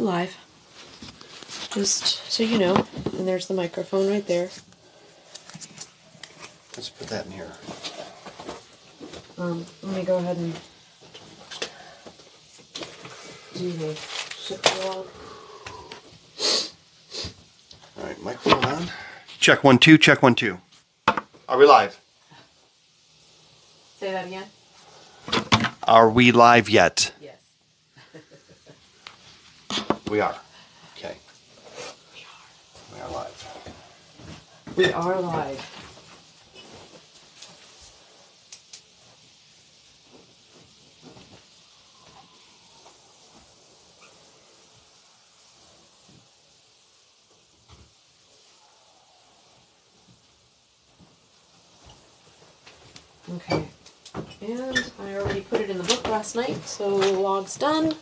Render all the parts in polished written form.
live. Just so you know. And there's the microphone right there. Let's put that in here. Let me go ahead and do the shift log. All right, microphone on. Check 1 2. Check 1 2. Are we live? Say that again. Are we live yet? Yes. We are. Okay. We are live. We are live. Okay, and I already put it in the book last night, so log's done.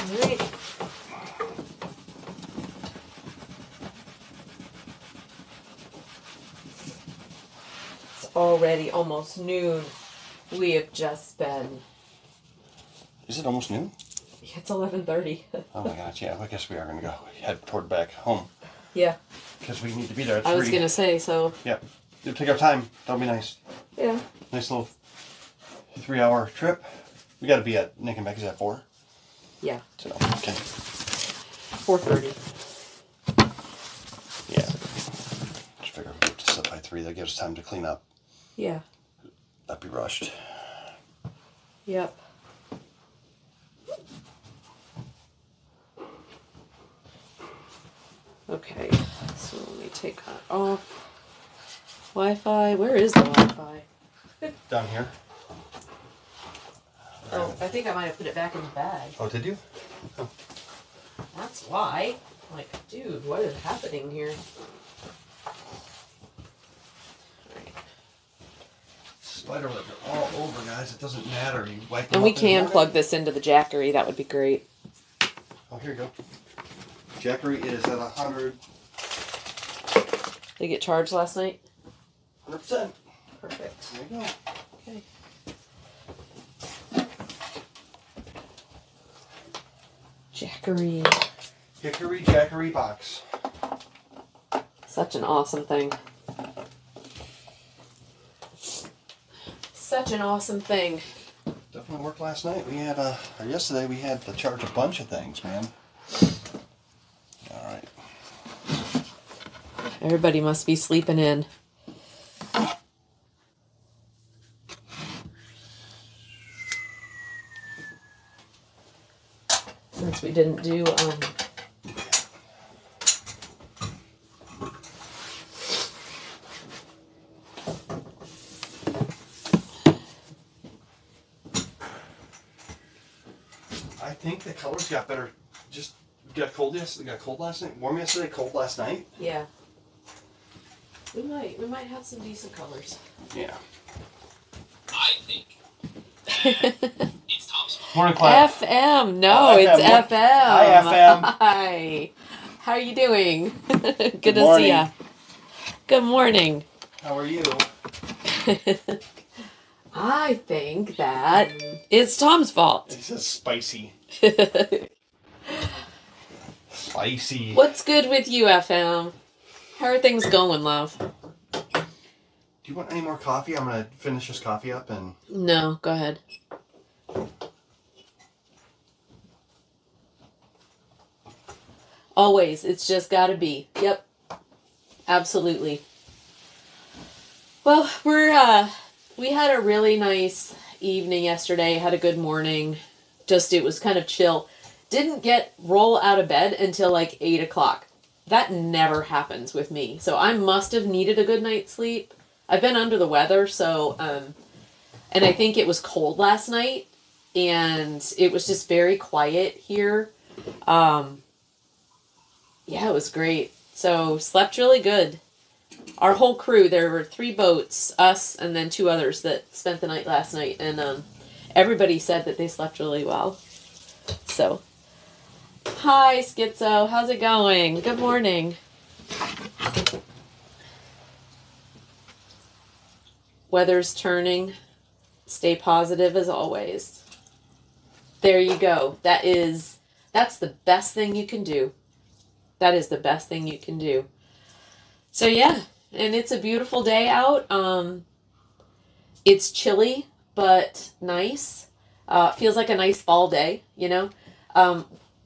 Alright. It's already almost noon. We have just been... Is it almost noon? It's 11:30. Oh my gosh, yeah, I guess we are going to go head toward back home. Yeah. Because we need to be there at 3. I was going to say, so... Yep. It'll take our time. That'll be nice. Yeah. Nice little 3-hour trip. We got to be at Nick and Becky's at 4. Yeah. So, okay. 4:30. Yeah. Just figure we have to sit by 3. That gives us time to clean up. Yeah. Not be rushed. Yep. Okay, so let me take that off. Wi-Fi, where is the Wi-Fi? Down here. Oh, I think I might have put it back in the bag. Oh, did you? Oh. That's why. Like, dude, what is happening here? Alright. Spider webs are all over, guys. It doesn't matter. You wipe them And we up in the can morning. plug this into the Jackery, that would be great. Oh, here you go. Jackery is at 100. Did it get charged last night? 100%. Perfect. There you go. Okay. Jackery. Hickory Jackery box. Such an awesome thing. Such an awesome thing. Definitely worked last night. We had, or yesterday, we had to charge a bunch of things, man. All right. Everybody must be sleeping in. Since we didn't do, I think the colors got better. Just got cold yesterday. Got cold last night. Warm yesterday. Cold last night. yeah. We might have some decent colors. Yeah. I think it's Tom's Morning, clap. FM. No, Oh, it's FM. FM. Hi, FM. Hi. How are you doing? Good to see morning. ya. Good morning. How are you? I think that it's Tom's fault. It says spicy. Spicy. What's good with you, FM? How are things going, love? Do you want any more coffee? I'm gonna finish this coffee up and. No, go ahead. Always. It's just gotta be. Yep. Absolutely. Well, we had a really nice evening yesterday. Had a good morning. Just, it was kind of chill. Didn't roll out of bed until like 8 o'clock. That never happens with me. So I must have needed a good night's sleep. I've been under the weather, so, and I think it was cold last night, and it was just very quiet here. Yeah, it was great. So, slept really good. Our whole crew, there were 3 boats, us, and then 2 others that spent the night last night, and, everybody said that they slept really well. So, hi, Schizo. How's it going? Good morning. Weather's turning. Stay positive as always. There you go. That's the best thing you can do. That is the best thing you can do. So yeah, and it's a beautiful day out. It's chilly, but nice. Feels like a nice fall day, you know.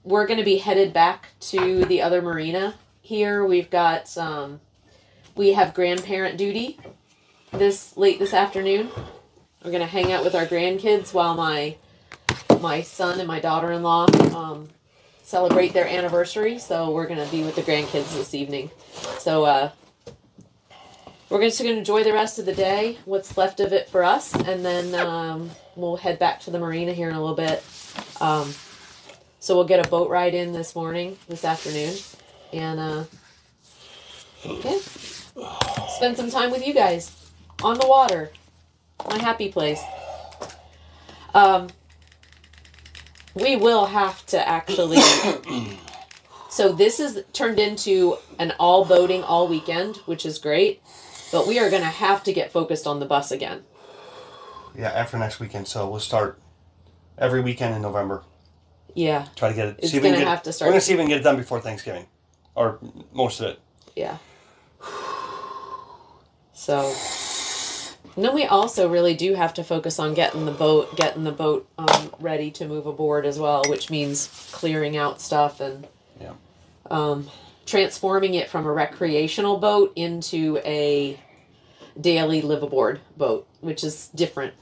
We're going to be headed back to the other marina here. We have grandparent duty late this afternoon. We're going to hang out with our grandkids while my son and my daughter-in-law celebrate their anniversary. So we're going to be with the grandkids this evening. So we're just going to enjoy the rest of the day, what's left of it for us, and then we'll head back to the marina here in a little bit. So we'll get a boat ride in this afternoon, and yeah, spend some time with you guys on the water, my happy place. We will have to actually. So this is turned into an all boating all weekend, which is great, but we are going to have to get focused on the bus again. Yeah, after next weekend. So we'll start every weekend in November. Yeah. Try to get it. It's going to have to start. We're going to see if we can get it done before Thanksgiving. Or most of it. Yeah. So, and then we also really do have to focus on getting the boat ready to move aboard as well, which means clearing out stuff and transforming it from a recreational boat into a daily live aboard boat, which is different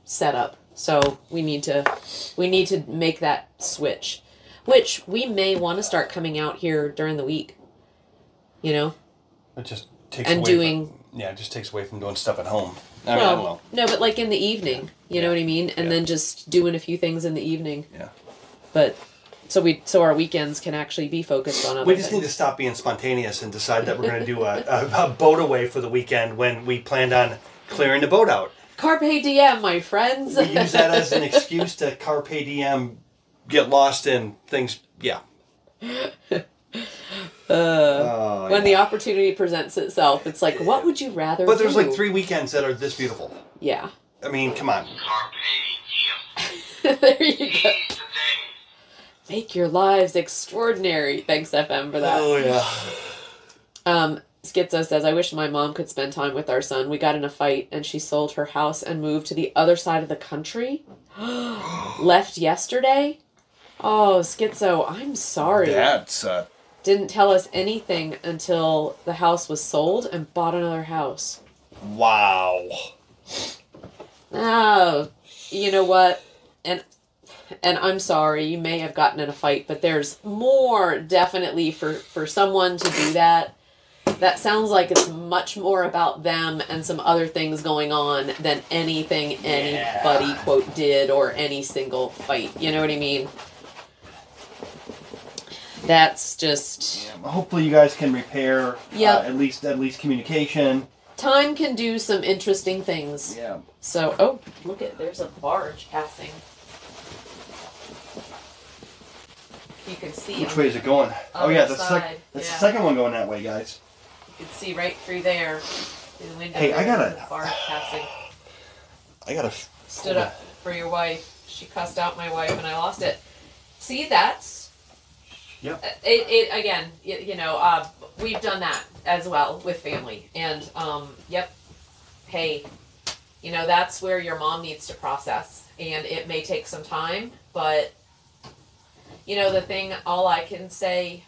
setup. So we need to make that switch, which we may want to start coming out here during the week. You know, it just takes and away doing. It just takes away from doing stuff at home. No, but like in the evening, you know what I mean, and then just doing a few things in the evening. Yeah. But so our weekends can actually be focused on other We just things. need to stop being spontaneous and decide that we're going to do a boat away for the weekend when we planned on clearing the boat out. Carpe diem, my friends. We use that as an excuse to carpe diem, get lost in things. Yeah. When the opportunity presents itself, it's like, what would you rather But there's do? like 3 weekends that are this beautiful. Yeah. I mean, come on. Carpe diem. There you go. Seize the day. Make your lives extraordinary. Thanks, FM, for that. Oh, yeah. Schizo says, I wish my mom could spend time with our son. We got in a fight, and she sold her house and moved to the other side of the country. Left yesterday? Oh, Schizo, I'm sorry. That's Didn't tell us anything until the house was sold and bought another house. wow. Oh, you know what? And I'm sorry, you may have gotten in a fight, but there's more definitely for someone to do that. That sounds like it's much more about them and some other things going on than anything anybody, quote, did or any single fight. You know what I mean? That's just... Hopefully you guys can repair Yep. at least communication. Time can do some interesting things. Yeah. So, oh, look at, there's a barge passing. You can see Which on way is it going? Oh other yeah, that's side, the yeah. second one going that way, guys. You can see right through there. Through the window. Hey, I there, gotta- the barge passing. I gotta. Stood up for your wife. She cussed out my wife and I lost it. See, that's... Yep. It again, you know, we've done that as well with family. And, yep. Hey, you know, that's where your mom needs to process. And it may take some time, but... You know, the thing, all I can say,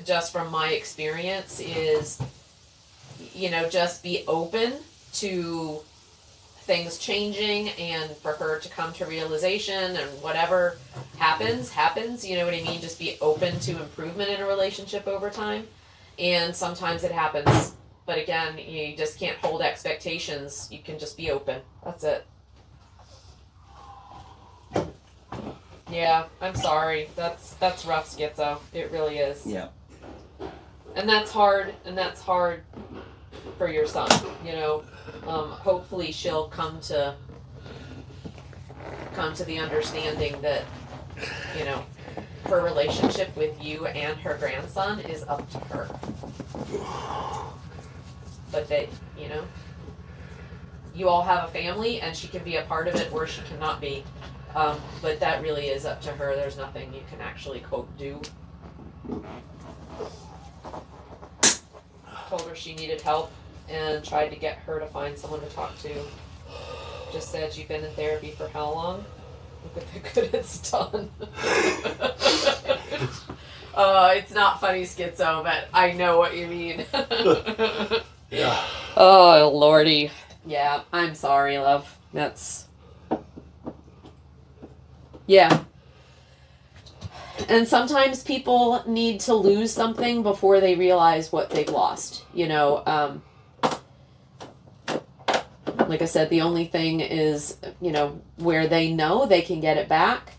just from my experience, is, you know, just be open to things changing and for her to come to realization and whatever happens, you know what I mean? Just be open to improvement in a relationship over time. And sometimes it happens. But again, you just can't hold expectations. You can just be open. That's it. Yeah, I'm sorry. That's rough, Schizo. It really is. Yeah. And that's hard for your son, you know. Hopefully she'll come to the understanding that, you know, her relationship with you and her grandson is up to her. But that, you know, you all have a family and she can be a part of it or she cannot be. But that really is up to her. There's nothing you can actually, quote, do. Told her she needed help and tried to get her to find someone to talk to. Just said, you've been in therapy for how long? Look at the good it's done. It's not funny, Schizo, but I know what you mean. Yeah. Oh, Lordy. Yeah, I'm sorry, love. That's... Yeah. And sometimes people need to lose something before they realize what they've lost. You know, like I said, the only thing is, you know, where they know they can get it back,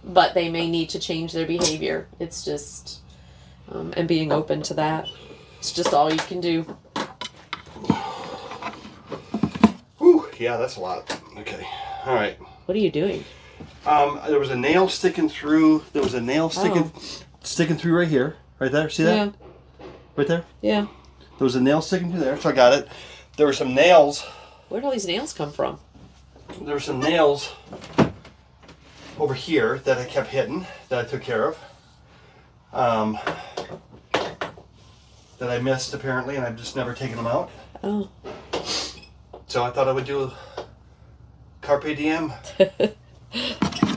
but they may need to change their behavior. It's just, and being open to that. It's just all you can do. Whew, yeah, that's a lot. Okay. All right. What are you doing? There was a nail sticking through. There was a nail sticking through right here, right there. See that? Yeah. Right there. Yeah. There was a nail sticking through there, so I got it. There were some nails. Where'd all these nails come from? There were some nails over here that I kept hitting that I took care of. That I missed apparently, and I've just never taken them out. Oh. So I thought I would do a carpe diem.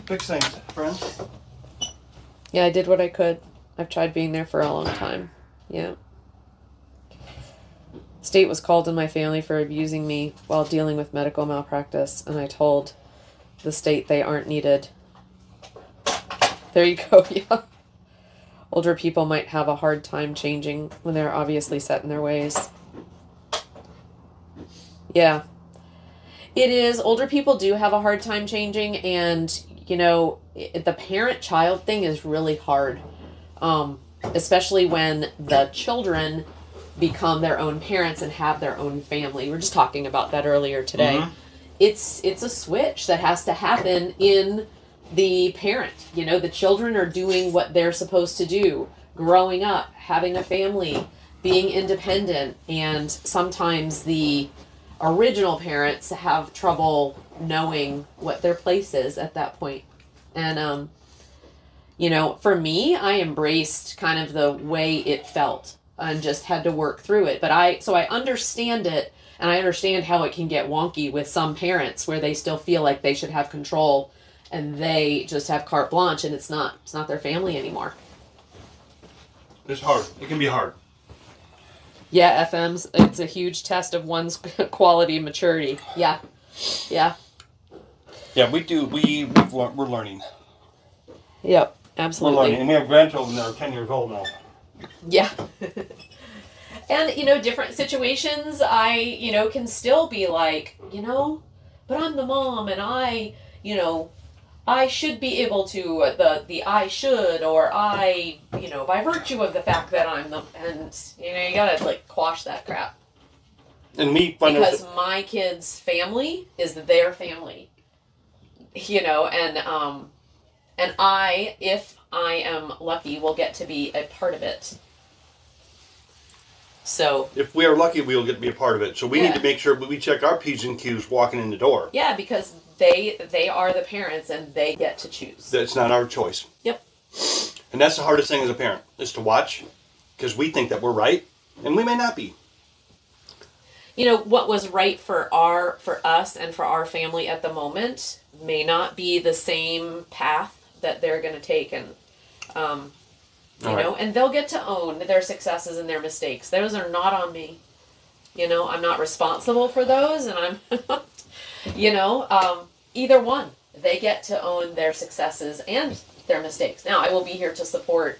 Fix things, friends. Yeah, I did what I could. I've tried being there for a long time. Yeah. State was called in my family for abusing me while dealing with medical malpractice, and I told the state they aren't needed. There you go, yeah. Older people might have a hard time changing when they're obviously set in their ways. Yeah. It is. Older people do have a hard time changing, and, you know, the parent-child thing is really hard. Especially when the children become their own parents and have their own family. We were just talking about that earlier today. Mm-hmm. It's a switch that has to happen in the parent. You know, the children are doing what they're supposed to do, growing up, having a family, being independent, and sometimes the original parents have trouble knowing what their place is at that point. And, you know, for me, I embraced kind of the way it felt and just had to work through it. But so I understand it, and I understand how it can get wonky with some parents where they still feel like they should have control and they just have carte blanche, and it's not their family anymore. It's hard. It can be hard. Yeah, FMs, it's a huge test of one's quality maturity. Yeah. Yeah. Yeah, we're learning. Yep, absolutely. We're learning. And we have grandchildren that are 10 years old now. Yeah. And, you know, different situations, I, you know, can still be like, you know, but I'm the mom and I, you know, I should be able to, the I should, or I, you know, by virtue of the fact that I'm the, and, you know, you gotta, like, quash that crap. And me, because my kids' family is their family, you know, and I, if I am lucky, will get to be a part of it. So if we are lucky, we will get to be a part of it. So we need to make sure we check our P's and Q's walking in the door. Yeah, because they are the parents and they get to choose. That's not our choice. Yep. And that's the hardest thing as a parent, is to watch, because we think that we're right, and we may not be. You know, what was right for us and for our family at the moment may not be the same path that they're going to take, and you know, and they'll get to own their successes and their mistakes. Those are not on me. You know, I'm not responsible for those, and I'm, you know, either one. They get to own their successes and their mistakes. Now, I will be here to support.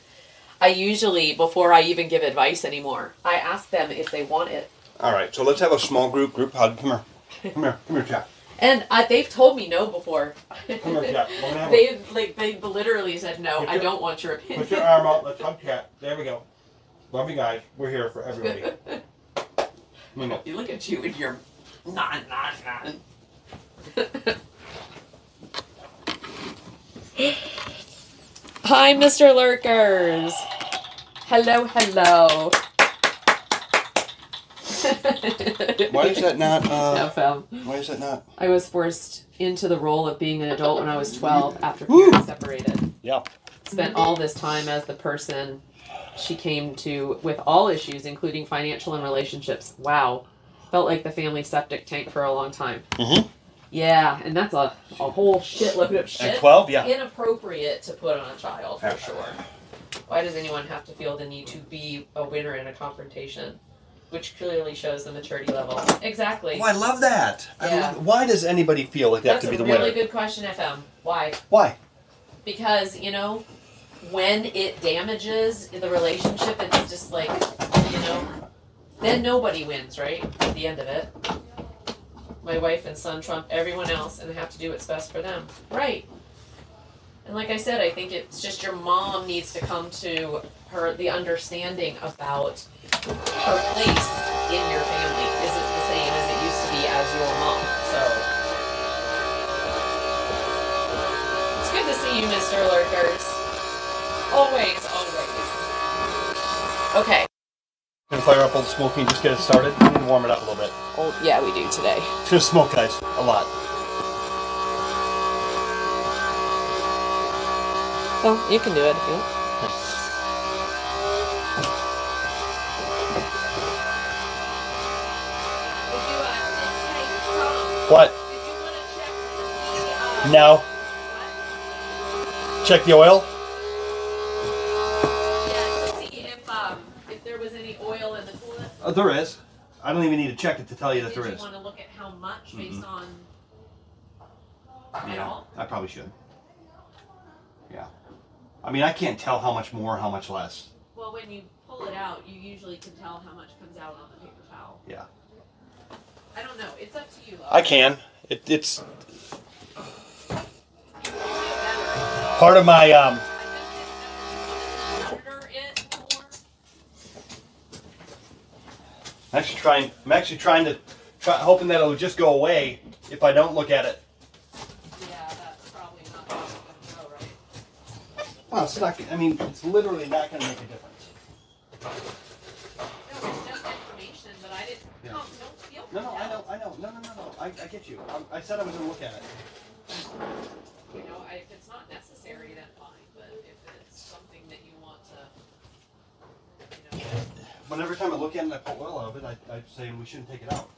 I usually, before I even give advice anymore, I ask them if they want it. All right, so let's have a small group hug. Come here, Jack. And they've told me no before. Come here, Jack. They literally said no. I don't want your opinion. Put your arm out. Let's hug Cat. There we go. Love you guys. We're here for everybody. You look at you and your non. Hi, Mr. Lurkers. Hello. Why is that not? FM. Why is that not? I was forced into the role of being an adult when I was 12 after parents separated. Yeah. Spent all this time as the person she came to with all issues, including financial and relationships. Wow. Felt like the family septic tank for a long time. Mm-hmm. Yeah, and that's a whole shitload of shit. At 12, yeah. Inappropriate to put on a child, for sure. Why does anyone have to feel the need to be a winner in a confrontation? Which clearly shows the maturity level. Exactly. Oh, I love that. Yeah. Why does anybody feel like they have to be the winner? That's a really good question, FM. Why? Why? Because, you know, when it damages the relationship, it's just like, you know, then nobody wins, right? At the end of it. My wife and son trump everyone else, and I have to do what's best for them. Right. And like I said, I think it's just your mom needs to come to the understanding about her place in your family isn't the same as it used to be as your mom. So it's good to see you, Mr. Lurkers. Always, always. Okay. Gonna fire up all the smoke and just get it started. We need to warm it up a little bit. Oh, yeah, we do today. It's gonna smoke, guys, a lot. Oh, you can do it if you want. What? No. Check the oil? Yeah, to see if there was any oil in the coolant. There is. I don't even need to check it to tell you that there Did is. you want to look at how much based on at Yeah, all? I probably should. Yeah. I mean, I can't tell how much more, how much less. Well, when you pull it out, you usually can tell how much comes out on the paper towel. Yeah. I don't know. It's up to you, though. I can. It's part of my I just didn't know if you wanted to monitor it more. I'm actually trying to hoping that it'll just go away if I don't look at it. Yeah, that's probably not going to go, right? Well, it's not. I mean, it's literally not going to make a difference. No, it's just information, but I didn't. Yeah. Don't feel No, no, compelled. I know. No. I get you. I said I was going to look at it. You know, if it's not necessary, then fine. But if it's something that you want to, you know. But every time I look at it and I pull oil out of it, I say we shouldn't take it out.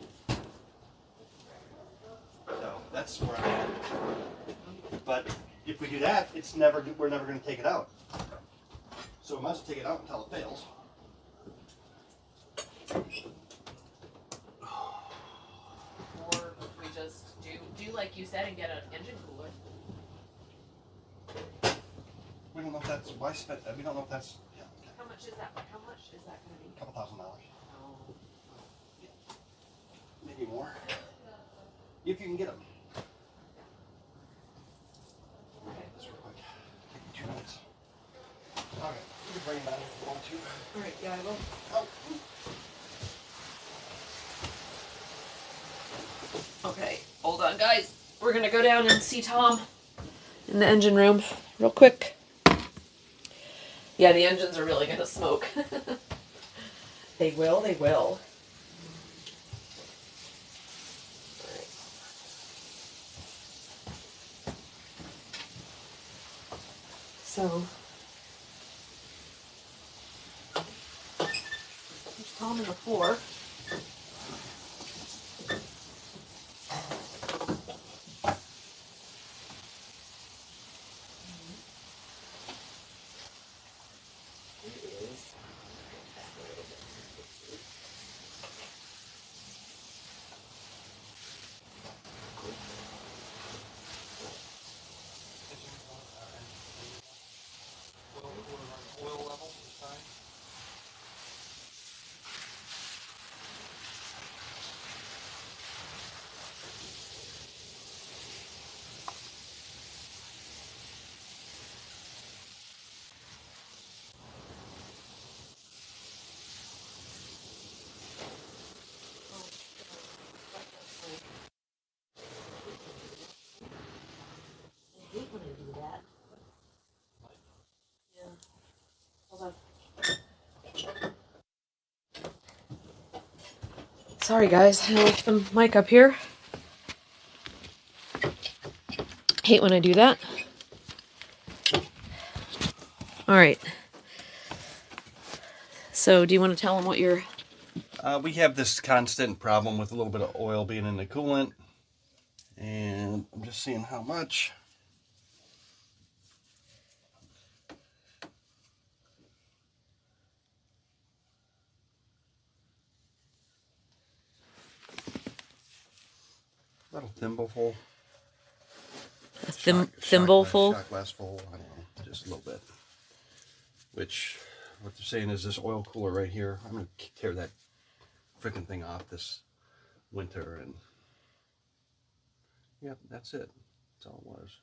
So that's where I'm at. But if we do that, we're never going to take it out. So we might as well take it out until it fails. Or if we just do like you said and get an engine cooler. We don't know if that's why spent. We don't know if that's How much is that? How much is that going to be? a couple $1,000. Oh. Maybe more. If you can get them. Okay. Just real quick. Take me 2 minutes. Okay. You can bring them back if you want to. All right. Yeah, I will. Okay, hold on, guys. We're gonna go down and see Tom in the engine room real quick. Yeah, the engines are really gonna smoke. They will, they will. Alright. So, there's Tom on the floor. Sorry guys, I left the mic up here. Hate when I do that. All right. So do you want to tell them what you're... We have this constant problem with a little bit of oil being in the coolant. And I'm just seeing how much. About a thimbleful. A thimbleful? Shot glass full, I don't know, just a little bit. Which, what they're saying is this oil cooler right here, I'm going to tear that freaking thing off this winter, and yeah, that's it. That's all it was.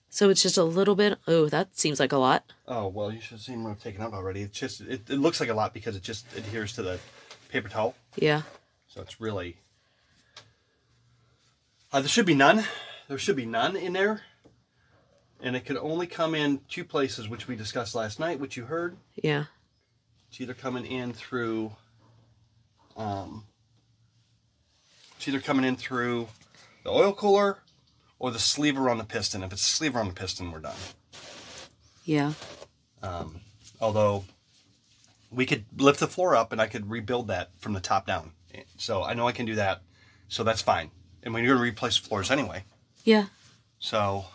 So it's just a little bit. Oh, that seems like a lot. Oh, well, you should have seen what I've taken out already. It's just, it looks like a lot because it just adheres to the paper towel. Yeah. So it's really, there should be none. There should be none in there. And it could only come in two places, which we discussed last night, which you heard. Yeah. It's either coming in through, the oil cooler or the sleeve around the piston. If it's the sleeve around the piston, we're done. Yeah. Although we could lift the floor up and I could rebuild that from the top down. So I know I can do that. So that's fine. And we're going to replace floors anyway. Yeah. So,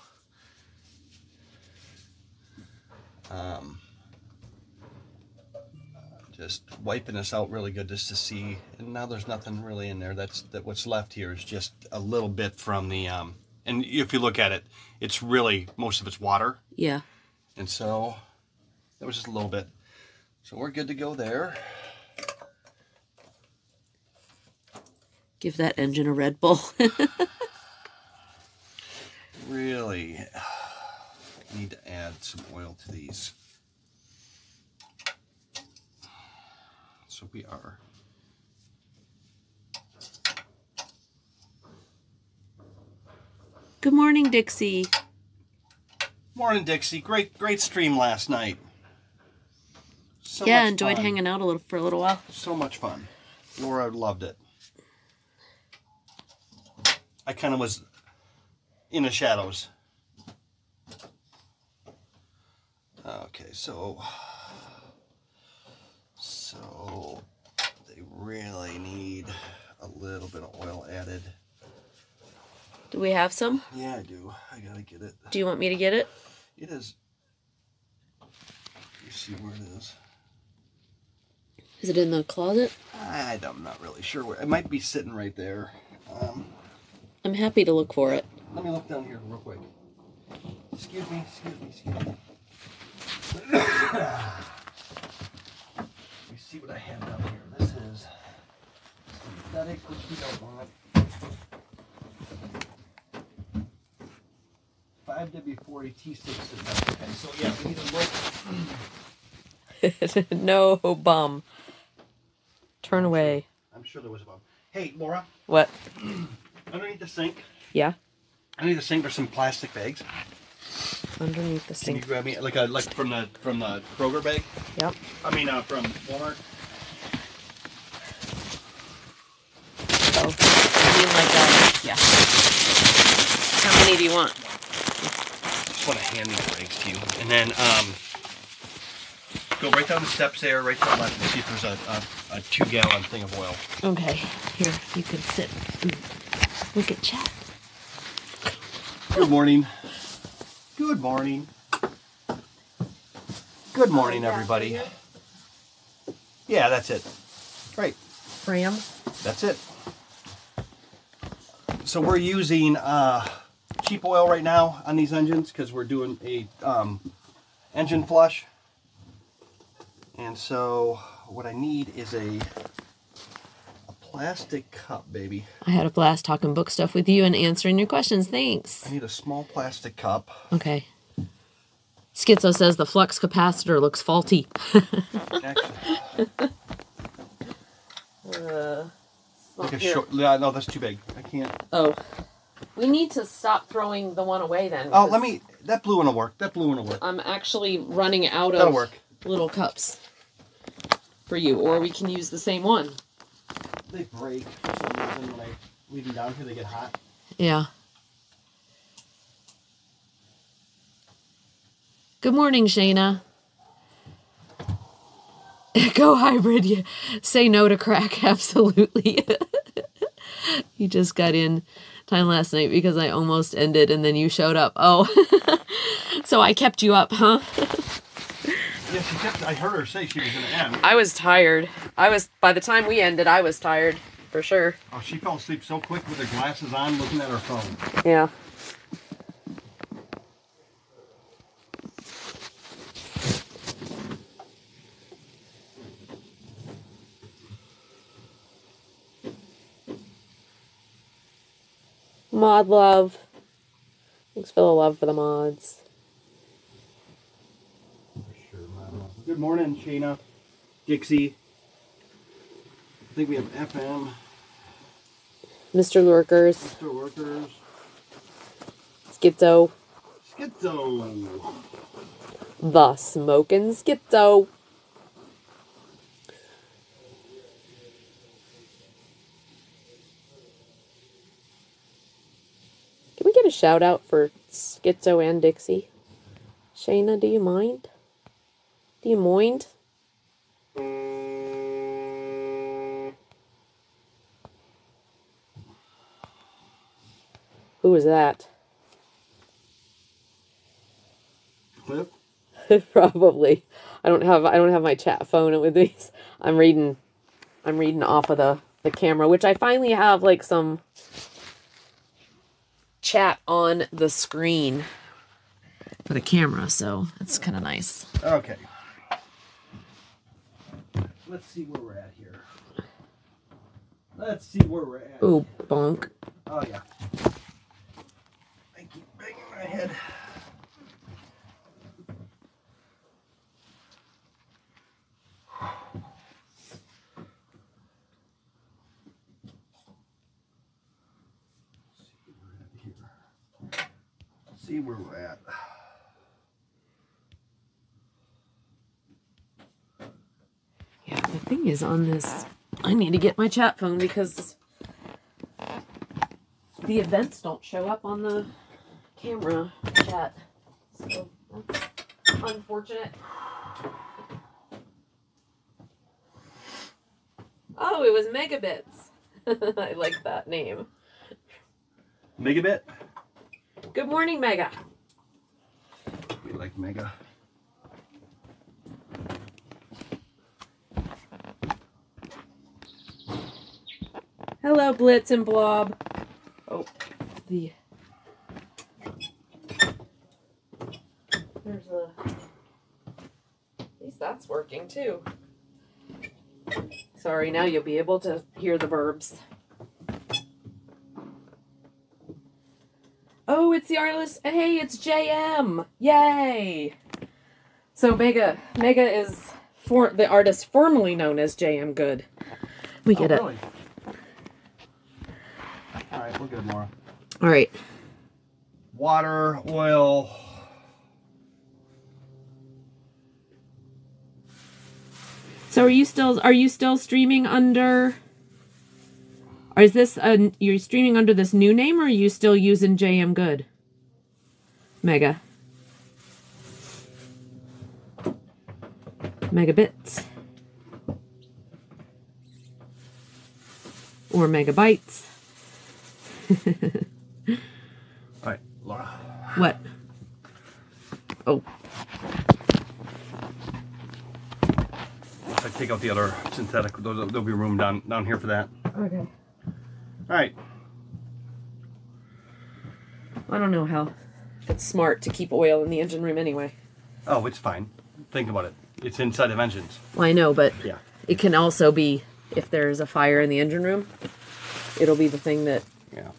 just wiping this out really good just to see. And now there's nothing really in there. What's left here is just a little bit from the, and if you look at it, it's really, most of it's water. Yeah. And so that was just a little bit. So we're good to go there. Give that engine a Red Bull. Really need to add some oil to these. So we are. Good morning, Dixie. Morning, Dixie. Great stream last night. So yeah, much enjoyed fun. hanging out for a little while. So much fun. Laura loved it. I kind of was in the shadows. Okay, so they really need a little bit of oil added. Do we have some? Yeah, I do. I gotta get it. Do you want me to get it? It is. You see where it is? Is it in the closet? I'm not really sure where. It might be sitting right there. I'm happy to look for it. Let me look down here real quick. Excuse me. You see what I have down here. This is synthetic, which we don't want. 5W40 T6 synthetic. Okay, so yeah, we need to look. No bum. Turn away. I'm sure there was a bum. Hey, Laura. What? Underneath the sink. Yeah. Underneath the sink, there's some plastic bags. Underneath the Can sink. you grab me like from the Kroger bag? Yep. I mean from Walmart. Oh, you mean like yeah. How many do you want? Just want to hand these bags to you, and then go right down the steps there, right to the left, and see if there's a 2-gallon thing of oil. Okay. Here, you can sit and look at chat. Good morning. Good morning. Good morning, everybody. Yeah, that's it. Right. Ram. That's it. So we're using cheap oil right now on these engines because we're doing a engine flush. And so what I need is a plastic cup, baby. I had a blast talking book stuff with you and answering your questions. Thanks. I need a small plastic cup. Okay. Schizo says the flux capacitor looks faulty. Actually, like a here. short. No, that's too big. I can't. Oh. We need to stop throwing the one away then. Oh, that blue one will work. That blue one will work. I'm actually running out That'll of work. little cups for you, or we can use the same one. they break for some reason when I leave them down here. They get hot. Yeah. Good morning, Shayna. Go hybrid. Yeah. Say no to crack. Absolutely. You just got in time last night because I almost ended and then you showed up. Oh, so I kept you up, huh? Yeah, she kept. I heard her say she was going to end. I was tired. By the time we ended, I was tired for sure. Oh, she fell asleep so quick with her glasses on, looking at her phone. Yeah. Mod love. Thanks for the love for the mods. Sure, good morning, Shayna. Dixie. I think we have FM. Mr. Lurkers. Mr. Workers. Schizo. Schizo. The smoking schizo. Can we get a shout out for Schizo and Dixie? Shayna, do you mind? Do you mind? Who was that? Cliff. Probably. I don't have my chat phone with me. I'm reading off of the camera, which I finally have like some chat on the screen for the camera, so it's kind of nice. Okay. Let's see where we're at here. Let's see where we're at. Ooh, bonk. Oh, yeah. I keep banging my head. See where we're at. Yeah, the thing is on this, I need to get my chat phone because the events don't show up on the camera chat. So that's unfortunate. Oh, it was Megabits. I like that name. Megabit? Good morning, Mega. We like Mega. Hello, Blitz and Blob. Oh, there's at least that's working too. Sorry, now you'll be able to hear the verbs. Oh, it's the artist. Hey, it's JM. Yay. So Mega is the artist formerly known as JM Good. We get really? All right, we're good, Laura. All right. Water, oil. So are you still streaming under? Or is this you're streaming under this new name, or are you still using JM Good? Mega. Megabits. Or megabytes. All right, Laura. What? Oh. I take out the other synthetic. There'll be room down here for that. Okay. All right. I don't know how it's smart to keep oil in the engine room anyway. Oh, it's fine. Think about it. It's inside of engines. Well, I know, but Yeah. it can also be, if there's a fire in the engine room, it'll be the thing that Yeah.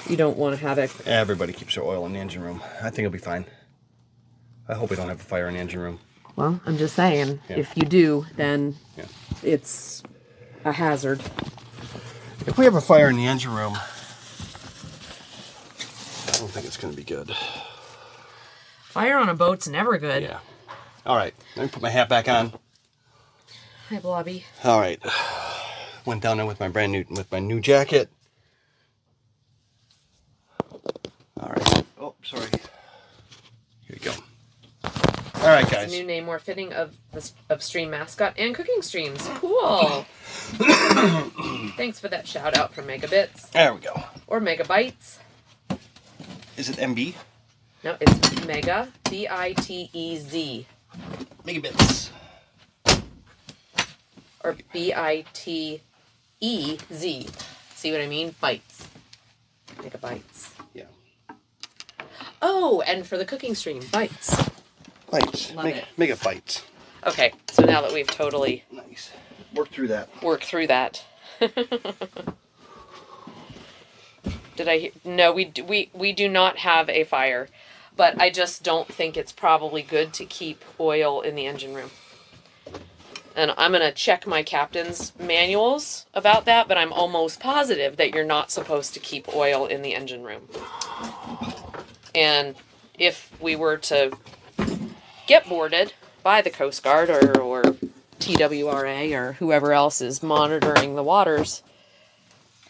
you don't want to have it. Everybody keeps their oil in the engine room. I think it'll be fine. I hope we don't have a fire in the engine room. Well, I'm just saying, Yeah. if you do, then Yeah. it's a hazard. If we have a fire in the engine room, I don't think it's going to be good. Fire on a boat's never good. Yeah. All right. Let me put my hat back on. Hi, Blobby. All right. Went down there with my new jacket. All right. Oh, sorry. Here you go. All right, guys. It's a new name more fitting of Stream Mascot and Cooking Streams. Cool. Thanks for that shout out from Megabits. There we go. Or Megabytes. Is it MB? No, it's Mega, B-I-T-E-Z. Megabits. Or B-I-T-E-Z. See what I mean? Bytes. Megabytes. Yeah. Oh, and for the cooking stream, bytes. Bytes. Love it. Megabytes. Okay, so now that we've totally Nice. Work through that. worked through that. Did I hear? No, we do not have a fire, but I just don't think it's probably good to keep oil in the engine room. And I'm going to check my captain's manuals about that, but I'm almost positive that you're not supposed to keep oil in the engine room. And if we were to get boarded by the Coast Guard or TWRA or whoever else is monitoring the waters,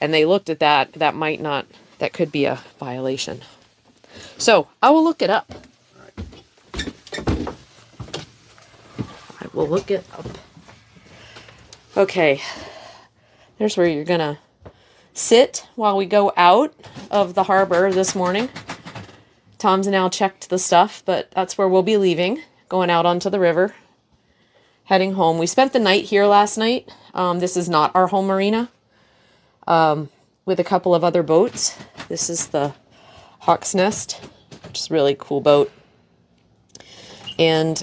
and they looked at that, that could be a violation. So I will look it up. I will look it up. Okay, there's where you're gonna sit while we go out of the harbor this morning. Tom's now checked the stuff, but that's where we'll be leaving, going out onto the river, heading home. We spent the night here last night. This is not our home marina, with a couple of other boats. This is the Hawk's Nest, which is a really cool boat. And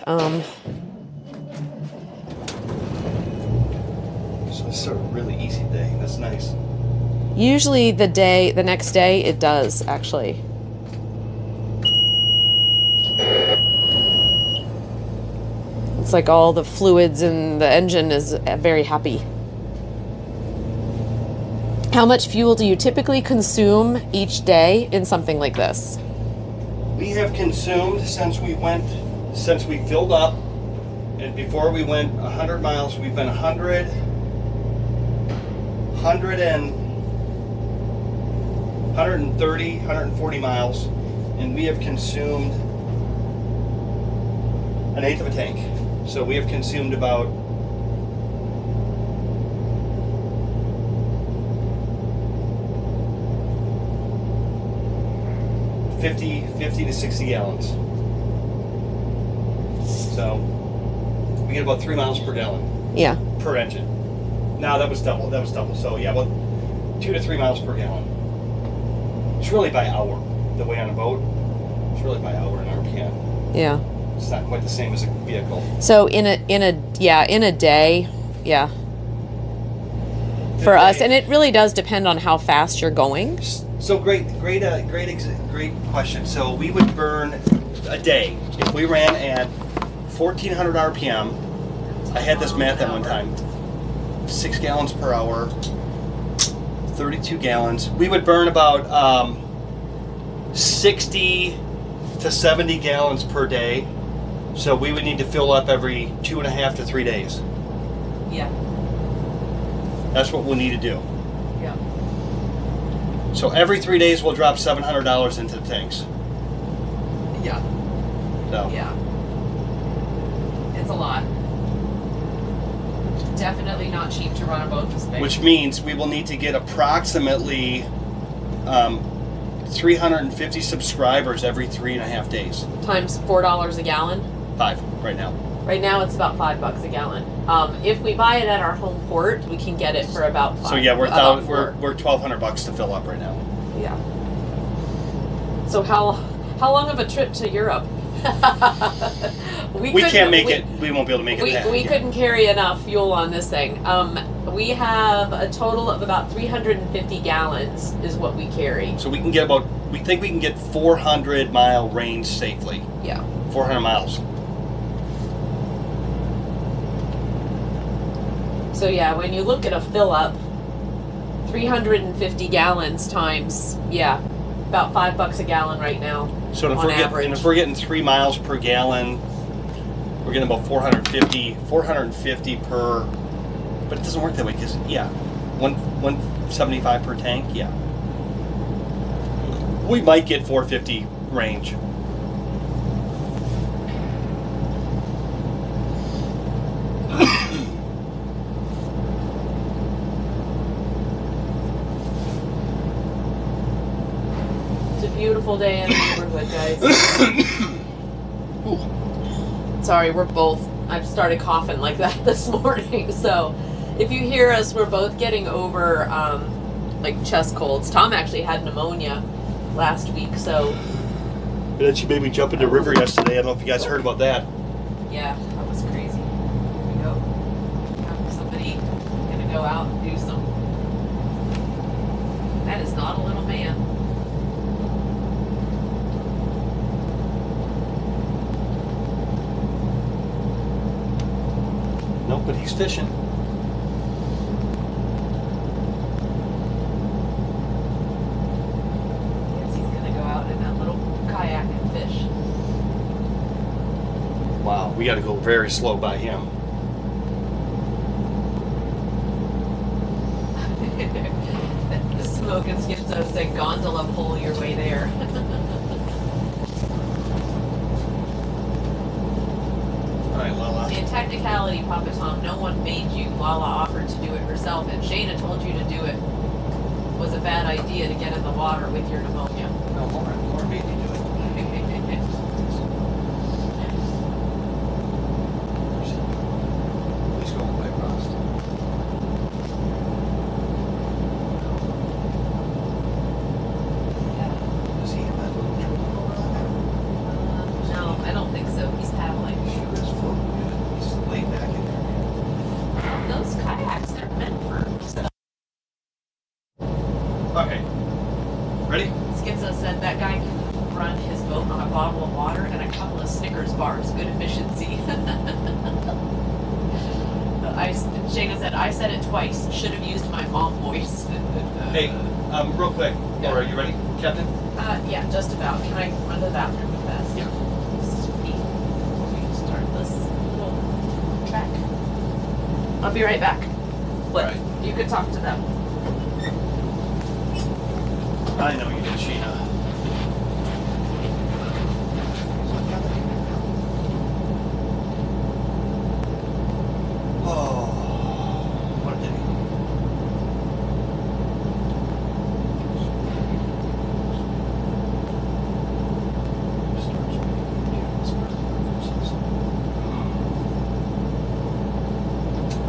So it's a really easy day. That's nice. usually the next day, it does, actually. It's like all the fluids in the engine is very happy. How much fuel do you typically consume each day in something like this? We have consumed since we filled up, and before we went 100 miles, we've been 130, 140 miles, and we have consumed an eighth of a tank. So we have consumed about 50 to 60 gallons. So we get about 3 miles per gallon. Yeah. Per engine. Now that was double. So yeah, about 2 to 3 miles per gallon. It's really by hour. The way on a boat, it's really by hour in RPM. Yeah. It's not quite the same as a vehicle. So in a day, yeah. For us, and it really does depend on how fast you're going. So great question. So we would burn a day if we ran at 1400 RPM. I had this math at one time. 6 gallons per hour, 32 gallons. We would burn about 60 to 70 gallons per day. So we would need to fill up every 2.5 to 3 days. Yeah. That's what we'll need to do. Yeah. So every 3 days we'll drop $700 into the tanks. Yeah. So Yeah. It's a lot. Definitely not cheap to run a boat this big. which means we will need to get approximately 350 subscribers every 3.5 days. Times $4 a gallon. 5 right now. Right now it's about $5 a gallon. If we buy it at our home port, we can get it for about $5. So yeah, we're about $1,200 to fill up right now. Yeah. So how long of a trip to Europe? We can't make it. We won't be able to make it. We couldn't carry enough fuel on this thing. We have a total of about 350 gallons is what we carry. So we can get about. We think we can get 400-mile range safely. Yeah. 400 miles. So yeah, when you look at a fill up, 350 gallons times, yeah, about $5 a gallon right now. So if on average. if we're getting 3 miles per gallon, we're getting about 450 per. But it doesn't work that way because 175 per tank. Yeah. We might get 450 range. It's a beautiful day in the neighborhood, guys. Sorry, I've started coughing like that this morning, so if you hear us, we're both getting over like chest colds. Tom actually had pneumonia last week, so And then she made me jump in the river yesterday. I don't know if you guys heard about that. yeah, that was crazy. Here we go. Somebody gonna go out and do some. That is not a little man. Nope, but he's fishing. Yes, he's gonna go out in that little kayak and fish. Wow, we got to go very slow by him. The smoke and schizo said gondola pull your way there. All right, Lala. In technicality, Papa Tom, no one made you. Lala offered to do it herself, and Shayna told you to do it. It was a bad idea to get in the water with your pneumonia. No, Lauren made me do it. Please go away, Ross. Does he have that little trailer over on there? No, I don't think so. He's paddling. Sure is floating good. He's laid back in there. Those kayaks, they're meant for stuff. Okay. Ready? Schizo said that guy can run his boat on a bottle of water and a couple of Snickers bars. Good efficiency. Shayna said, I said it twice. Should have used my mom voice. Hey, real quick. Yeah. Laura, are you ready, Captain? Yeah, just about. Can I run to the bathroom real fast? Yeah. Sweet. We start this little track. I'll be right back. What? Right. You could talk to them. I know you did, Sheena. Oh, what a day.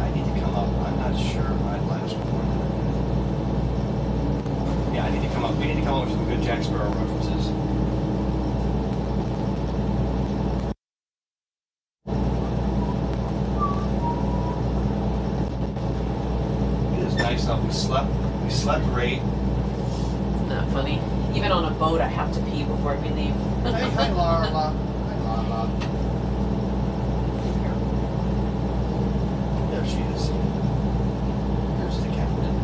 I need to come up. I'm not sure my last one. Yeah, I need to come up. We need to come up with some good Jack Sparrow references. It is nice out. We slept great. Isn't that funny? Even on a boat, I have to pee before we leave. Hi, Laura. Hi, Laura. There she is. Here's the captain.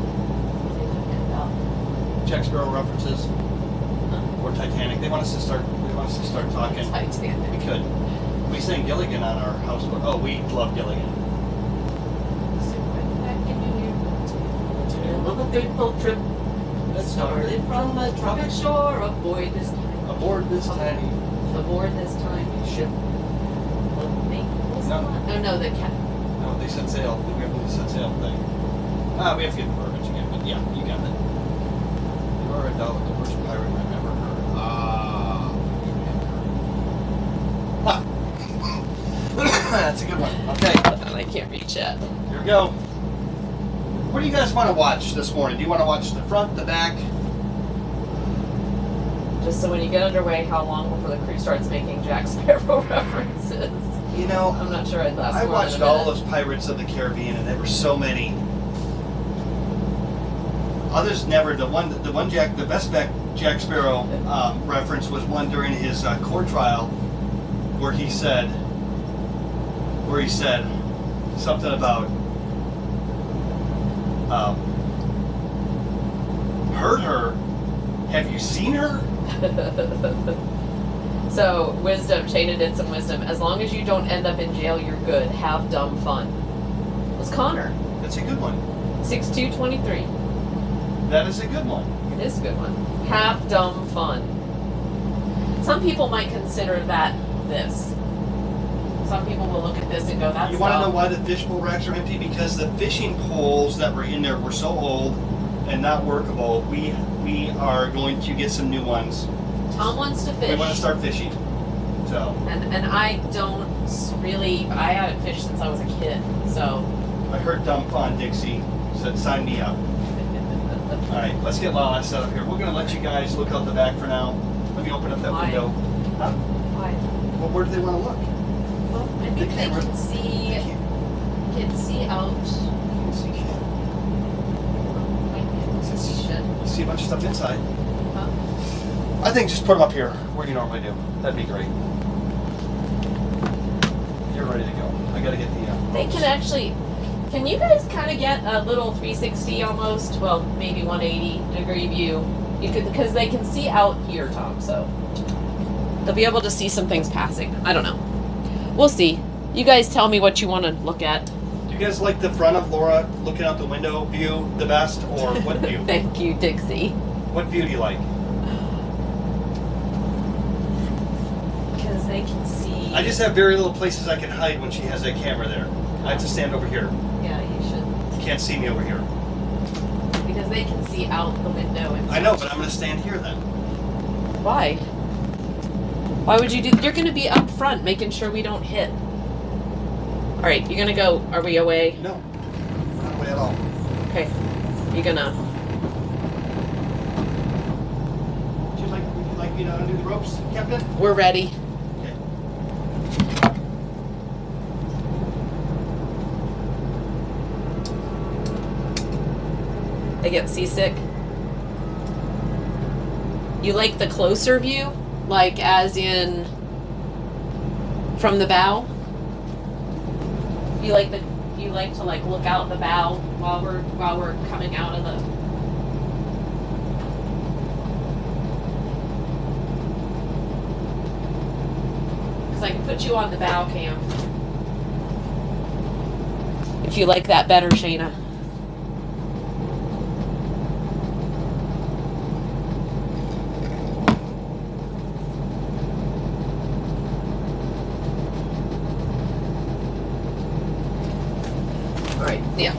Jack Sparrow references or Titanic. They want us to start talking. Titanic. We could. We sang Gilligan on our houseboat. Oh, we love Gilligan. Of a fateful trip that started from a tropic shore aboard this tiny Ship. No. Oh no, the cat. No, they set sail. We have to set sail thing. We have to get the verbiage again, but yeah, you got it. You are a dog, the worst pirate I've ever heard. That's a good one. Okay, I can't reach it. here we go. What do you guys want to watch this morning? Do you want to watch the front, the back? Just so when you get underway, how long before the crew starts making Jack Sparrow references? You know, I'm not sure I'd last I more watched than a all minute. those Pirates of the Caribbean, and there were so many. Others never. The best Jack Sparrow reference was one during his court trial, where he said something about heard her. Have you seen her? So, wisdom, Shayna did some wisdom. As long as you don't end up in jail, you're good. Have dumb fun. It was Connor. That's a good one. 6223. That is a good one. It is a good one. Half dumb fun. Some people might consider that this. Some people will look at this and go, that's You want to know dumb. why the fishbowl racks are empty? Because the fishing poles that were in there were so old and not workable. We are going to get some new ones. Tom wants to fish. We want to start fishing. So And I don't really, I haven't fished since I was a kid, so. I heard dumb fun, Dixie said sign me up. All right, let's get Lala set up here. We're gonna let you guys look out the back for now. Let me open up that Why? window. Huh? Why? Well, where do they want to look? Well, I think they camera. can see out. You can see camera. You should. You see a bunch of stuff inside. Huh? I think just put them up here where you normally do. That'd be great. You're ready to go. I gotta get the. They can actually. Can you guys kind of get a little 360 almost? Well, maybe 180 degree view. You could, because they can see out here, Tom. So they'll be able to see some things passing. I don't know. We'll see. You guys tell me what you want to look at. Do you guys like the front of Laura looking out the window view the best, or what view? Thank you, Dixie. What view do you like? Because they can see. I just have very little places I can hide when she has that camera there. I have to stand over here. Yeah, you should. You can't see me over here. Because they can see out the window. And I know, but I'm going to stand here then. Why? Why would you do? You're going to be up front, making sure we don't hit. All right, you're going to go. Are we away? No, not away at all. Okay. You're gonna. Would you like me to undo the ropes, Captain? We're ready. Okay. I get seasick. You like the closer view? Like as in from the bow? You like to like look out the bow while we're coming out of the. Because I can put you on the bow cam. If you like that better, Shayna. All right, yeah.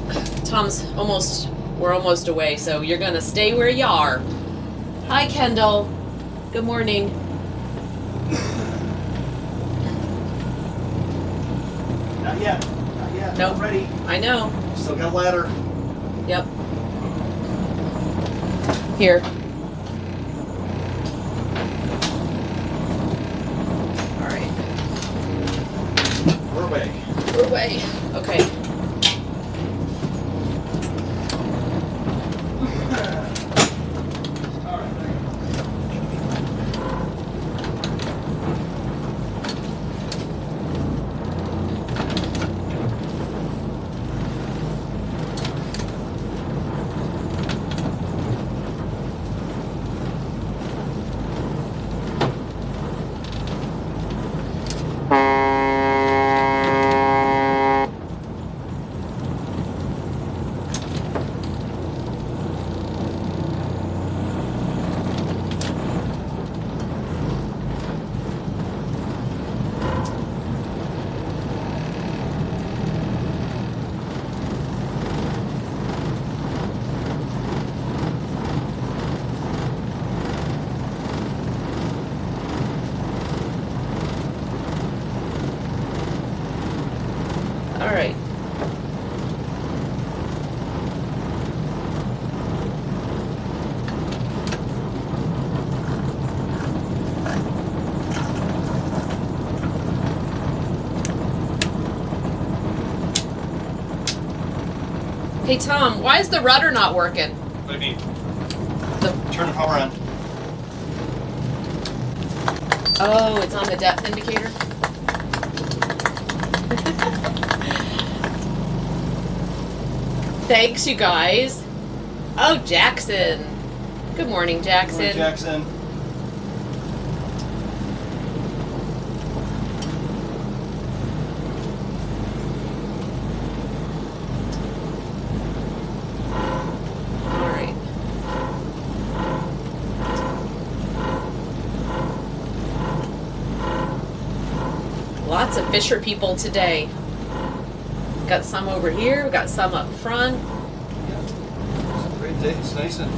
We're almost away, so you're gonna stay where you are. Hi, Kendall. Good morning. Not yet. Not yet. Nope. Not ready. I know. Still got a ladder. Yep. Here. All right. We're away. We're away. Okay. All right. There you go. All right. Hey Tom, why is the rudder not working? What do you mean? The, Turn the power on. oh, it's on the depth indicator. Thanks, you guys. Oh, Jackson. Good morning, Jackson. Come on, Jackson. Lots of fisher people today. Got some over here. We got some up front. Yeah. It's a great day. It's nice and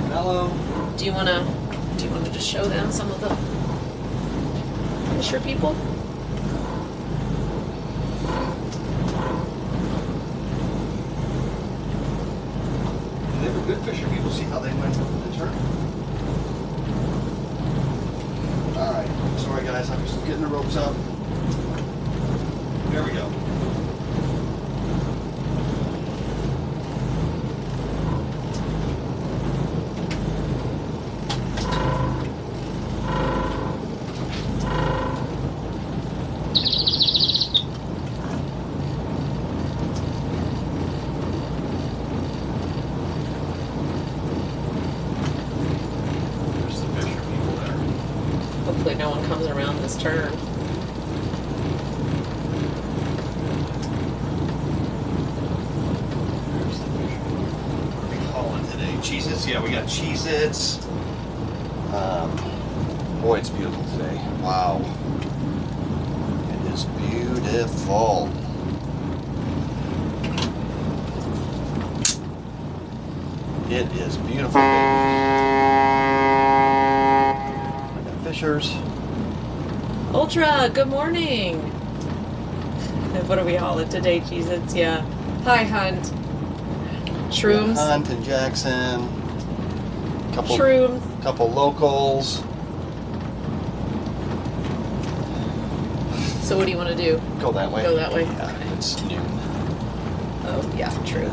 mellow. Do you wanna just show them some of the fisher people? They were good fisher people. See how they went the turn? Alright. Sorry guys, I'm just getting the ropes up. There we go. There's the fisher people there. Hopefully no one comes around this turn. There's the fisher people. What are we hauling today? Cheez-Its? Yeah, we got Cheez-Its. Boy, it's beautiful today. Wow. It is beautiful. It is beautiful. I got fishers. Ultra, good morning. What are we hauling today, Cheez-Its? Yeah. Hi, Hunt. Shrooms. Hunt and Jackson. Shrooms. Couple locals. So what do you want to do? Go that way. Go that way. Yeah, it's noon. Oh, yeah, true.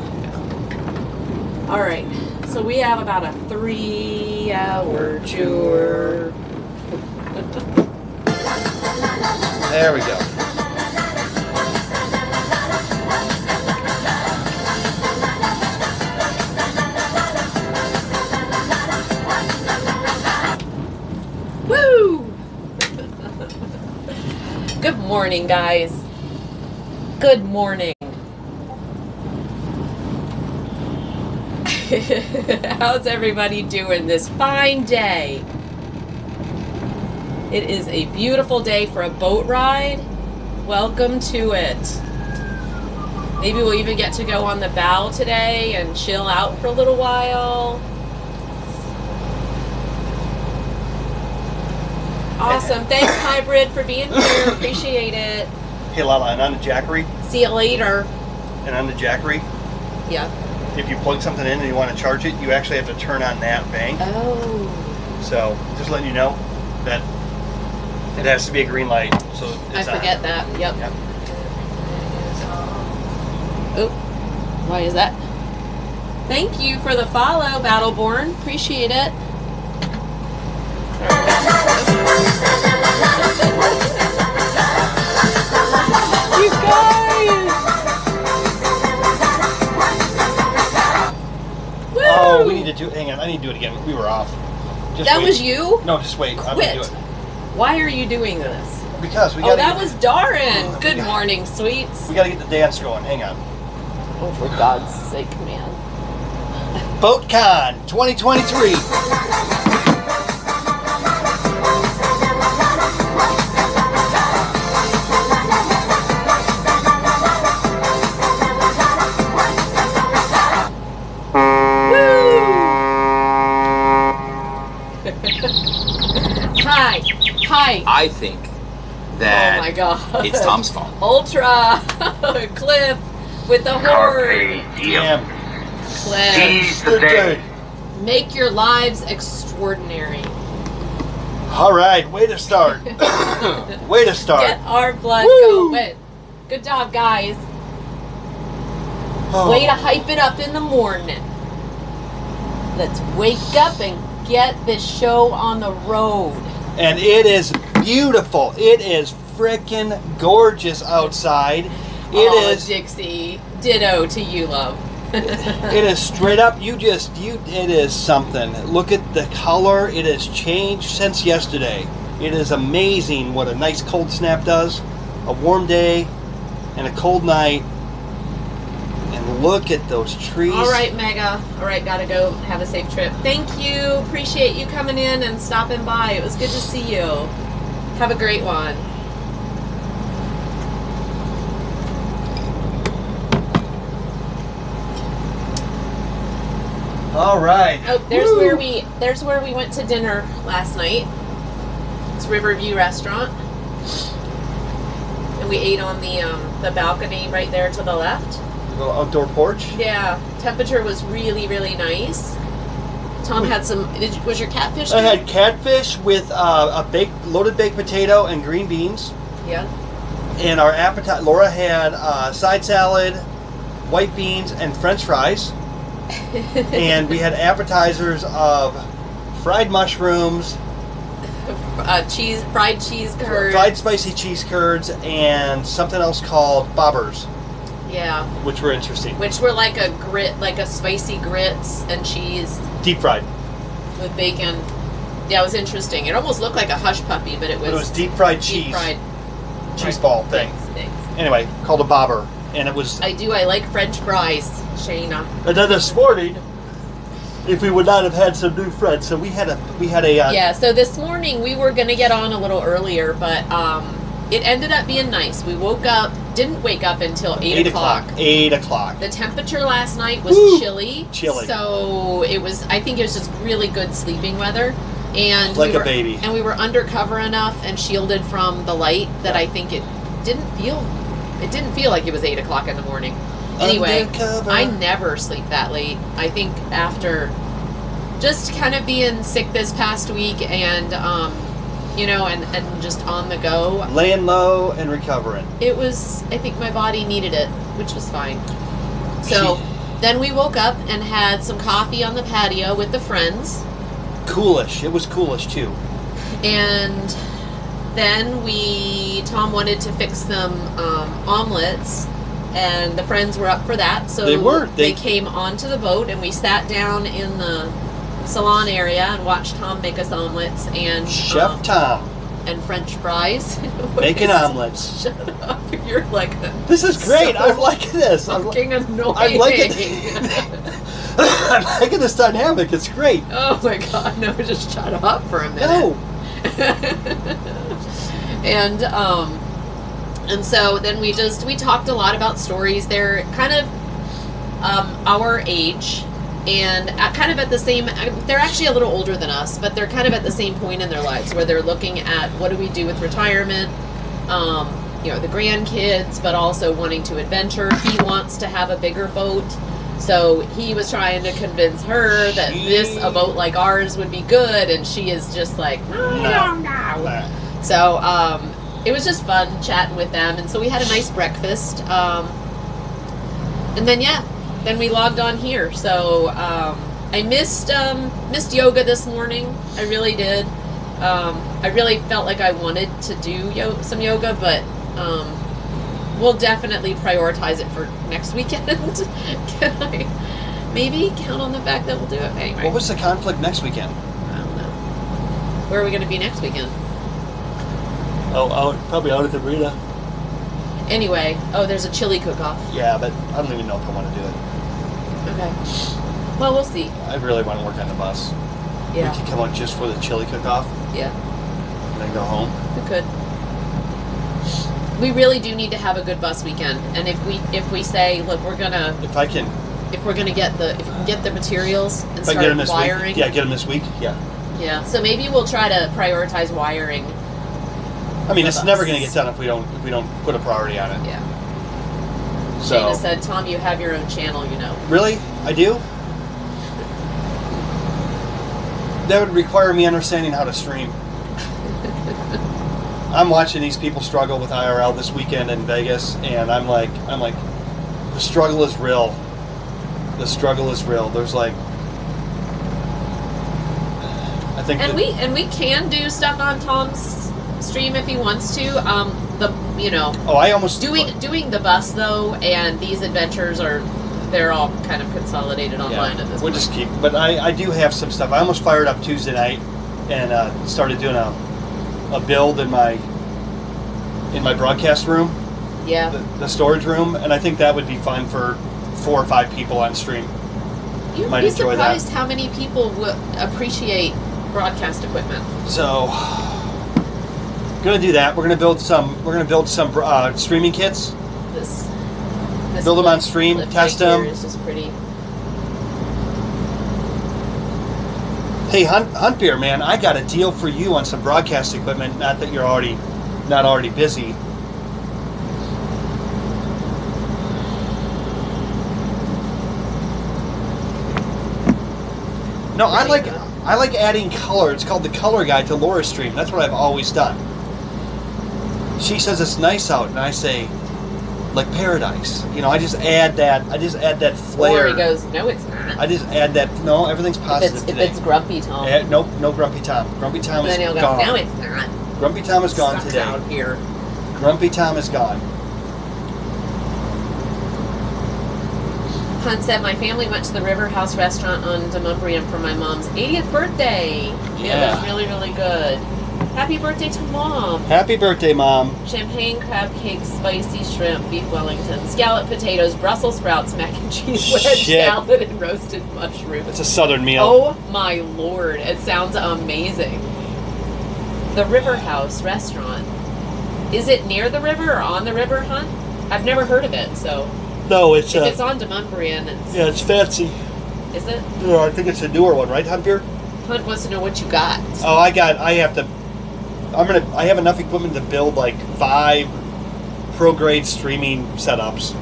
All right. So we have about a 3-hour tour. There we go. Woo! Good morning, guys. Good morning. How's everybody doing this fine day? It is a beautiful day for a boat ride. Welcome to it. Maybe we'll even get to go on the bow today and chill out for a little while. Awesome. Thanks, Hybrid, for being here. Appreciate it. Hey Lala, and on the Jackery, See you later. Yeah. if you plug something in and you want to charge it, you actually have to turn on that bank. Oh. So just letting you know that it has to be a green light. So I it's forget on. that. Yep. Yep. Oh. Why is that? Thank you for the follow, Battleborn. Appreciate it. You guys! Woo! Oh, we need to do. Hang on, I need to do it again. We were off. Just That wait. was you? No, just wait. I'm gonna Quit. do it Why are you doing this? because we Oh, got. that was Darren. Good morning, sweets. We got to get the dance going. Hang on. Oh, for God's sake, man. BoatCon 2023. Hi. I think that Oh my God. it's Tom's fault. Ultra. Cliff with the horde. Damn. Cliff. Seize the Good day. day. Make your lives extraordinary. All right, way to start. Way to start. Get our blood Woo! going. Good job, guys. Oh. Way to hype it up in the morning. Let's wake up and get this show on the road. And it is beautiful. It is frickin' gorgeous outside. It is. Dixie. Ditto to you, love. It is straight up. It is something. Look at the color. It has changed since yesterday. It is amazing what a nice cold snap does. A warm day and a cold night. And look at those trees. All right, Mega. All right, gotta go. Have a safe trip. Thank you. Appreciate you coming in and stopping by. It was good to see you. Have a great one. All right. Oh, there's Woo! where we went to dinner last night. It's Riverview Restaurant. And we ate on the balcony right there to the left. Little outdoor porch. Yeah, temperature was really, really nice. Tom had some. Was your catfish? I good? had catfish with a loaded baked potato and green beans. Yeah. And our appetite, Laura had side salad, white beans, and French fries. And we had appetizers of fried mushrooms, Fried cheese curds. fried spicy cheese curds, and something else called bobbers, Yeah. which were interesting. Which were like a spicy grits and cheese Deep fried. with bacon. Yeah, it was interesting. It almost looked like a hush puppy, but it was, But it was deep fried cheese. deep fried cheese ball thing. things. Anyway, called a bobber. And it was. I like French fries, Shayna. And then this morning, if we would not have had some new friends, so we had a Yeah, so this morning we were gonna get on a little earlier, but it ended up being nice. We didn't wake up until 8 o'clock. 8 o'clock. The temperature last night was Woo! chilly. Chilly. So I think it was just really good sleeping weather. And Like we a were, baby. And we were undercover enough and shielded from the light that I think it didn't feel like it was 8 o'clock in the morning. Anyway, Undercover. I never sleep that late. I think after just kind of being sick this past week and and just on the go, Laying low and recovering. I think my body needed it, which was fine. So then we woke up and had some coffee on the patio with the friends. Coolish. It was coolish too. And then Tom wanted to fix some omelets, and the friends were up for that. So they came onto the boat, and we sat down in the salon area and watched Tom make us omelets and Chef Tom and French fries. making omelets. Shut up! You're like This is great. so I'm liking this. fucking annoying. I'm liking I'm liking this dynamic. It's great. Oh my god! No, just shut up for a minute. No. And so then we talked a lot about stories. They're kind of our age and kind of at the same, they're actually a little older than us, but they're kind of at the same point in their lives where they're looking at what do we do with retirement, the grandkids, but also wanting to adventure. He wants to have a bigger boat. So he was trying to convince her that a boat like ours would be good, and she is just like, no. So it was just fun chatting with them, and so we had a nice breakfast. And then we logged on here. So I missed yoga this morning. I really did. I really felt like I wanted to do some yoga, but we'll definitely prioritize it for next weekend. Can I maybe count on the fact that we'll do it? Anyway. What was the conflict next weekend? I don't know. Where are we going to be next weekend? Probably out at the marina. Anyway, there's a chili cook-off. Yeah, but I don't even know if I want to do it. Okay. Well, we'll see. I really want to work on the bus. Yeah. We could come out just for the chili cook-off Yeah. and then go home. We could. We really do need to have a good bus weekend, and if we say, look, we're gonna If I can get the materials and If I get them start this wiring. week. Yeah, get them this week. Yeah. Yeah. So maybe we'll try to prioritize wiring. I mean, the it's bus. never going to get done if we don't put a priority on it. Yeah. So Shayna said, Tom, you have your own channel, you know. really, I do. That would require me understanding how to stream. I'm watching these people struggle with IRL this weekend in Vegas, and I'm like, the struggle is real. The struggle is real. There's like, I think. And we can do stuff on Tom's stream if he wants to. Oh, I almost doing the bus though, and these adventures they're all kind of consolidated online at this we'll point. just keep. But I do have some stuff. I almost fired up Tuesday night and started doing a build in my broadcast room. Yeah. The storage room, and I think that would be fun for 4 or 5 people on stream. You'd Might be enjoy surprised that. how many people would appreciate broadcast equipment. So, gonna do that. We're gonna build some streaming kits. This. Build them on stream, clip test right them. here is just pretty. Hey, Hunt Beer, man, I got a deal for you on some broadcast equipment. Not that you're not already busy. No, I like adding color. It's called the Color Guide to Laura Stream. That's what I've always done. She says it's nice out, and I say, like paradise. You know, I just add that flair. Or he goes, no, it's not. I just add that. No, everything's positive today. If it's Grumpy Tom. Nope, no Grumpy Tom. Grumpy Tom is Then he'll go, gone. no, it's not. Grumpy Tom is gone Sucks today. out here. Grumpy Tom is gone. Hunt said, my family went to the River House restaurant on Demumbrium for my mom's 80th birthday. Yeah. It was really, really good. Happy birthday to Mom. Happy birthday, Mom. Champagne crab cakes, spicy shrimp, beef Wellington, scallop potatoes, Brussels sprouts, mac and cheese wedge Shit. salad, and roasted mushrooms. It's a southern meal. Oh my lord, it sounds amazing. The River House restaurant. Is it near the river or on the river, Hunt? I've never heard of it, so No, it's if it's on Demumbrian, it's yeah, it's fancy. is it? Yeah, I think it's a newer one, right, Hunt Beer? Hunt wants to know what you got. Oh, I have enough equipment to build like 5 pro grade streaming setups.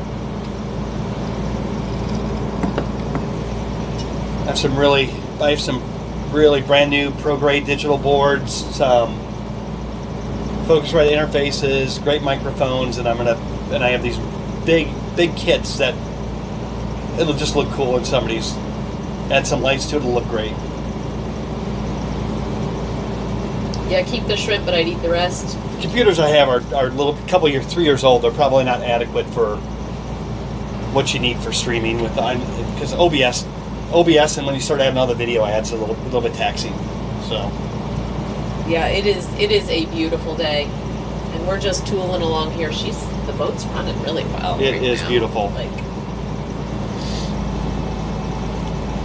I have some really brand new pro grade digital boards, some Focusrite interfaces, great microphones, and I have these big kits that it'll just look cool in somebody's. Add some lights to it, it'll look great. Yeah, keep the shrimp, but I'd eat the rest. The computers I have are little, 3 years old. They're probably not adequate for what you need for streaming with because OBS, and when you start adding all the video adds a little bit taxing. So Yeah, it is a beautiful day, and we're just tooling along here. The boat's running really well. It right is now. beautiful. Like,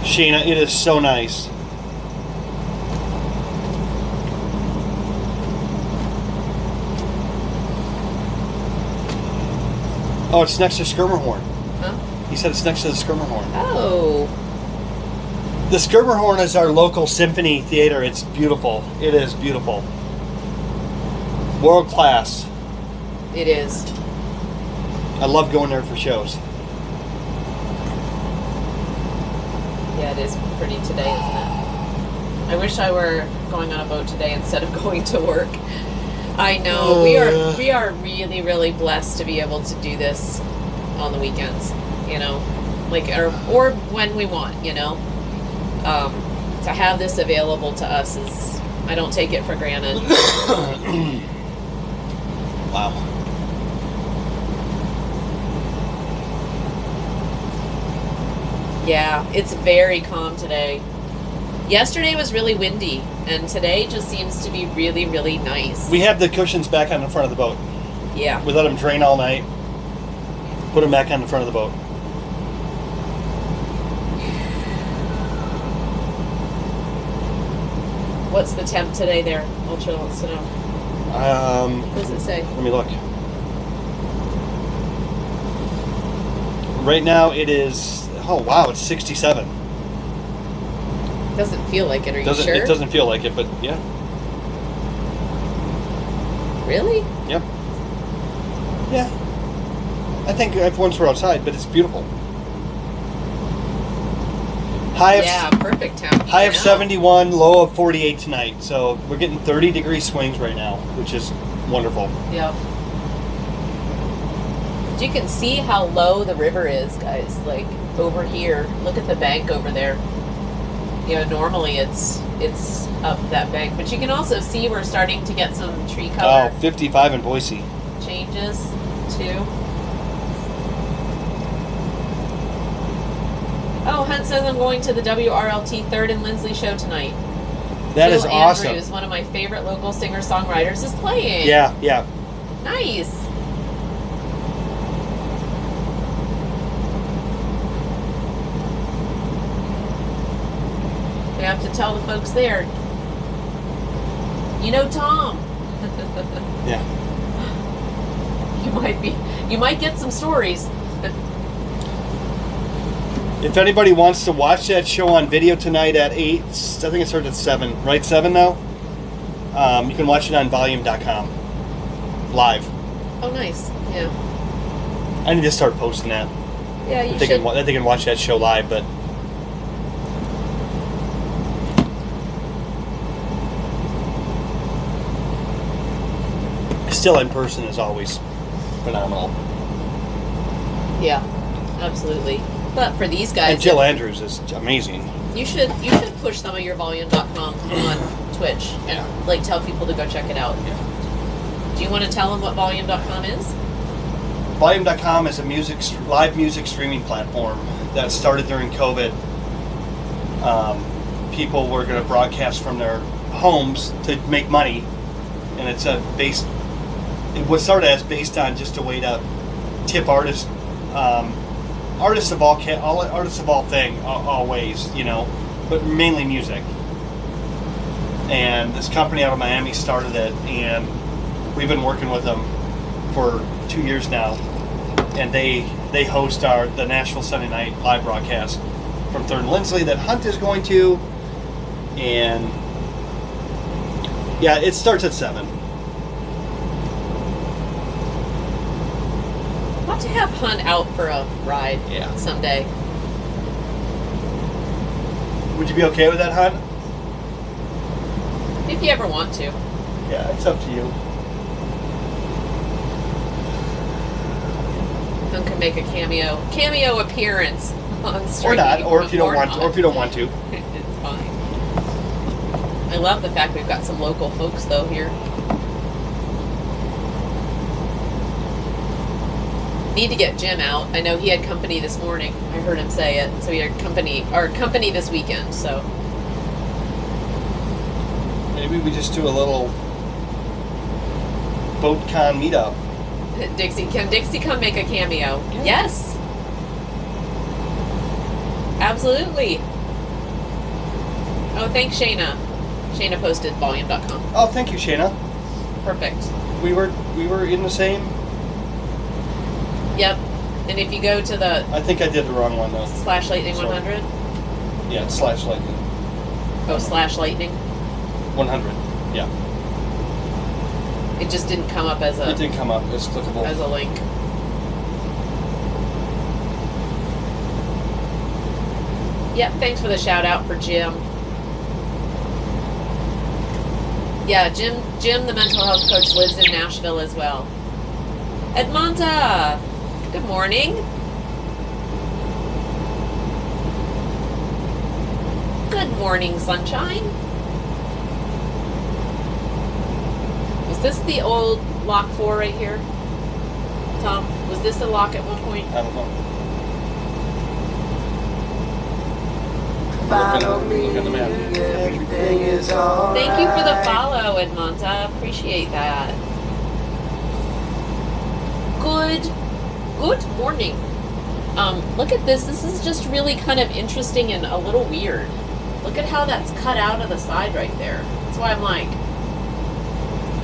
Shayna, it is so nice. Oh, it's next to Skirmerhorn. huh? He said it's next to the Skirmerhorn. Oh, The Skirmerhorn is our local symphony theater. It's beautiful. It is beautiful. World class. it is. I love going there for shows. Yeah, it is pretty today, isn't it? I wish I were going on a boat today instead of going to work. I know we are really, really blessed to be able to do this on the weekends. You know, like or when we want. You know, to have this available to us is I don't take it for granted. Wow. Yeah, it's very calm today. Yesterday was really windy, and today just seems to be really, really nice. We have the cushions back on the front of the boat. Yeah. We let them drain all night. Put them back on the front of the boat. What's the temp today there? Ultra wants to know. What does it say? Let me look. Right now it is. Oh wow, it's 67. Doesn't feel like it. Are you sure? It doesn't feel like it, but yeah. Really? Yep. Yeah. I think once we're outside, but it's beautiful. Yeah, perfect temp. High of I know. 71, low of 48 tonight. So we're getting 30-degree swings right now, which is wonderful. Yep. You can see how low the river is, guys. Like over here, look at the bank over there. You know, normally it's up that bank, but you can also see we're starting to get some tree cover Oh, 55 in Boise. changes too. Oh, Hunt says I'm going to the WRLT 3rd and Lindsley show tonight. That Jill is awesome. Andrews, one of my favorite local singer-songwriters, is playing. Yeah, yeah. Nice. We have to tell the folks there. You know Tom. Yeah. You might get some stories. If anybody wants to watch that show on video tonight at 8, I think it starts at 7, right? 7 now? You can watch it on volume.com. Live. Oh, nice. Yeah. I need to start posting that. Yeah, you That they, should. that they can watch that show live, but still in person is always phenomenal. Yeah, absolutely. But for these guys, And Jill Andrews is amazing. you should push some of your volume.com on Twitch and like tell people to go check it out. Do you want to tell them what volume.com is? Volume.com is a live music streaming platform that started during COVID. People were going to broadcast from their homes to make money, and it was started as based on just a way to tip artists, artists of all ways, but mainly music. And this company out of Miami started it, and we've been working with them for 2 years now, and they host the Nashville Sunday Night live broadcast from 3rd and Lindsley that Hunt is going to, and yeah, it starts at 7. We'll have to have Hunt out for a ride someday. Would you be okay with that, Hunt? If you ever want to. Yeah, it's up to you. Hunt can make a cameo appearance on stream. Or not, or if you don't want to, not. or if you don't want to. It's fine. I love the fact we've got some local folks though here. Need to get Jim out. I know he had company this morning. I heard him say it. So he had company this weekend. So Maybe we just do a little BoatCon meetup. can Dixie come make a cameo? Yeah. Yes. Absolutely. Oh, thanks, Shayna. Shayna posted volume.com. Oh, thank you, Shayna. Perfect. We were in the same. Yep. And if you go to the I think I did the wrong one though. /lightning 100. Yeah, /lightning. Oh, /lightning. 100. Yeah. It just didn't come up as It didn't come up. It's clickable. a link. Yep, thanks for the shout out for Jim. Yeah, Jim, the mental health coach, lives in Nashville as well. Edmonta, good morning. Good morning, sunshine. Was this the old Lock 4 right here? Tom, was this a lock at one point? I don't know. Follow me, Look at the map. everything is alright. Thank you for the follow, Edmonta. Appreciate that. Good morning. Look at this. This is just really kind of interesting and a little weird. Look at how that's cut out of the side right there. That's why I'm like,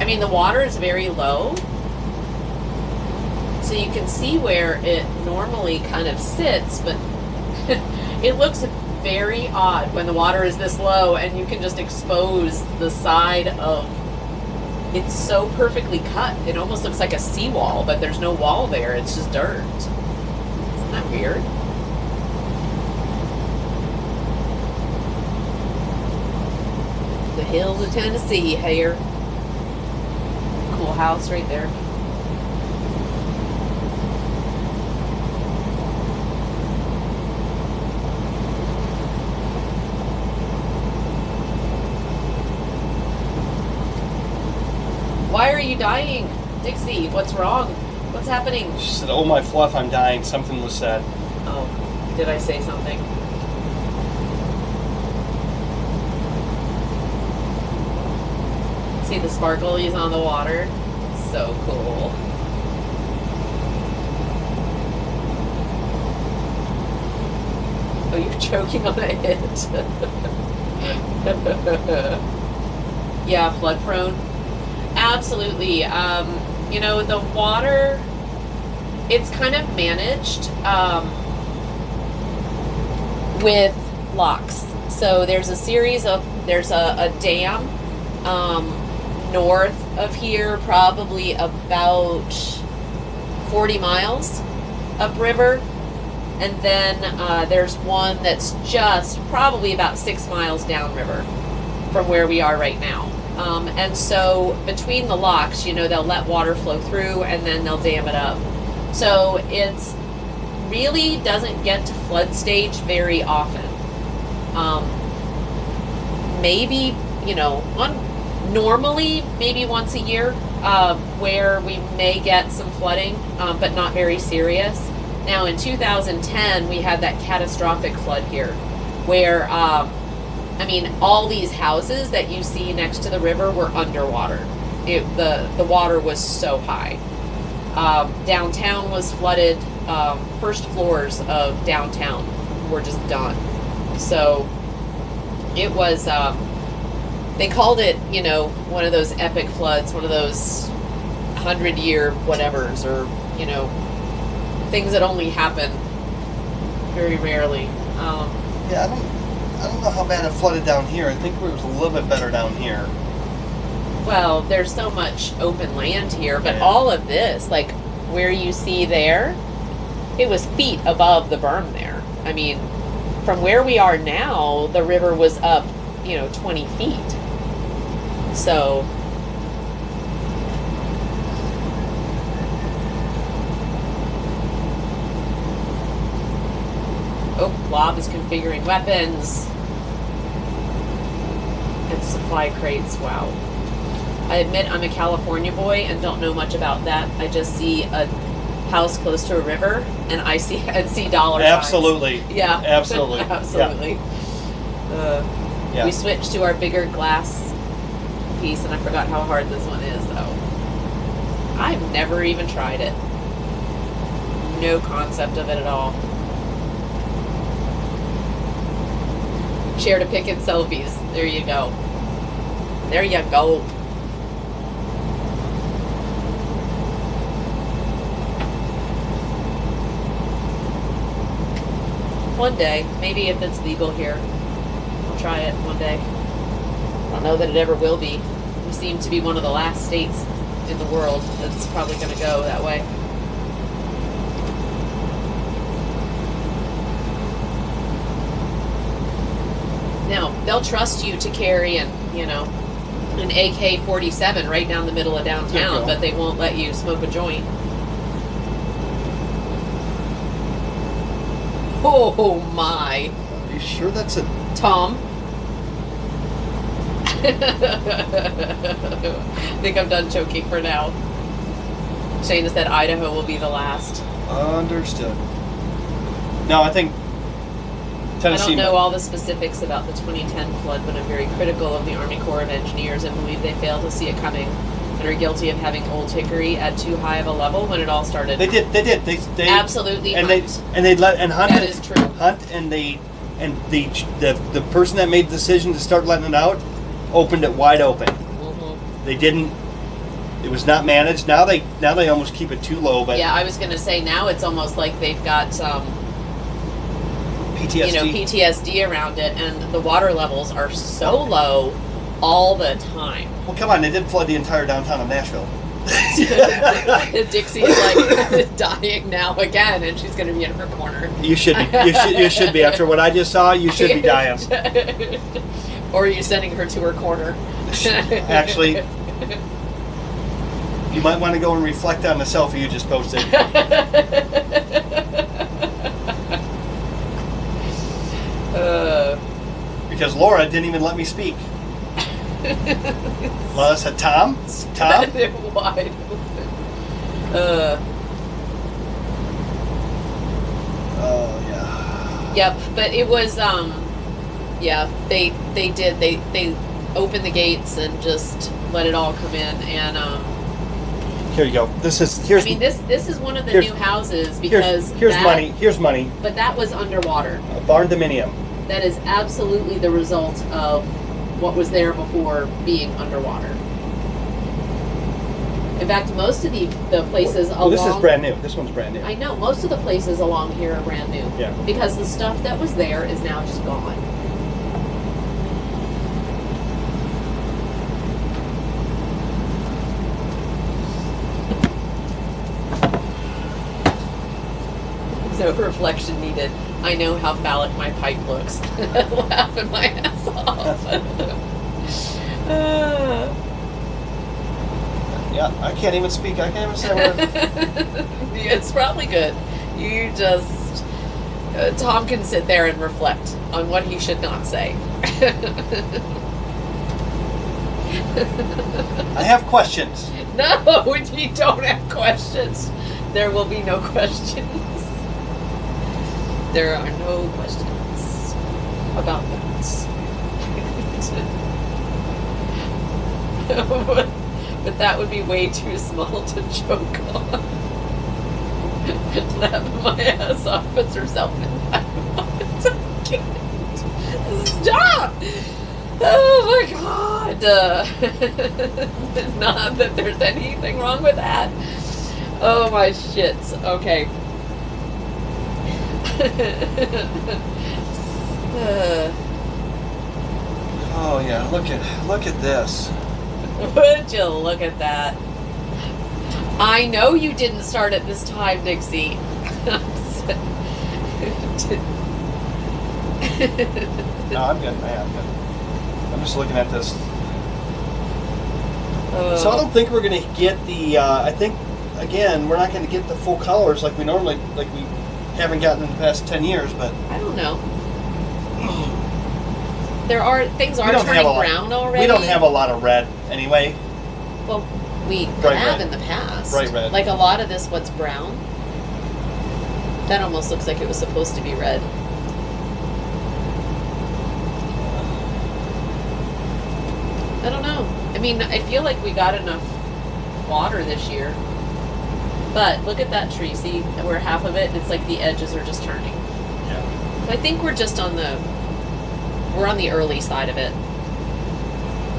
I mean, the water is very low. So you can see where it normally kind of sits, but it looks very odd when the water is this low and you can just expose the side of, it's so perfectly cut. It almost looks like a seawall, but there's no wall there. It's just dirt. Isn't that weird? The hills of Tennessee here. Cool house right there. Why are you dying? Dixie, what's wrong? What's happening? She said, "Oh my fluff, I'm dying." Something was said. Oh, did I say something? See the sparklies on the water? So cool. Oh, you're choking on a hit. Yeah, flood prone. Absolutely. You know, the water, it's kind of managed. with locks. So there's a dam north of here, probably about 40 miles upriver. And then there's one that's just probably about 6 miles downriver from where we are right now. And so between the locks, they'll let water flow through and then they'll dam it up. So it's really doesn't get to flood stage very often. Maybe, normally maybe once a year, where we may get some flooding, but not very serious. Now in 2010, we had that catastrophic flood here where, all these houses that you see next to the river were underwater. The water was so high. Downtown was flooded. First floors of downtown were just done. So it was, they called it, one of those epic floods, one of those 100-year whatevers, or, things that only happen very rarely. Yeah, I don't know how bad it flooded down here. I think it was a little bit better down here. Well, there's so much open land here, but Yeah. all of this, like where you see there, it was feet above the berm there. From where we are now, the river was up, 20 feet. So, Blob is configuring weapons and supply crates. Wow. I admit I'm a California boy and don't know much about that. I just see a house close to a river and I see dollar signs. Absolutely. Yeah. Absolutely. Absolutely. Yeah. We switched to our bigger glass piece and I forgot how hard this one is though. I've never even tried it. No concept of it at all. Share to pick and selfies. There you go. There you go. One day, maybe if it's legal here, I'll try it one day. I don't know that it ever will be. We seem to be one of the last states in the world that's probably going to go that way. Now, they'll trust you to carry an AK-47 right down the middle of downtown, but they won't let you smoke a joint. Oh my. Are you sure that's a... Tom? I think I'm done joking for now. Shayna said Idaho will be the last. Understood. No, I think Tennessee... I don't know all the specifics about the 2010 flood, but I'm very critical of the Army Corps of Engineers and believe they failed to see it coming and are guilty of having Old Hickory at too high of a level when it all started. They did. They Absolutely. And Hunt. they let Hunt. That is true. Hunt and the person that made the decision to start letting it out opened it wide open. Mm-hmm. They didn't. It was not managed. Now they almost keep it too low. But Yeah, I was going to say now it's almost like they've got PTSD. PTSD around it, and the water levels are so low all the time. Well, come on, they did flood the entire downtown of Nashville. Dixie is like dying now again, and she's going to be in her corner. You should be. You should be. After what I just saw, you should be dying. Or are you sending her to her corner? Actually, you might want to go and reflect on the selfie you just posted. Because Laura didn't even let me speak. Well, I said, Tom? Tom? Wide Oh, yeah. Yep, but it was, yeah, they opened the gates and just let it all come in, and, Here you go. This is this is one of the new houses because here's money. Here's money. But that was underwater. A barn dominium. That is absolutely the result of what was there before being underwater. In fact, most of the places Well, along... this is brand new. This one's brand new. I know, most of the places along here are brand new. Yeah. Because the stuff that was there is now just gone. No reflection needed. I know how phallic my pipe looks. Laughing my ass off. Yeah, I can't even speak. I can't even say a word. It's probably good. You just... Tom can sit there and reflect on what he should not say. I have questions. No, you don't have questions. There will be no questions. There are no questions about that. But that would be way too small to choke on. Laugh my ass off, puts herself in that. Stop! Oh my god! Not that there's anything wrong with that. Oh my shits. Okay. Oh yeah, look at this. Would you look at that? I know you didn't start at this time, Dixie. No, I'm good. I'm good. I'm just looking at this. So I don't think we're gonna get the. I think again we're not gonna get the full colors like we normally we haven't gotten in the past 10 years, but I don't know. Things are don't turning have a lot- brown already. we don't have a lot of red anyway. Well, we Bright have red. in the past. Bright red. Like a lot of this, what's brown. That almost looks like it was supposed to be red. I don't know. I mean, I feel like we got enough water this year. But look at that tree. See where half of it, it's like the edges are just turning. Yeah. So I think we're just on the early side of it.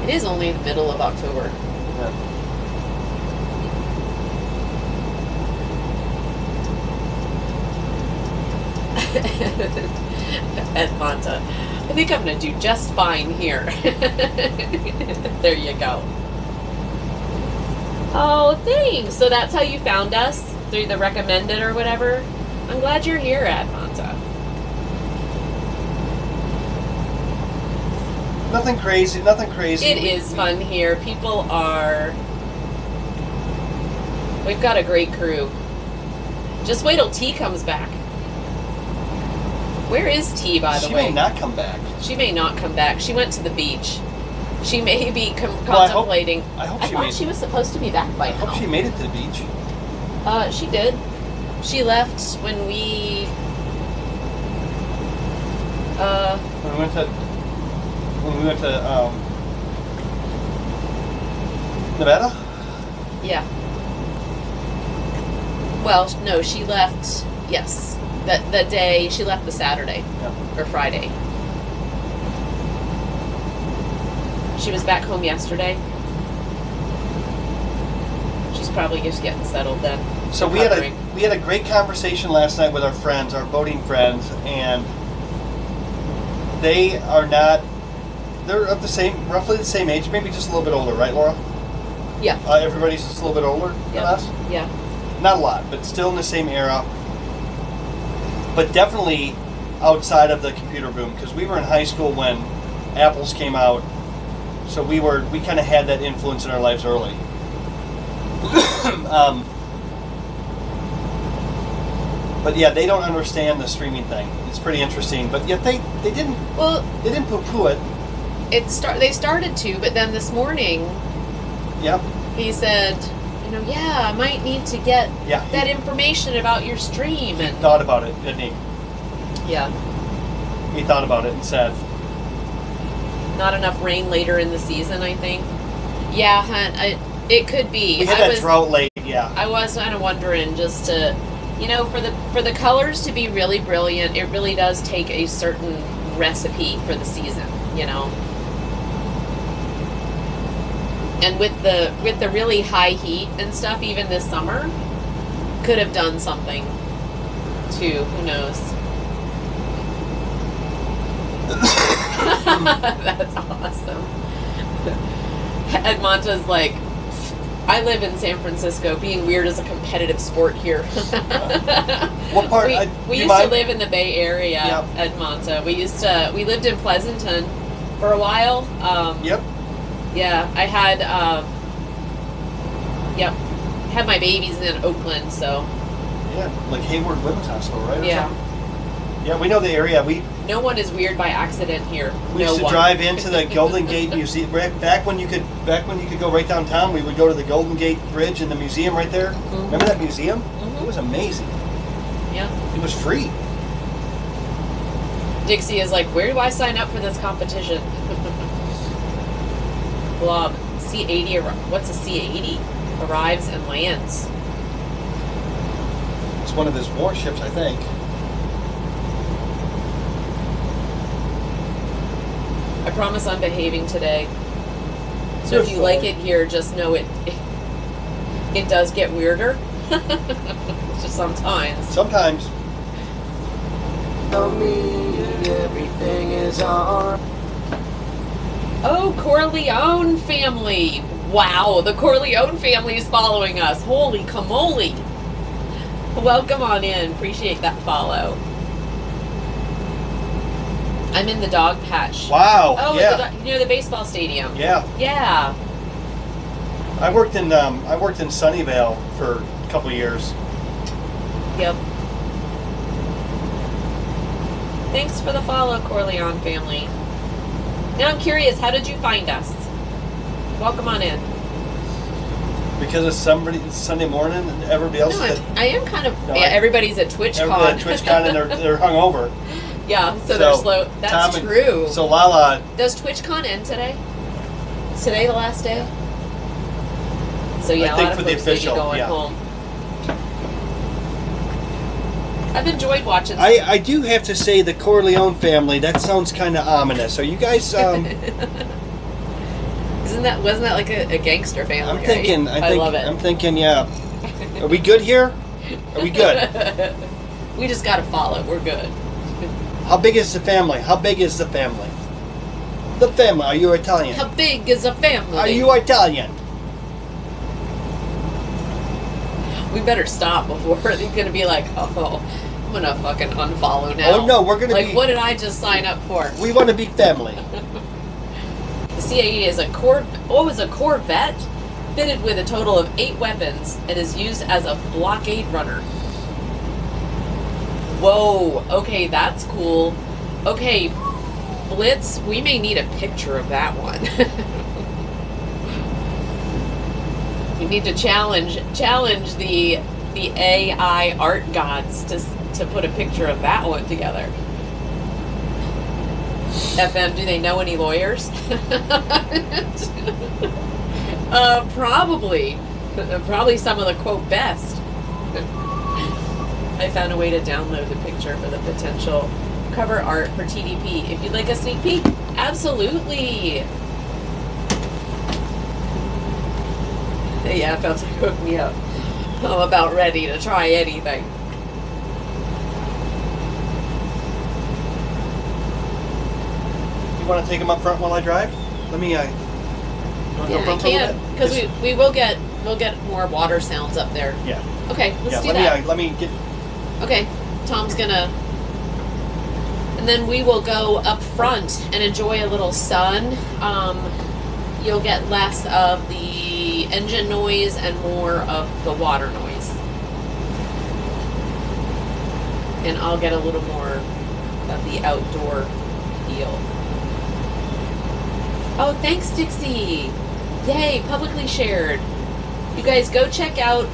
It is only the middle of October. At Monta. I think I'm going to do just fine here. There you go. Oh, thanks. So that's how you found us? Through the recommended or whatever? I'm glad you're here at Monta. Nothing crazy. Nothing crazy. It is fun here. People are... We've got a great crew. Just wait till T comes back. Where is T, by the She way? may not come back. She may not come back. She went to the beach. She may be Well, I hope- contemplating. I hope she thought made. she was supposed to be back by I hope now. she made it to the beach. She did. She left when we. When we went to Nevada. Yeah. Well, no, she left. Yes, that day she left the Saturday Yeah. or Friday. She was back home yesterday. She's probably just getting settled then. So we had a great conversation last night with our friends, our boating friends, and they are not. They're of roughly the same age, maybe just a little bit older, right, Laura? Yeah. Everybody's just a little bit older than us. Yeah. Not a lot, but still in the same era. But definitely outside of the computer boom, because we were in high school when Apples came out, so we kind of had that influence in our lives early. But yeah, they don't understand the streaming thing. It's pretty interesting, but yet they didn't poo-poo it. They started to, but then this morning Yep. he said, yeah, I might need to get Yeah. that information about your stream. He And thought about it, didn't he? yeah, He thought about it and said, not enough rain later in the season, I think. Yeah, hun, it could be. "We had that drought late." Yeah. I was kind of wondering just to, for the colors to be really brilliant, it really does take a certain recipe for the season, And with the really high heat and stuff, even this summer, could have done something too. Who knows? That's awesome. Edmonta's like, I live in San Francisco. Being weird is a competitive sport here. What part? We used to live in the Bay Area, Edmonta. We lived in Pleasanton for a while. Yep. Yeah, I had my babies in Oakland, so. Yeah, like Hayward Women's Hospital, right? Yeah. Yeah, we know the area. No one is weird by accident here. We used to drive into the Golden Gate Museum. Back when you could go right downtown, we would go to the Golden Gate Bridge and the museum right there. Mm-hmm. Remember that museum? Mm-hmm. It was amazing. Yeah. It was free. Dixie is like, where do I sign up for this competition? Blob, C-80, what's a C-80? Arrives and lands. It's one of his warships, I think. I promise I'm behaving today. So You're if you fine. like it here, just know it does get weirder. Just sometimes. Sometimes. On me, everything is on. Oh, Corleone family. Wow, the Corleone family is following us. Holy camole. Welcome on in. Appreciate that follow. I'm in the dog patch. Wow. Oh, yeah. near the baseball stadium. Yeah. Yeah. I worked in Sunnyvale for a couple of years. Yep. Thanks for the follow, Corleone family. Now I'm curious, how did you find us? Welcome on in. Because it's Sunday morning and everybody else No, is I am kind of. No, yeah, everybody's at TwitchCon. at TwitchCon and they're hungover. Yeah, so they're slow. That's true. So Lala. Does TwitchCon end today? Is today the last day? So yeah, I a think lot for of the folks may be official, going yeah. home. I've enjoyed watching. I do have to say the Corleone family. That sounds kind of ominous. Are you guys? Wasn't that like a gangster family? I'm right? thinking. I love it. I'm thinking. Yeah. Are we good here? Are we good? We just gotta follow. We're good. How big is the family? How big is the family? The family. Are you Italian? How big is a family? Are you Italian? We better stop before they're gonna be like, oh, I'm gonna fucking unfollow now. Oh no, we're gonna like, be. what did I just sign up for? We want to be family. The C-80 is a Corvette fitted with a total of 8 weapons and is used as a blockade runner. Whoa, okay, that's cool. Okay, Blitz, we may need a picture of that one. We need to challenge the AI art gods to put a picture of that one together. FM, do they know any lawyers? Probably. Probably some of the quote best. I found a way to download the picture for the potential cover art for TDP. If you'd like a sneak peek, absolutely. Yeah, FM's like, hook me up. I'm about ready to try anything. You want to take them up front while I drive? Let me. You want to go Yeah, I front for a little can, bit? because Just- we'll get more water sounds up there. Yeah. Okay, let's do let that. Me, let me get. Okay, Tom's gonna, and then we will go up front and enjoy a little sun. You'll get less of the engine noise and more of the water noise. And I'll get a little more of the outdoor feel. Oh, thanks, Dixie. Yay, publicly shared. You guys go check out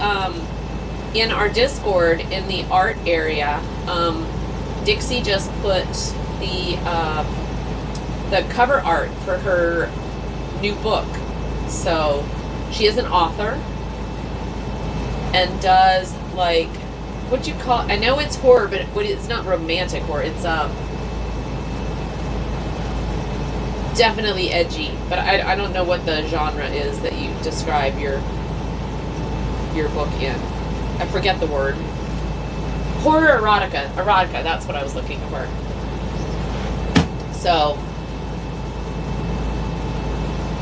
in our Discord in the art area. Dixie just put the cover art for her new book. So she is an author and does like, what you call, I know it's horror, but it's not romantic horror. It's definitely edgy, but I don't know what the genre is that you describe your book in. I forget the word. Horror erotica. Erotica, that's what I was looking for. So,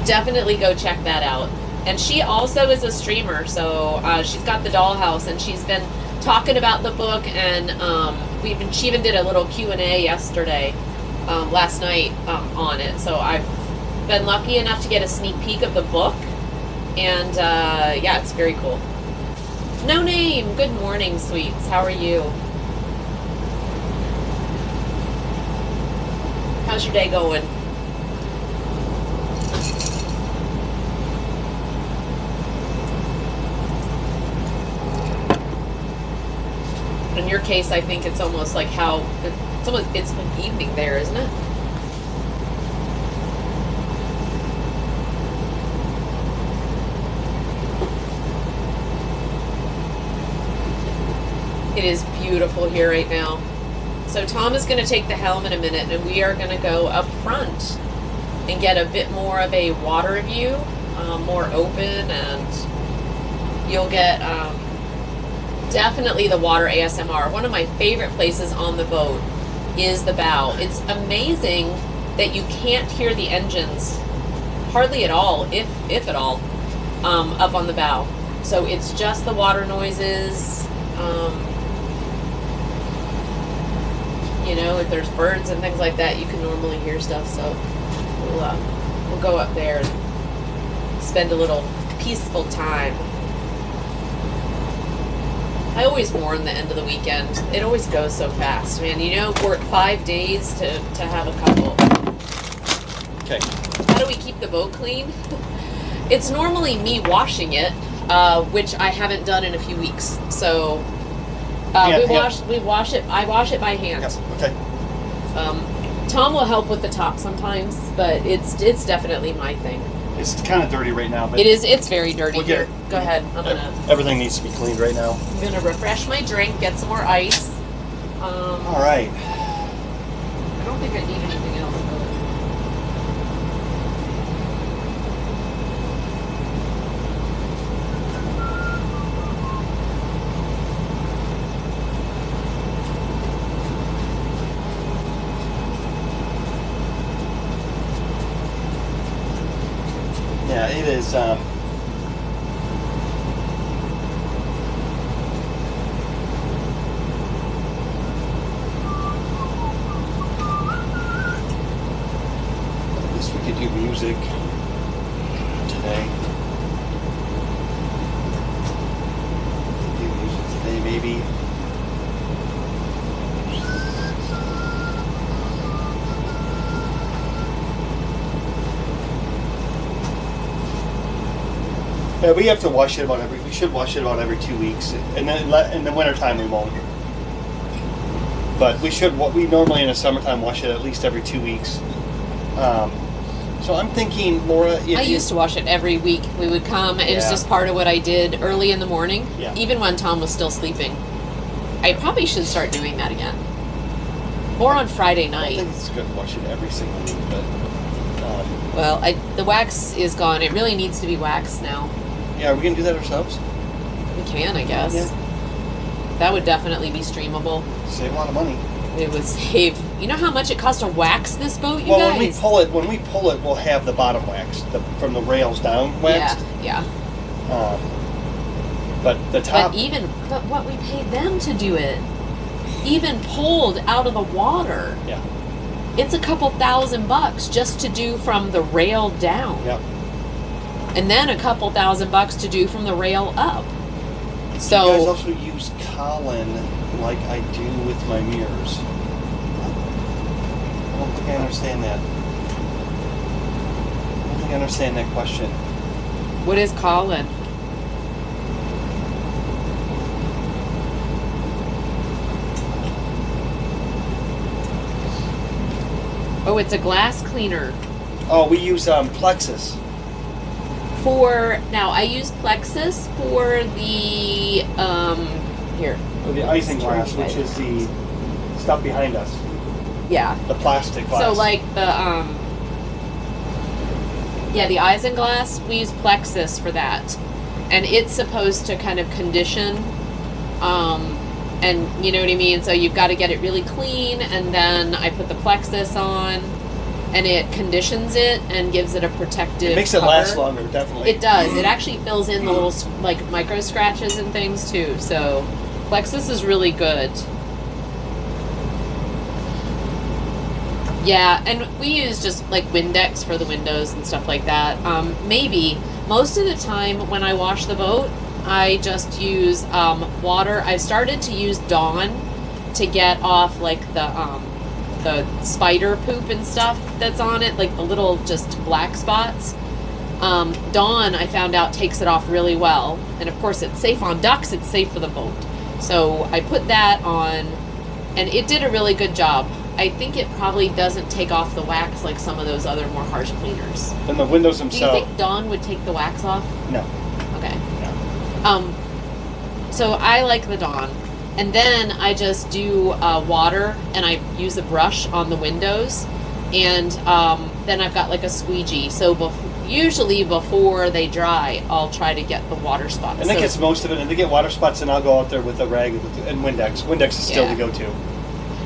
definitely go check that out. And she also is a streamer, so she's got the Dollhouse, and she's been talking about the book, and she even did a little Q&A yesterday, last night, on it. So I've been lucky enough to get a sneak peek of the book, and yeah, it's very cool. No Name, good morning, sweets. How are you? How's your day going? In your case, I think it's almost like it's an evening there, isn't it? It is beautiful here right now. So Tom is going to take the helm in a minute, and we are going to go up front and get a bit more of a water view, more open, and you'll get definitely the water ASMR. One of my favorite places on the boat is the bow. It's amazing that you can't hear the engines hardly at all, if at all, up on the bow. So it's just the water noises. You know, if there's birds and things like that, you can normally hear stuff. So we'll go up there and spend a little peaceful time. I always mourn the end of the weekend. It always goes so fast, man. You know, work 5 days to have a couple. Okay. How do we keep the boat clean? It's normally me washing it, which I haven't done in a few weeks. So I wash it by hand. Yep. Okay. Tom will help with the top sometimes, but it's definitely my thing. It's kind of dirty right now, but It's very dirty we'll here. Go ahead. Everything needs to be cleaned right now. I'm gonna refresh my drink, get some more ice. All right. I don't think I need anything else. Yeah, it is. I guess we could do music today. Do music today, maybe. Yeah, we have to wash it we should wash it about every 2 weeks, and then in the wintertime we won't. But we normally in the summertime wash it at least every 2 weeks. So I'm thinking, Laura, I used to wash it every week. We would come. It was just part of what I did early in the morning, even when Tom was still sleeping. I probably should start doing that again. Or on Friday night. I think it's good to wash it every single week, but... well, the wax is gone. It really needs to be waxed now. Yeah, are we going to do that ourselves? We can, I guess. Yeah. That would definitely be streamable. Save a lot of money. It would save... You know how much it costs to wax this boat, you guys? When we pull it, we'll have the bottom waxed, from the rails down waxed. Yeah. But the top... But what we paid them to do it, even pulled out of the water. Yeah. It's a couple $1,000 just to do from the rail down. Yep. And then a couple $1,000 to do from the rail up. So you guys also use Colin like I do with my mirrors. I don't think I understand that. I don't think I understand that question. What is Colin? Oh, it's a glass cleaner. Oh, we use Plexus. Now I use Plexus for the here. For the isinglass, which is the stuff behind us. Yeah. The plastic glass. So like the Yeah, the isinglass, we use Plexus for that. And it's supposed to kind of condition, and you know what I mean? So you've got to get it really clean, and then I put the Plexus on, and it conditions it and gives it a protective It makes it cover. last longer, definitely. It does. It actually fills in the little, like, micro scratches and things, too. So Plexus is really good. Yeah, and we use just like Windex for the windows and stuff like that. Maybe most of the time when I wash the boat, I just use water. I've started to use Dawn to get off like the spider poop and stuff that's on it, like the little just black spots. Dawn, I found out, takes it off really well, and of course it's safe on ducks. It's safe for the boat, so I put that on, and it did a really good job. I think it probably doesn't take off the wax like some of those other more harsh cleaners. And the windows Do you themselves. think Dawn would take the wax off? No. Okay. No. So I like the Dawn. And then I just do water, and I use a brush on the windows. And then I've got like a squeegee. So usually before they dry, I'll try to get the water spots. And that gets most of it. And they get water spots, and I'll go out there with a rag and Windex. Windex is still Yeah. the go-to.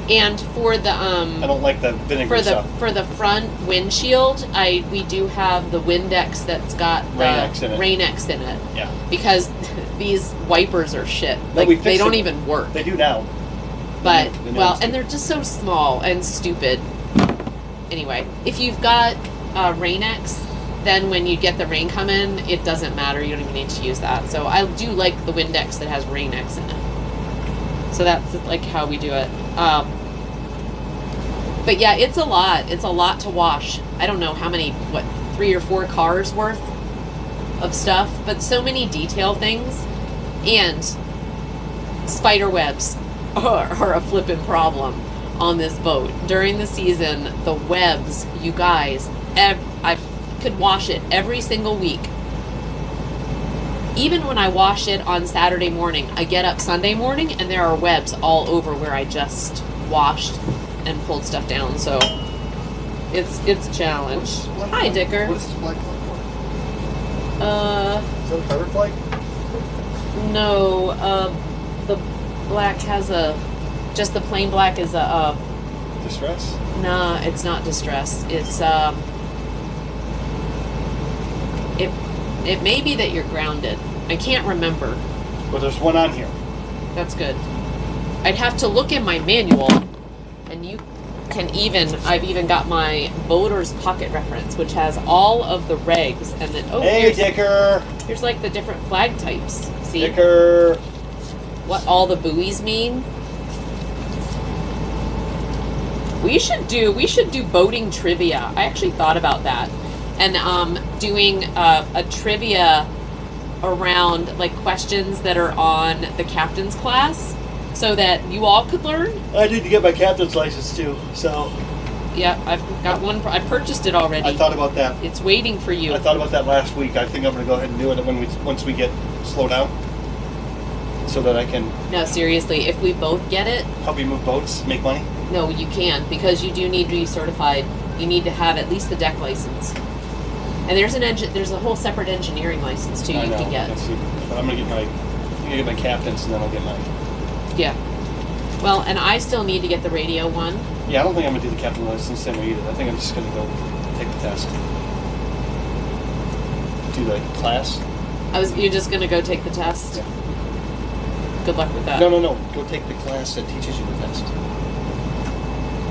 And for the I don't like the vinegar stuff. for the front windshield, we do have the Windex that's got the Rain-X in it. Rain-X in it. Yeah. Because these wipers are shit. No, Like we they fixed don't them. even work. They do now. But The new well, ones and do. they're just so small and stupid. Anyway, if you've got Rain-X, then when you get the rain coming, it doesn't matter. You don't even need to use that. So I do like the Windex that has Rain-X in it. So that's like how we do it. But yeah, it's a lot. It's a lot to wash. I don't know how many, 3 or 4 cars worth of stuff, but so many detail things. And spider webs are a flippin' problem on this boat. During the season, the webs, you guys, I could wash it every single week. Even when I wash it on Saturday morning, I get up Sunday morning and there are webs all over where I just washed and pulled stuff down. So it's a challenge. Hi, Dicker. What is this black flag for? Uh, Is that a pirate flag? no, the black has just the plain black is Distress? nah, it's not distress. It's, it may be that you're grounded. I can't remember. Well, there's one on here. That's good. I'd have to look in my manual, and you can I've even got my Boater's Pocket Reference, which has all of the regs, and then, Hey, Dicker! here's like the different flag types. See Dicker! what all the buoys mean? We should do boating trivia. I actually thought about that. And doing a trivia around like questions that are on the captain's class so that you all could learn. I need to get my captain's license too, so Yeah, I've got one. I purchased it already. I thought about that. It's waiting for you. I thought about that last week. I think I'm going to go ahead and do it once we get slow down, so that I can No, seriously, if we both get it, help you move boats, make money. no, you can, because you do need to be certified. You need to have at least the deck license. And there's a whole separate engineering license too I you know. can get. Let's see. But I'm going to get my captain's, and then I'll get mine. Yeah. Well, and I still need to get the radio one. Yeah, I don't think I'm going to do the captain license anymore either. I think I'm just going to go take the test. Do the class. You're just gonna go take the test. Yeah. Good luck with that. No. Go take the class that teaches you the test.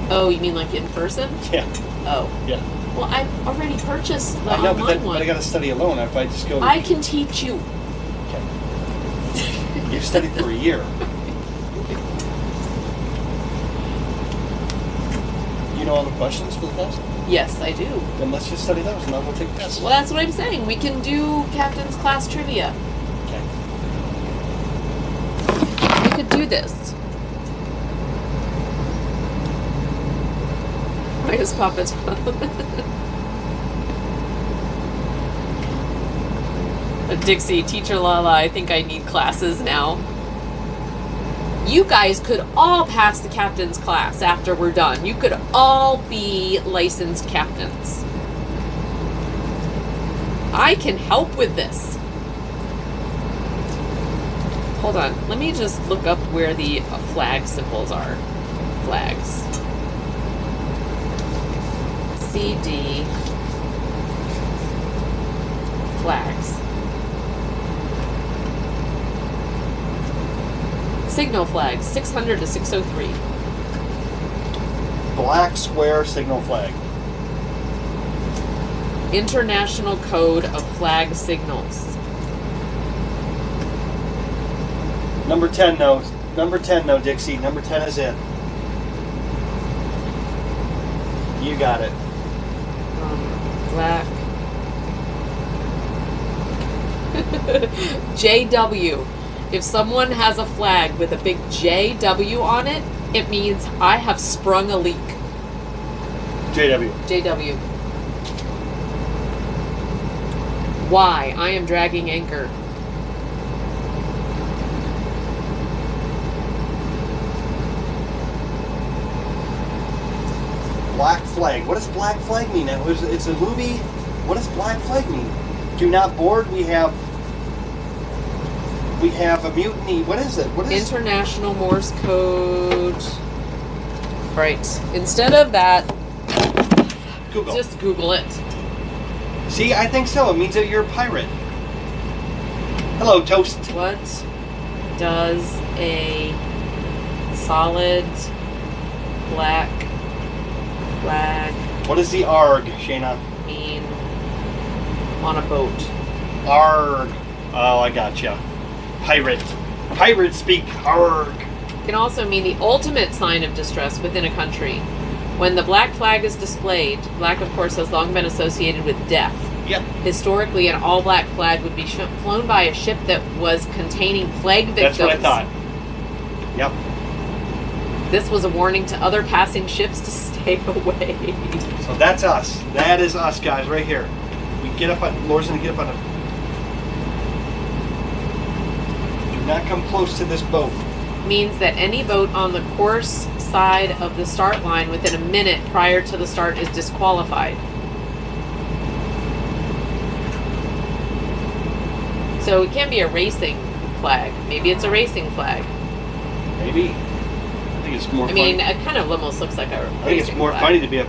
Oh, you mean like in person? Yeah. Oh. Yeah. Well, I already purchased the I know, online but one. I got to study alone. If I just go. I can teach you. Okay. You've studied for a year. You know all the questions for the test? Yes, I do. Then let's just study those, and I'll go take the test. Well, that's what I'm saying. We can do captain's class trivia. Okay. We could do this. Why is Papa Dixie, Teacher Lala, I think I need classes now. You guys could all pass the captain's class after we're done. You could all be licensed captains. I can help with this. Hold on. Let me just look up where the flag symbols are. Flags. CD. Flags. Signal flags, 600 to 603. Black square signal flag. International Code of Flag Signals. Number 10, though. Number 10, though, Dixie. Number 10 is it. You got it. Black. JW. If someone has a flag with a big JW on it, it means I have sprung a leak. JW. JW. Why? I am dragging anchor. Black flag. What does black flag mean? It's a movie. What does black flag mean? Do not board. We have a mutiny. What is it? What is International Morse Code. Right. Instead of that, Google? just Google it. See, I think so. It means that you're a pirate. Hello, Toast. What does a solid black flag What is the ARG, Shayna? mean on a boat? ARG. Oh, I gotcha. Pirate. Pirates speak ARG. It can also mean the ultimate sign of distress within a country. When the black flag is displayed, black, of course, has long been associated with death. Yep. Historically, an all-black flag would be flown by a ship that was containing plague victims. That's what I thought. Yep. This was a warning to other passing ships to stay away. So that's us. That is us, guys, right here. We get up on. Laura's gonna get up on a. Do not come close to this boat. Means that any boat on the course side of the start line within a minute prior to the start is disqualified. So it can be a racing flag. Maybe it's a racing flag. Maybe. I think it's more. I mean, it kind of almost looks like a racing I think it's more flag. funny to be a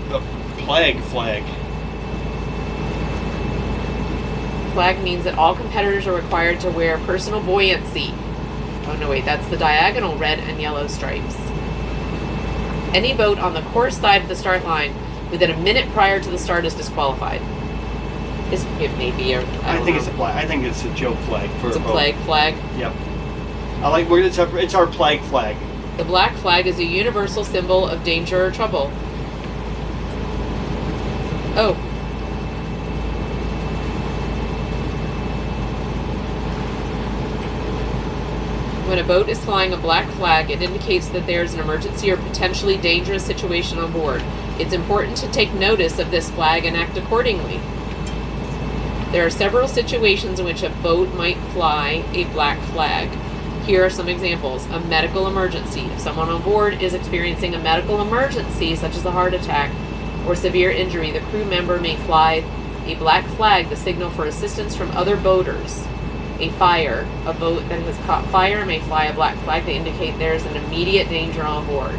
plague flag. Flag means that all competitors are required to wear personal buoyancy. Oh no, wait, that's the diagonal red and yellow stripes. Any boat on the course side of the start line within a minute prior to the start is disqualified. It may be a. I think know. it's a flag. I think it's a joke flag for It's a boat. plague flag. Yep. I like. It's our plague flag. The black flag is a universal symbol of danger or trouble. Oh. When a boat is flying a black flag, it indicates that there is an emergency or potentially dangerous situation on board. It's important to take notice of this flag and act accordingly. There are several situations in which a boat might fly a black flag. Here are some examples. A medical emergency. If someone on board is experiencing a medical emergency, such as a heart attack or severe injury, the crew member may fly a black flag, the signal for assistance from other boaters. A fire. A boat that has caught fire may fly a black flag to indicate there is an immediate danger on board.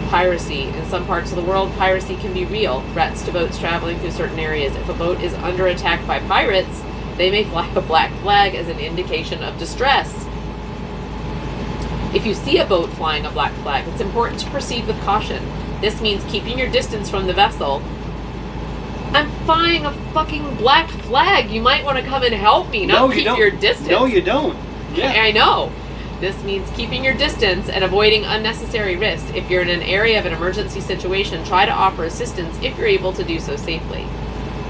Piracy. In some parts of the world, piracy can be real. Threats to boats traveling through certain areas. If a boat is under attack by pirates, they may fly a black flag as an indication of distress. If you see a boat flying a black flag, it's important to proceed with caution. This means keeping your distance from the vessel. I'm flying a fucking black flag. You might want to come and help me, not keep your distance. No, you don't. Yeah. I know. This means keeping your distance and avoiding unnecessary risks. If you're in an area of an emergency situation, try to offer assistance if you're able to do so safely.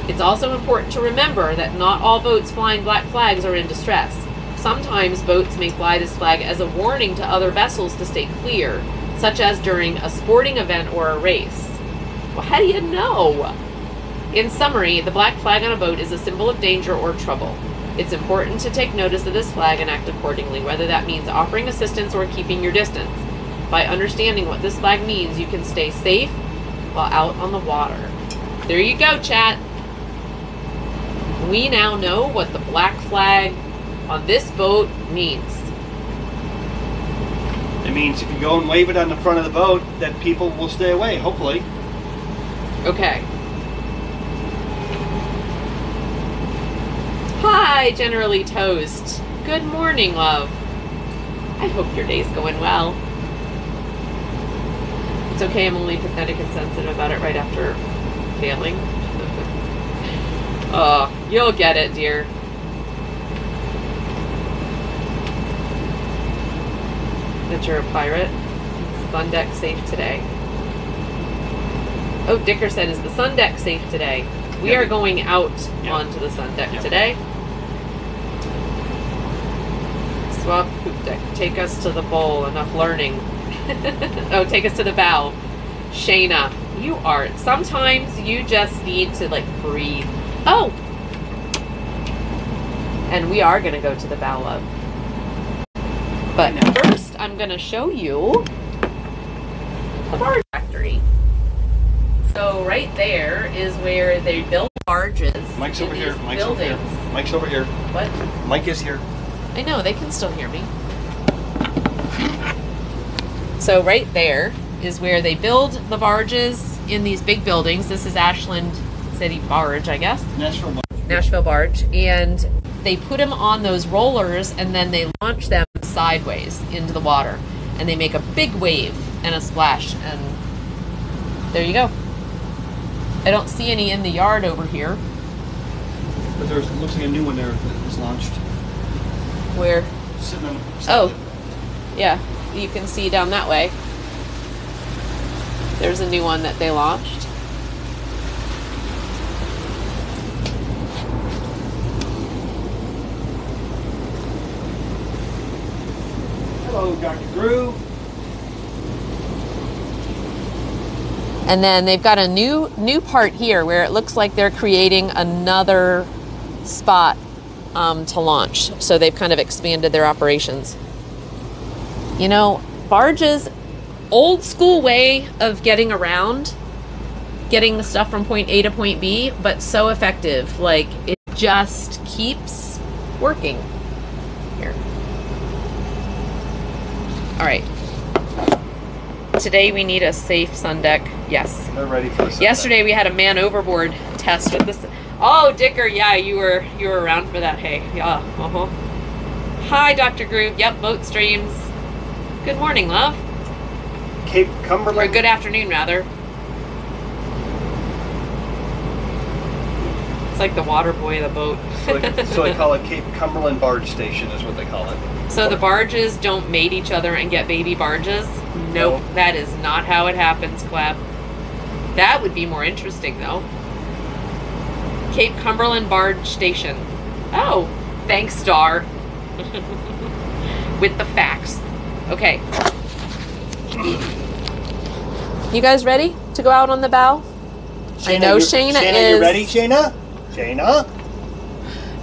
It's also important to remember that not all boats flying black flags are in distress. Sometimes boats may fly this flag as a warning to other vessels to stay clear, such as during a sporting event or a race. Well, how do you know? In summary, the black flag on a boat is a symbol of danger or trouble. It's important to take notice of this flag and act accordingly, whether that means offering assistance or keeping your distance. By understanding what this flag means, you can stay safe while out on the water. There you go, chat. We now know what the black flag on this boat means. It means if you go and wave it on the front of the boat, that people will stay away, hopefully. Okay. Hi, Generally Toast. Good morning, love. I hope your day's going well. It's okay, I'm only pathetic and sensitive about it right after failing. Oh, you'll get it, dear. That you're a pirate. Sun deck safe today. Oh, Dicker said, is the sun deck safe today? We are going out onto the sun deck today. Swap poop deck. Take us to the bowl. Enough learning. Oh, take us to the bow. Shayna, you are. Sometimes you just need to like breathe. Oh! And we are going to go to the bow, love. But first, I'm going to show you the barge factory. So right there is where they build barges. Mike's over here. Mike's buildings. over here. Mike's over here. What? Mike is here. I know, they can still hear me. So right there is where they build the barges in these big buildings. This is Ashland City Barge, I guess. Nashville Barge. And they put them on those rollers and then they launch them sideways into the water. And they make a big wave and a splash. And there you go. I don't see any in the yard over here. But there's looks like a new one there that was launched. Where? Sitting on the Oh, yeah. You can see down that way. There's a new one that they launched. Hello, Dr. Groove. And then they've got a new part here where it looks like they're creating another spot to launch. So they've kind of expanded their operations. You know, barges, old school way of getting around, getting the stuff from point A to point B, but so effective. Like, it just keeps working. Here. All right. Today we need a safe sun deck. Yes. They're ready for the sun Yesterday we had a man overboard test with this. Oh, Dicker, yeah, you were around for that. Hey, yeah, Hi, Dr. Groove. Yep, boat streams. Good morning, love. deck. Cape Cumberland. Or good afternoon, rather. It's like the water boy of the boat. So they call it Cape Cumberland Barge Station is what they call it. So the barges don't mate each other and get baby barges? Nope, No. that is not how it happens, Clap. That would be more interesting, though. Cape Cumberland Barge Station. Oh, thanks, Star. With the facts. Okay. You guys ready to go out on the bow? I know Shayna is. You ready, Shayna? Shayna?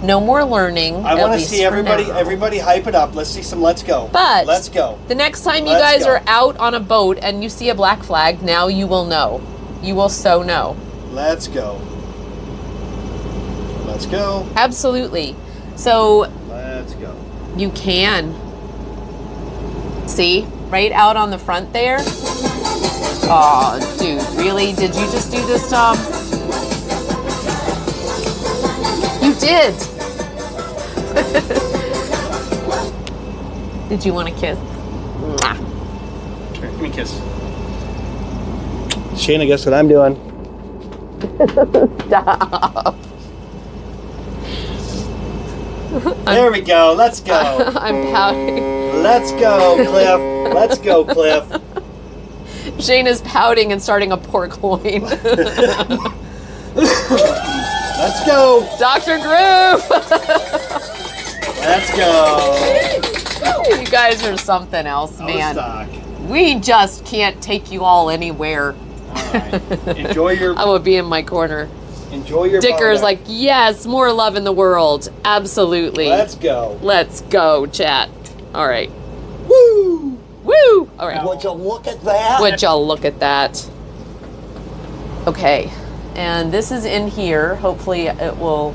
No more learning. I want to see everybody hype it up. Let's see some let's go. But let's go. The next time you Let's guys go. are out on a boat and you see a black flag, now you will know. You will so know. Let's go. Let's go. Absolutely. So Let's go. you can see right out on the front there. Oh, dude, really? Did you just do this, Tom? You did. Did you want a kiss? Mwah. Here, give me a kiss. Shayna, guess what I'm doing? Stop. There we go. Let's go. I'm pouting. Let's go, Cliff. Let's go, Cliff. Shane is pouting and starting a pork loin. Let's go. Dr. Groove! Let's go. You guys are something else, man. Stock. We just can't take you all anywhere. All right. Enjoy your. I will be in my corner. Enjoy your. Dicker's bar like, yes, more love in the world. Absolutely. Let's go. Let's go, chat. All right. Woo! Woo! All right. Would you look at that? Would y'all look at that? Okay. And this is in here. Hopefully it will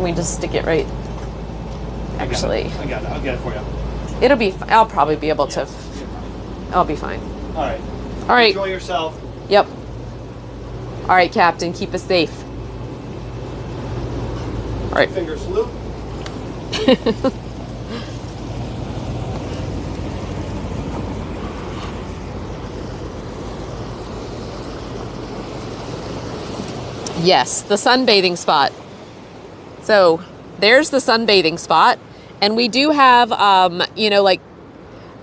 Can we just stick it right? Actually, I got it. I'll get it for you. it'll be. I'll probably be able to. I'll be fine. All right. All right. Enjoy yourself. Yep. All right, Captain. Keep us safe. All right. Finger salute. Yes, the sunbathing spot. So there's the sunbathing spot. And we do have, you know, like,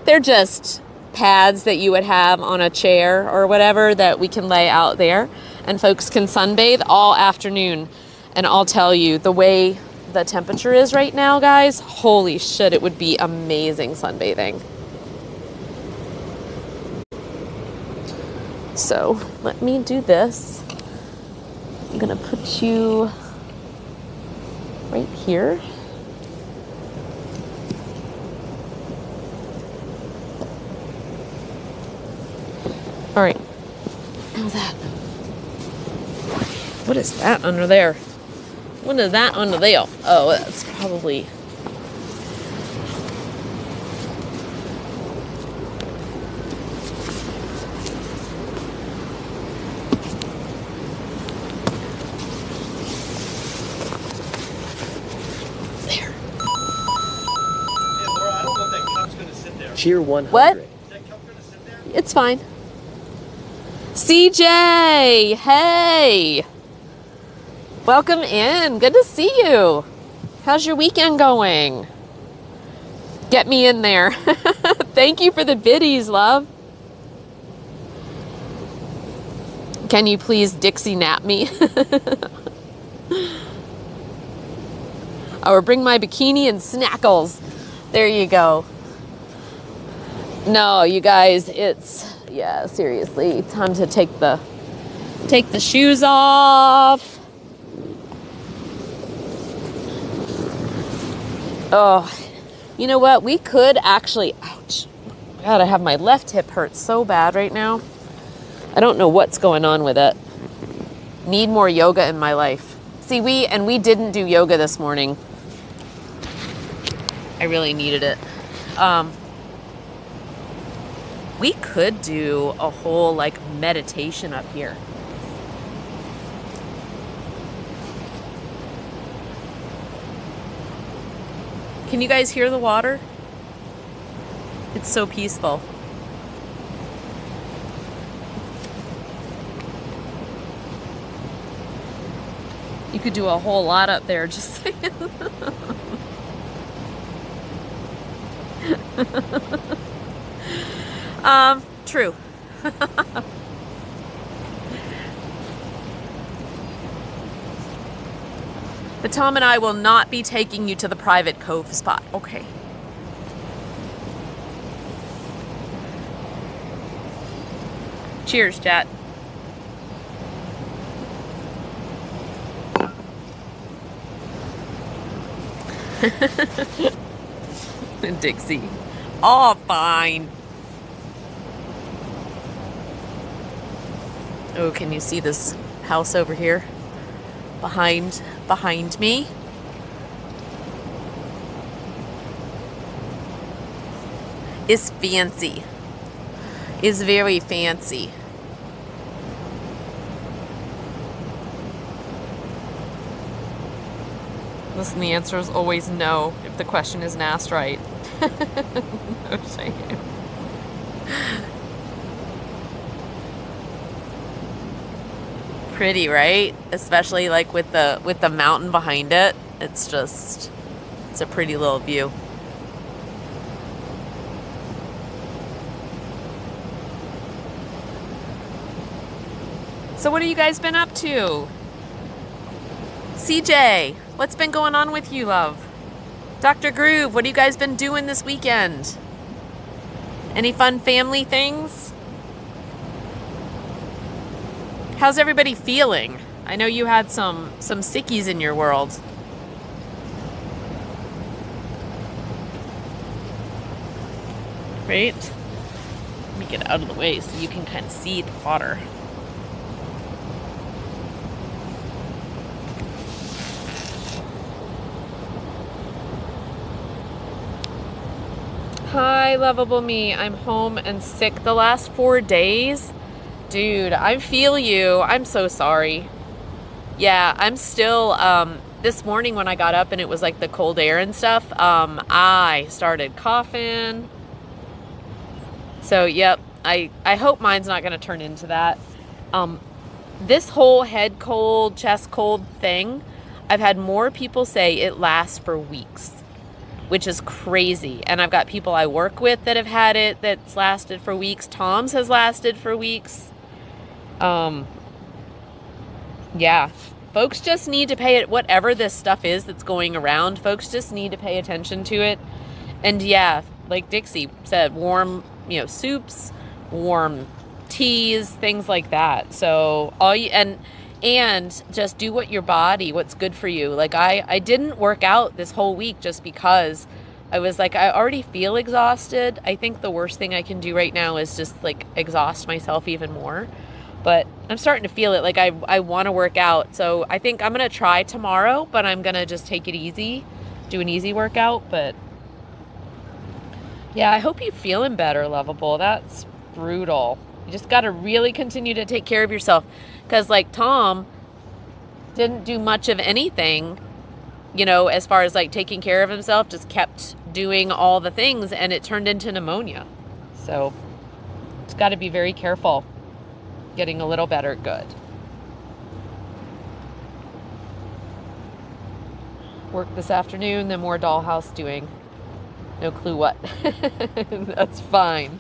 they're just pads that you would have on a chair or whatever that we can lay out there. And folks can sunbathe all afternoon. And I'll tell you, the way the temperature is right now, guys, holy shit, it would be amazing sunbathing. So let me do this. I'm gonna put you right here. All right, how's that? What is that under there? What is that under there? Oh, that's probably... Cheer 100. What? It's fine. CJ, hey. Welcome in. Good to see you. How's your weekend going? Get me in there. Thank you for the biddies, love. Can you please Dixie nap me? Or bring my bikini and snackles. There you go. No, you guys, it's, yeah, seriously, time to take the shoes off. Oh, you know what? We could actually, ouch. God, I have my left hip hurt so bad right now. I don't know what's going on with it. Need more yoga in my life. See, we didn't do yoga this morning. I really needed it. We could do a whole like meditation up here. Can you guys hear the water? It's so peaceful. You could do a whole lot up there, just saying. True. But Tom and I will not be taking you to the private cove spot. Okay. Cheers, chat. Dixie. Oh, fine. Oh, can you see this house over here? Behind me? Is fancy. Is very fancy. Listen, the answer is always no if the question isn't asked right. No shame. Pretty, right? Especially like with the mountain behind it. It's a pretty little view. So what have you guys been up to? CJ, what's been going on with you, love? Dr. Groove, what have you guys been doing this weekend? Any fun family things? How's everybody feeling? I know you had some sickies in your world. Right? Let me get out of the way so you can kind of see the water. Hi, lovable me. I'm home and sick the last 4 days. Dude, I feel you. I'm so sorry. Yeah, I'm still, this morning when I got up and it was like the cold air and stuff, I started coughing. So, yep, I hope mine's not going to turn into that. This whole head cold, chest cold thing, I've had more people say it lasts for weeks, which is crazy. And I've got people I work with that have had it that's lasted for weeks. Tom's has lasted for weeks. Yeah, folks just need to pay it, whatever this stuff is that's going around, folks just need to pay attention to it. And yeah, like Dixie said, warm, soups, warm teas, things like that. So and just do what's good for you. Like I didn't work out this whole week just because I was like, I already feel exhausted. I think the worst thing I can do right now is just like exhaust myself even more. But I'm starting to feel it. Like I want to work out. So I think I'm going to try tomorrow, but I'm going to just take it easy, do an easy workout. But yeah, I hope you're feeling better, lovable. That's brutal. You just got to really continue to take care of yourself. Because like Tom didn't do much of anything, as far as like taking care of himself, just kept doing all the things and it turned into pneumonia. So just got to be very careful. Getting a little better, good. Work this afternoon, then more dollhouse doing. No clue what. That's fine.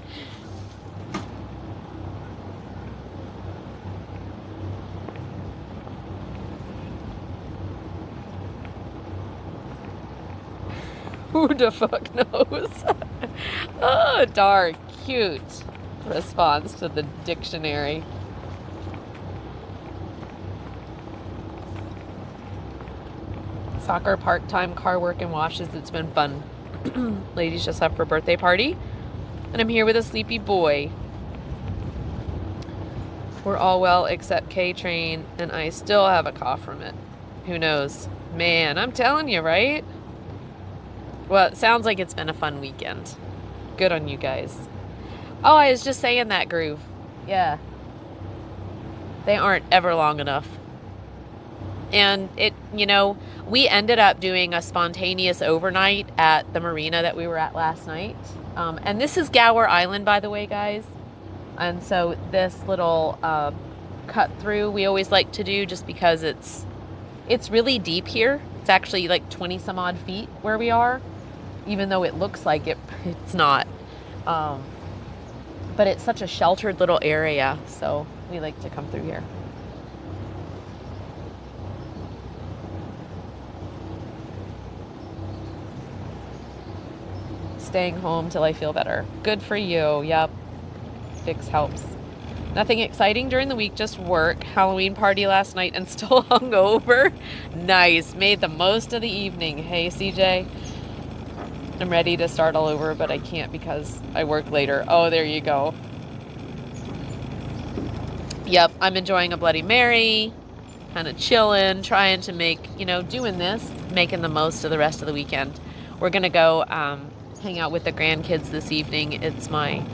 Who the fuck knows? Oh, dark, cute response to the dictionary. Soccer, part-time, car work, and washes. It's been fun. Ladies just left for birthday party. And I'm here with a sleepy boy. We're all well except K-Train, and I still have a cough from it. Who knows? Man, I'm telling you, right? Well, it sounds like it's been a fun weekend. Good on you guys. Oh, I was just saying that, Groove. Yeah. They aren't ever long enough. And we ended up doing a spontaneous overnight at the marina that we were at last night. And this is Gower Island, by the way, guys. And so this little cut through we always like to do just because it's really deep here. It's actually like 20 some odd feet where we are, even though it looks like it's not. But it's such a sheltered little area, so we like to come through here. Staying home till I feel better. Good for you. Yep. Fix helps. Nothing exciting during the week, just work. Halloween party last night and still hungover. Nice. Made the most of the evening. Hey, CJ. I'm ready to start all over, but I can't because I work later. Oh, there you go. Yep, I'm enjoying a Bloody Mary. Kind of chilling, trying to make, doing this, making the most of the rest of the weekend. We're going to go hang out with the grandkids this evening. It's my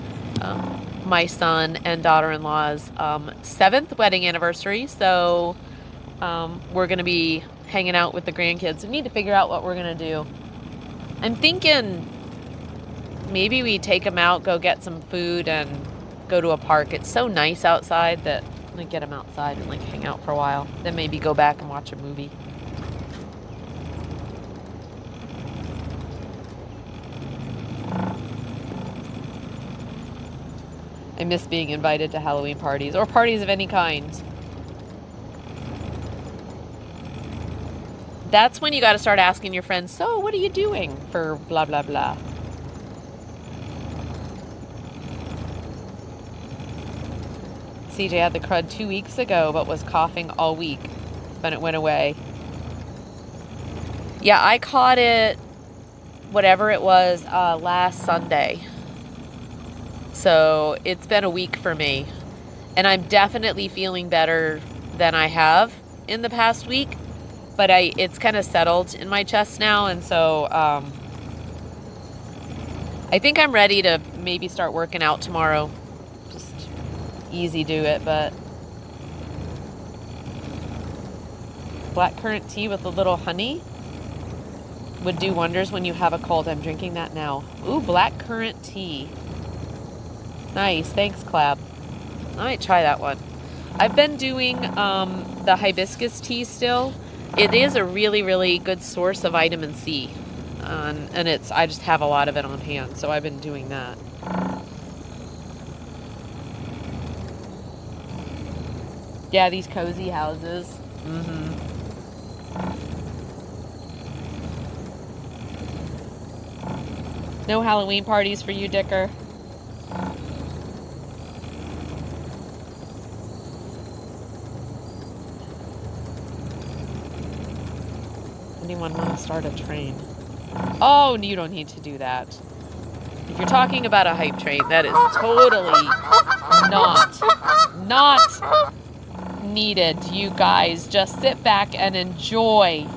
son and daughter-in-law's 7th wedding anniversary, so we're going to be hanging out with the grandkids. We need to figure out what we're going to do. I'm thinking maybe we take them out, go get some food, and go to a park. It's so nice outside that I'm going to get them outside and hang out for a while. Then maybe go back and watch a movie. I miss being invited to Halloween parties or parties of any kind. That's when you got to start asking your friends, so what are you doing for blah, blah, blah. CJ had the crud 2 weeks ago, but was coughing all week. Then it went away. Yeah, I caught it, whatever it was, last Sunday. So it's been a week for me. And I'm definitely feeling better than I have in the past week. But it's kind of settled in my chest now. And so I think I'm ready to maybe start working out tomorrow. Just easy do it, but blackcurrant tea with a little honey would do wonders when you have a cold. I'm drinking that now. Ooh, blackcurrant tea. Nice, thanks, Clab. I might try that one. I've been doing the hibiscus tea still. It is a really, really good source of vitamin C. And I just have a lot of it on hand, so I've been doing that. Yeah, these cozy houses. No Halloween parties for you, Dicker? Anyone want to start a train? Oh, you don't need to do that. If you're talking about a hype train, that is totally not needed. You guys just sit back and enjoy.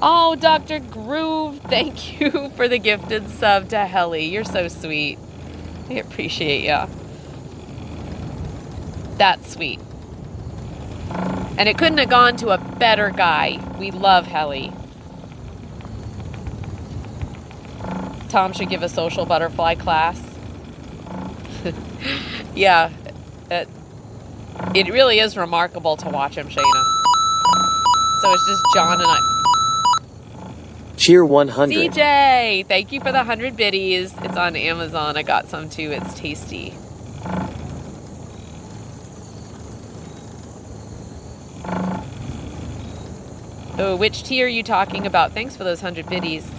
Oh, Dr. Groove, thank you for the gifted sub to Helly. You're so sweet. I appreciate ya. That's sweet. And it couldn't have gone to a better guy. We love Helly. Tom should give a social butterfly class. Yeah. It really is remarkable to watch him, Shayna. So it's just John and I. Cheer 100. CJ, thank you for the 100 biddies. It's on Amazon. I got some too. It's tasty. Oh, which tea are you talking about? Thanks for those 100 biddies.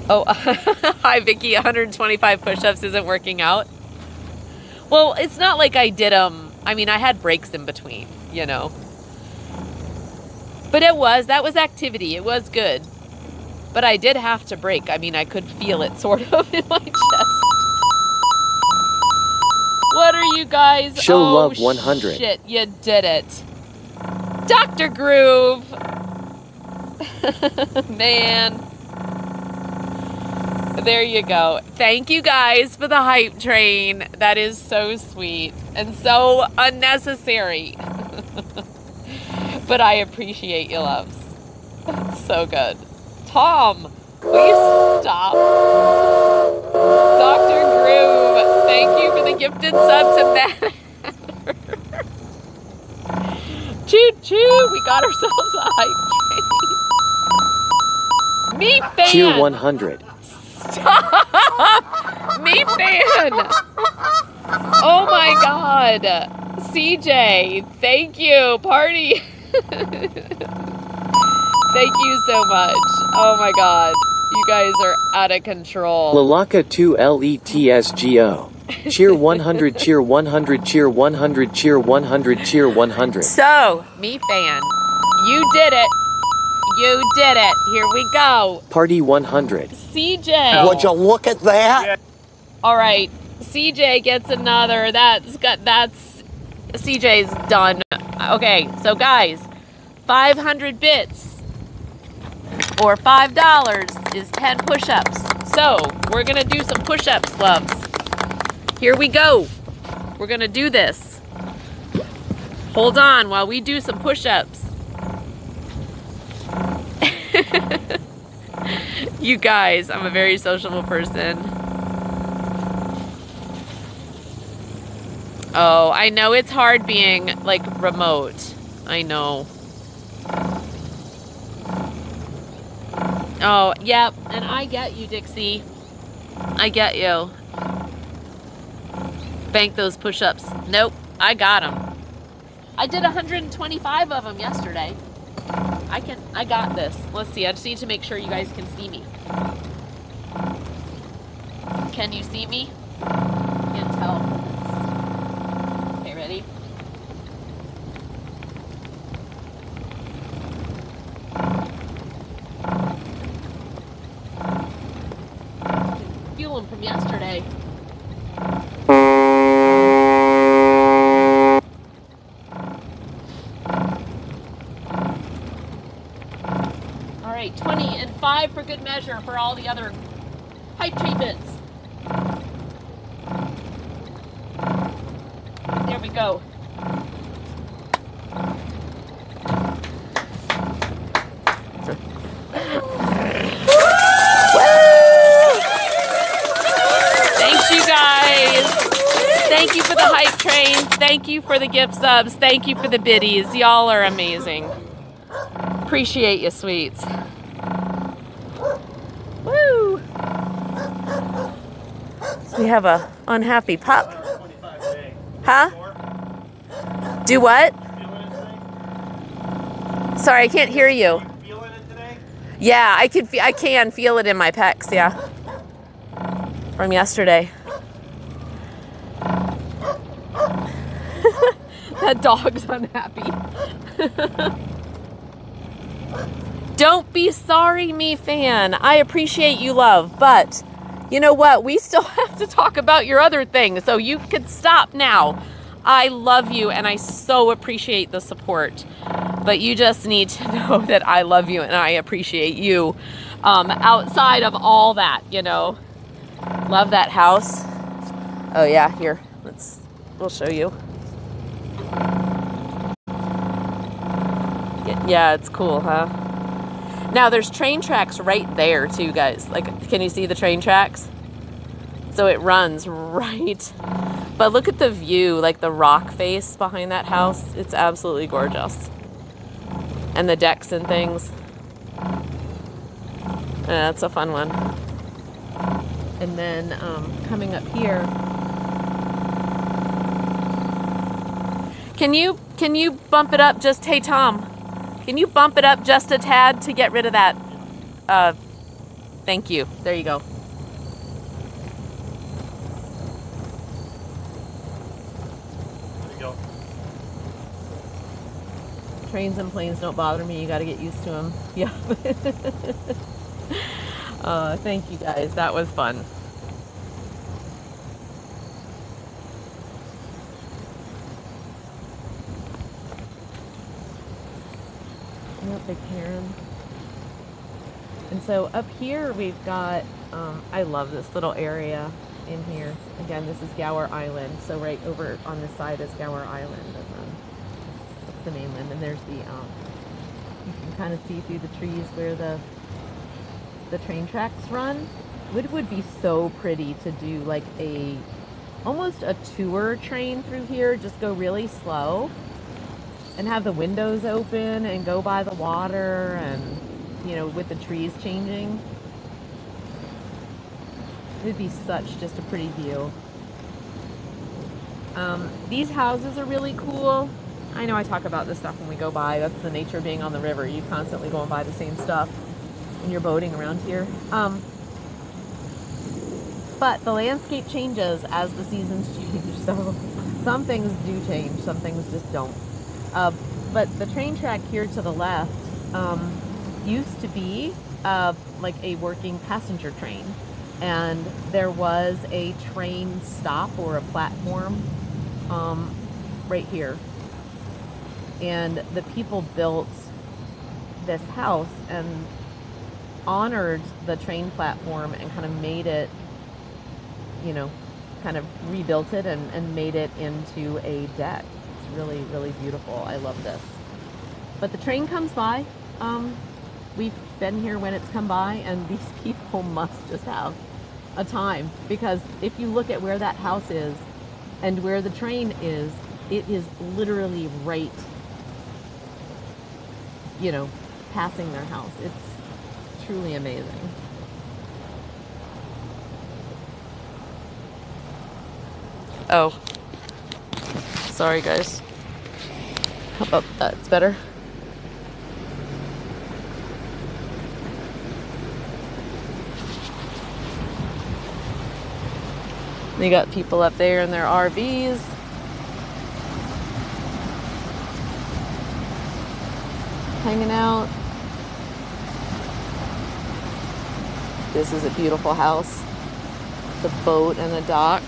Oh, hi Vicky, 125 push-ups isn't working out. Well, it's not like I did them. I mean, I had breaks in between, you know. But that was activity. It was good. But I did have to break. I mean, I could feel it sort of in my chest. What are you guys? Show love 100. Shit, you did it. Dr. Groove. Man. There you go. Thank you guys for the hype train. That is so sweet and so unnecessary. But I appreciate your loves. It's so good. Tom, will you stop? Dr. Groove, thank you for the gifted sub to Matter. Choo choo, we got ourselves a hype train. Me fan. Cheer 100. Stop! Me fan. Oh my God. CJ, thank you. Party. Thank you so much. Oh my God. You guys are out of control. Lalaka 2 LETSGO. Cheer 100, cheer 100, cheer 100, cheer 100, cheer 100. So, me fan, you did it. You did it. Here we go. Party 100. CJ. Would you look at that? All right. CJ gets another. That's CJ's done. Okay, so guys, 500 bits or $5 is 10 push-ups. So we're gonna do some push-ups, loves. Here we go. We're gonna do this. Hold on while we do some push-ups. You guys, I'm a very sociable person. Oh, I know it's hard being, like, remote. I know. Oh, yep, and I get you, Dixie. I get you. Bank those push-ups. Nope, I got them. I did 125 of them yesterday. I got this. Let's see, I just need to make sure you guys can see me. Can you see me? Can't tell. Okay, ready? Feel them from yesterday. five for good measure for all the other hype treatments. There we go. Thanks, you guys. Thank you for the hype train. Thank you for the gift subs. Thank you for the biddies. Y'all are amazing. Appreciate you, sweets. Woo! We have a unhappy pup. Huh? Do what? Sorry, I can't hear you. Feeling it today? Yeah, I can feel it in my pecs, yeah. From yesterday. That dog's unhappy. Don't be sorry, me fan. I appreciate you, love, but you know what? We still have to talk about your other thing, so you can stop now. I love you and I so appreciate the support. But you just need to know that I love you and I appreciate you. Outside of all that, you know. Love that house. Oh yeah, here. We'll show you. Yeah, it's cool, huh? Now there's train tracks right there too, guys. Like, can you see the train tracks? So it runs right. But look at the view, like the rock face behind that house. It's absolutely gorgeous. And the decks and things. That's a fun one. And then coming up here. Can you bump it up just, hey Tom, can you bump it up just a tad to get rid of that? Thank you. There you go. There you go. Trains and planes don't bother me. You got to get used to them. Yeah. Thank you guys. That was fun. Yep, big heron. And so up here we've got, I love this little area in here. Again, this is Gower Island. So right over on this side is Gower Island. And then that's the mainland. And there's the, you can kind of see through the trees where the train tracks run. It would be so pretty to do like almost a tour train through here. Just go really slow and have the windows open and go by the water and, you know, with the trees changing. It would be such just a pretty view. These houses are really cool. I know I talk about this stuff when we go by. That's the nature of being on the river. You constantly going by the same stuff when you're boating around here. But the landscape changes as the seasons change. So some things do change, some things just don't. But the train track here to the left used to be like a working passenger train. And there was a train stop or a platform right here. And the people built this house and honored the train platform and kind of made it, you know, kind of rebuilt it and made it into a deck. It's really, really beautiful. I love this. But the train comes by. We've been here when it's come by, and these people must just have a time, because if you look at where that house is and where the train is, it is literally right, you know, passing their house. It's truly amazing. Oh, sorry guys. How about that? It's better. They got people up there in their RVs. Hanging out. This is a beautiful house. The boat and the dock.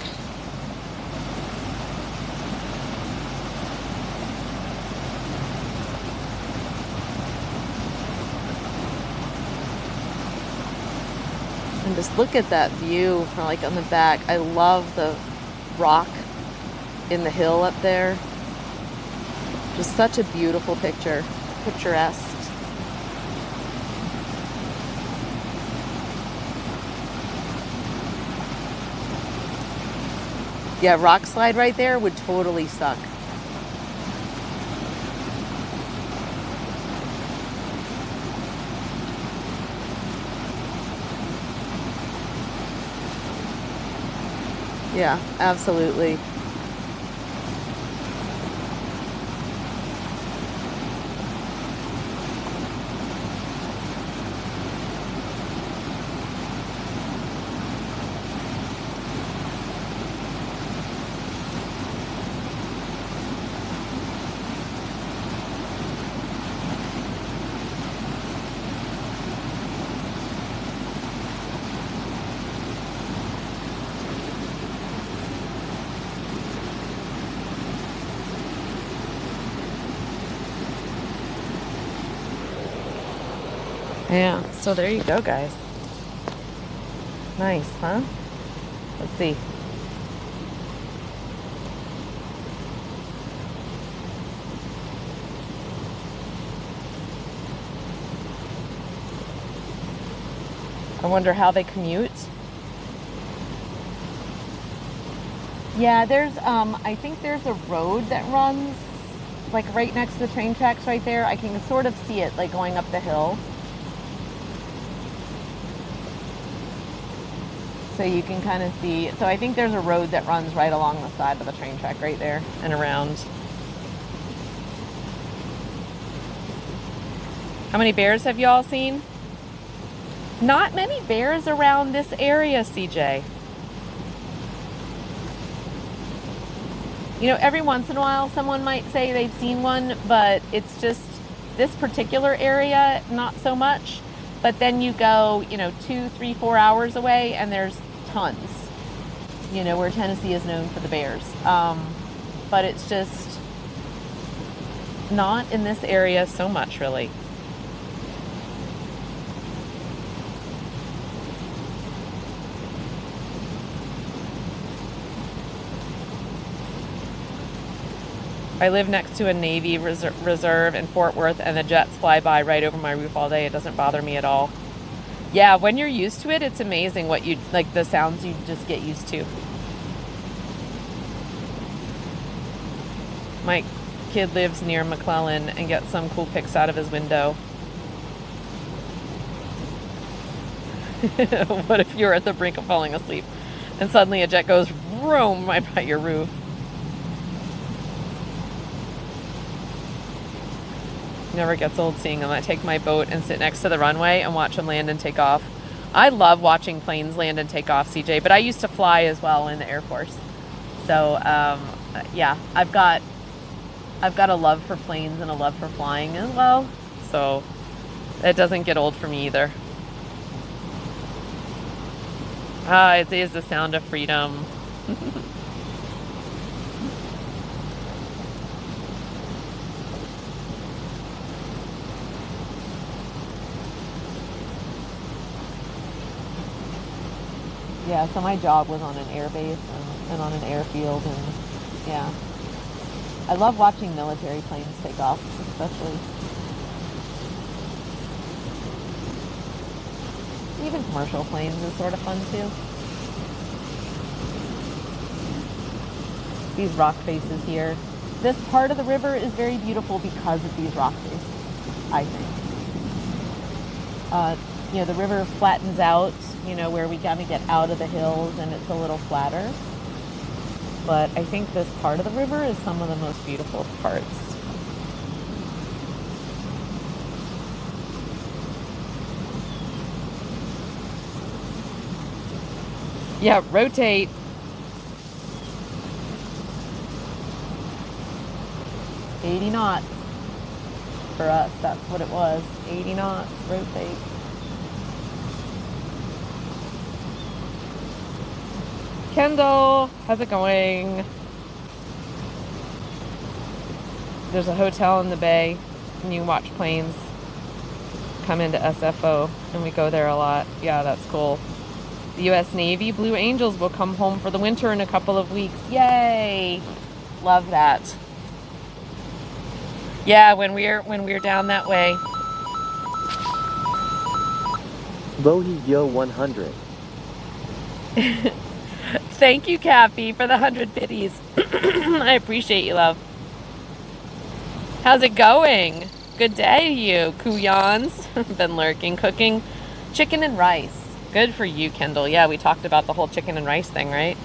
Just look at that view from like on the back. I love the rock in the hill up there. Just such a beautiful picture, picturesque. Yeah, rock slide right there would totally suck. Yeah, absolutely. Yeah, so there you go, guys. Nice, huh? Let's see. I wonder how they commute. Yeah, there's I think there's a road that runs like right next to the train tracks right there. I can sort of see it like going up the hill. So you can kind of see, so I think there's a road that runs right along the side of the train track right there and around. How many bears have you all seen? Not many bears around this area, CJ. You know, every once in a while someone might say they've seen one, but it's just this particular area, not so much. But then you go, you know, 2, 3, 4 hours away and there's tons, you know, where Tennessee is known for the bears. But it's just not in this area so much, really. I live next to a Navy reserve in Fort Worth, and the jets fly by right over my roof all day. It doesn't bother me at all. Yeah, when you're used to it, it's amazing what you, like the sounds you just get used to. My kid lives near McClellan and gets some cool pics out of his window. What if you're at the brink of falling asleep and suddenly a jet goes vroom right by your roof? Never gets old seeing them. I take my boat and sit next to the runway and watch them land and take off. I love watching planes land and take off, CJ, but I used to fly as well in the Air Force. So yeah, I've got a love for planes and a love for flying as well. So it doesn't get old for me either. It is the sound of freedom. Yeah, so my job was on an air base and on an airfield, and yeah. I love watching military planes take off, especially. Even commercial planes is sort of fun too. These rock faces here. This part of the river is very beautiful because of these rock faces, I think. You know, the river flattens out, you know, where we kind of get out of the hills and it's a little flatter. But I think this part of the river is some of the most beautiful parts. Yeah, rotate. $80 knots. For us, that's what it was. 80 knots, rotate. Kendall, how's it going? There's a hotel in the bay and you watch planes come into SFO, and we go there a lot. Yeah, that's cool. The U.S. Navy Blue Angels will come home for the winter in a couple of weeks. Yay! Love that. Yeah, when we're down that way. Bohi Yo 100. Thank you, Cappy, for the 100 biddies. I appreciate you, love. How's it going? Good day to you, Kuyans. Been lurking, cooking chicken and rice. Good for you, Kendall. Yeah, we talked about the whole chicken and rice thing, right?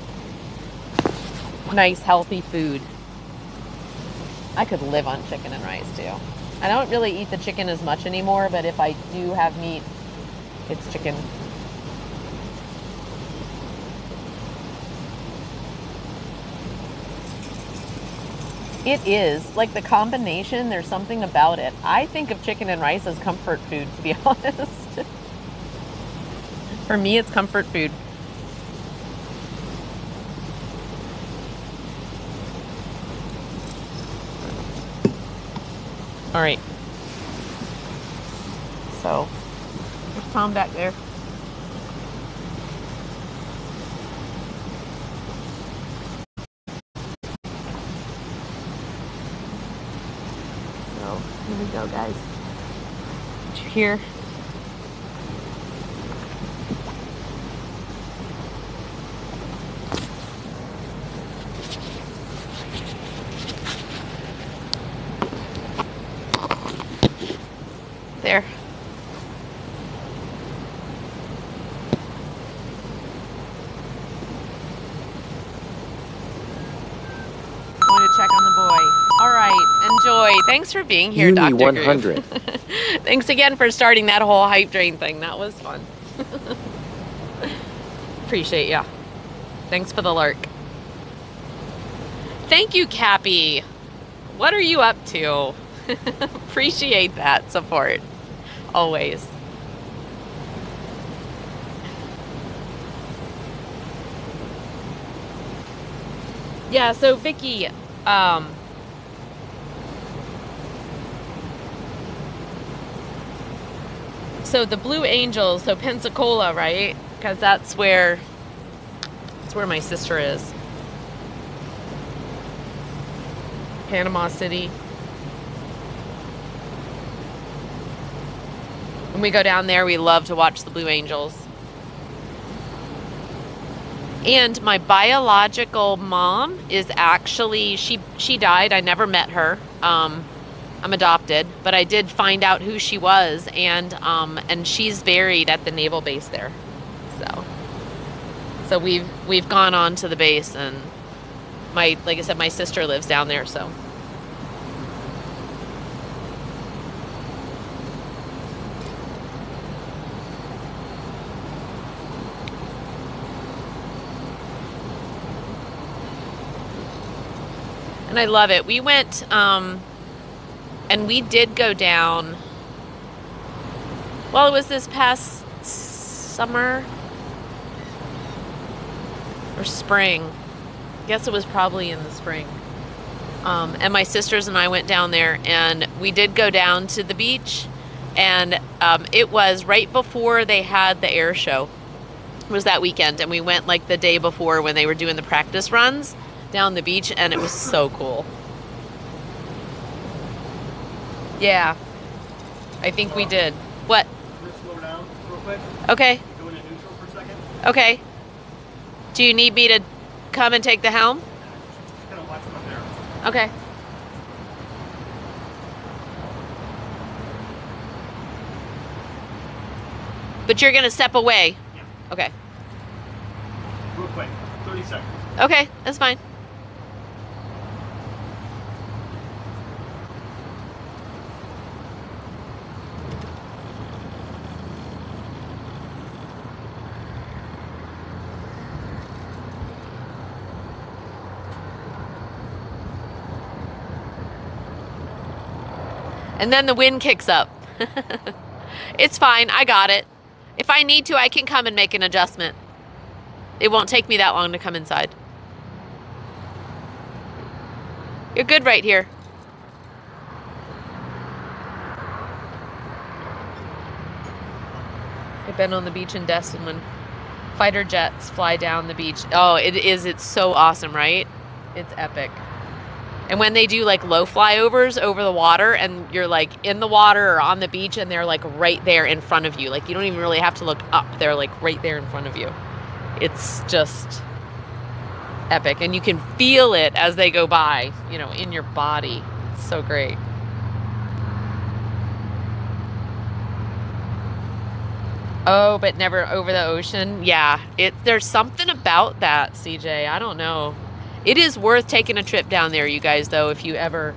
Nice, healthy food. I could live on chicken and rice, too. I don't really eat the chicken as much anymore, but if I do have meat, it's chicken. It is. Like, the combination, there's something about it. I think of chicken and rice as comfort food, to be honest. For me, it's comfort food. All right. So, there's Tom back there. So, here we go, guys. Did you hear? There. Going to check on the boy. All right, enjoy. Thanks for being here, Uni Dr. 100. Thanks again for starting that whole hype train thing. That was fun. Appreciate ya. Thanks for the lurk. Thank you, Cappy. What are you up to? Appreciate that support. Always. Yeah, so Vicky, so the Blue Angels, so Pensacola, right? Because that's where my sister is. Panama City. When we go down there, we love to watch the Blue Angels. And my biological mom is actually, she died. I never met her. I'm adopted, but I did find out who she was, and she's buried at the naval base there. So we've gone on to the base, and like I said, my sister lives down there, so. And I love it. We went, and we did go down, well, it was this past summer or spring. I guess it was probably in the spring. And my sisters and I went down there, and we did go down to the beach, and it was right before they had the air show. It was that weekend, and we went like the day before when they were doing the practice runs down the beach, and it was so cool. Yeah, I think we did. What? Let's slow down real quick. Okay. Go into neutral for a second. Okay. Do you need me to come and take the helm? Just kind of watch them up there. Okay. But you're gonna step away. Yeah. Okay. Real quick. 30 seconds. Okay, that's fine. And then the wind kicks up. It's fine, I got it. If I need to, I can come and make an adjustment. It won't take me that long to come inside. You're good right here. I've been on the beach in Destin when Fighter jets fly down the beach. Oh, it's so awesome, right? It's epic. And when they do like low flyovers over the water and you're like in the water or on the beach and they're like right there in front of you. Like you don't even really have to look up. They're like right there in front of you. It's just epic. And you can feel it as they go by, you know, in your body. It's so great. Oh, but never over the ocean. Yeah, there's something about that, CJ. I don't know. It is worth taking a trip down there, you guys, though, if you ever,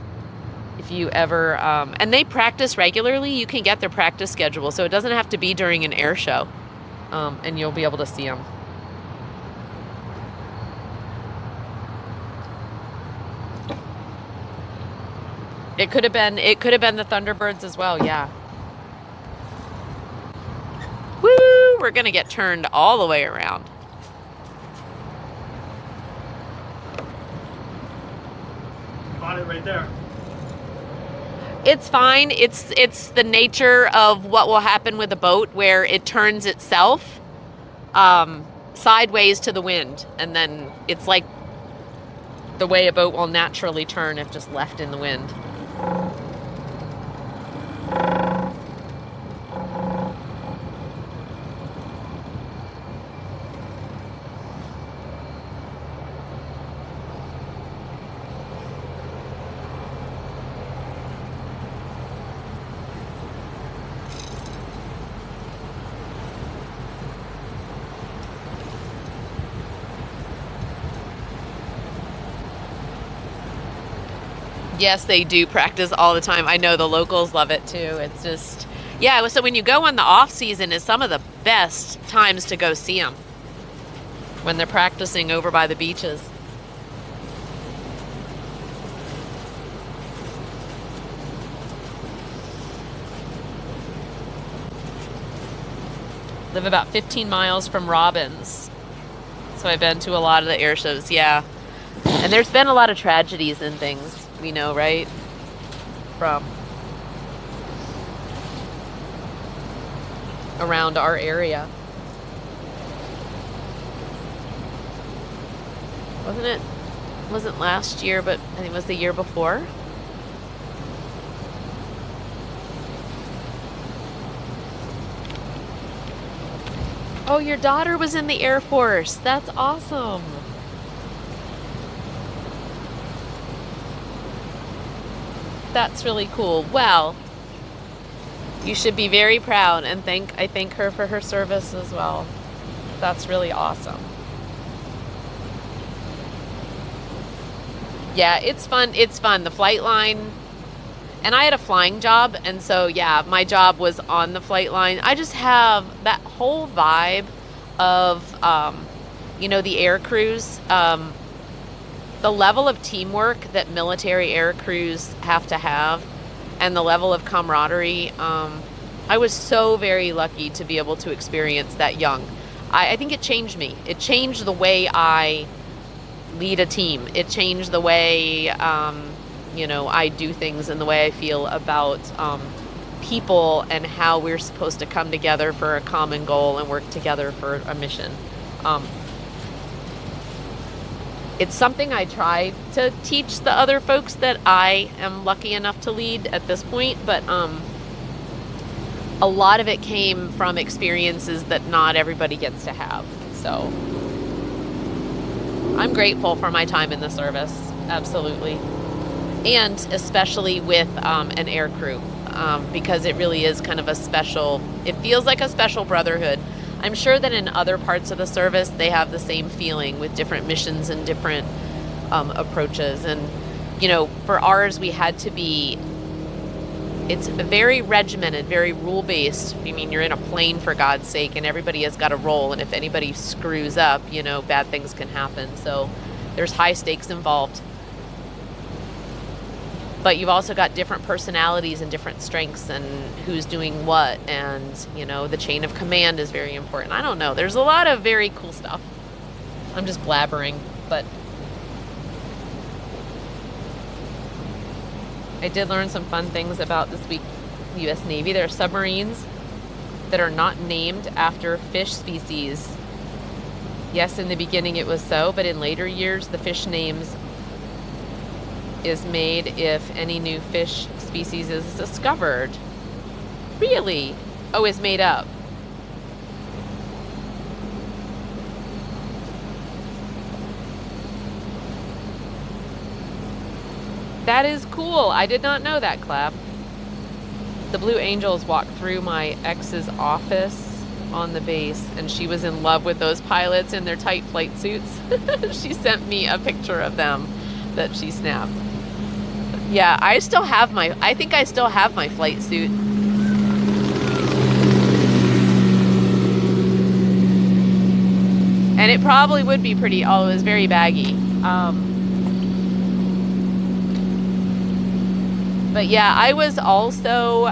and they practice regularly. You can get their practice schedule, so it doesn't have to be during an air show, and you'll be able to see them. It could have been the Thunderbirds as well, yeah. Woo! We're gonna get turned all the way around. Got it right there. It's fine. It's the nature of what will happen with a boat where it turns itself sideways to the wind, and then it's like the way a boat will naturally turn if just left in the wind. Yes, they do practice all the time. I know the locals love it too. It's just, yeah, so when you go in the off season is some of the best times to go see them. When they're practicing over by the beaches. Live about 15 miles from Robbins. So I've been to a lot of the air shows, yeah. And there's been a lot of tragedies and things. We know, right? From around our area. Wasn't last year, but I think it was the year before. Oh, your daughter was in the Air Force. That's awesome. That's really cool. Well, you should be very proud, and I thank her for her service as well. That's really awesome. Yeah, it's fun. It's fun. The flight line, and I had a flying job, and so yeah, my job was on the flight line. I just have that whole vibe of, you know, the air crews. The level of teamwork that military air crews have to have and the level of camaraderie, I was so very lucky to be able to experience that young. I think it changed me. It changed the way I lead a team. It changed the way, you know, I do things and the way I feel about people and how we're supposed to come together for a common goal and work together for a mission. It's something I try to teach the other folks that I am lucky enough to lead at this point, but a lot of it came from experiences that not everybody gets to have. So I'm grateful for my time in the service, absolutely. And especially with an air crew, because it really is kind of a special, it feels like a special brotherhood. I'm sure that in other parts of the service, they have the same feeling with different missions and different approaches. And, you know, for ours, we had to be, it's very regimented, very rule-based. I mean, you're in a plane, for God's sake, and everybody has got a role. And if anybody screws up, you know, bad things can happen. So there's high stakes involved. But you've also got different personalities and different strengths and who's doing what. And, you know, the chain of command is very important. I don't know. There's a lot of very cool stuff. I'm just blabbering, but I did learn some fun things about this week. U.S. Navy. There are submarines that are not named after fish species Yes, in the beginning it was so, but in later years the fish names is made if any new fish species is discovered. Really? Oh, is made up. That is cool. I did not know that, Clap. The Blue Angels walked through my ex's office on the base, and she was in love with those pilots in their tight flight suits. She sent me a picture of them that she snapped. Yeah, I think I still have my flight suit. And it probably would be pretty, although it was very baggy. But yeah, I was also,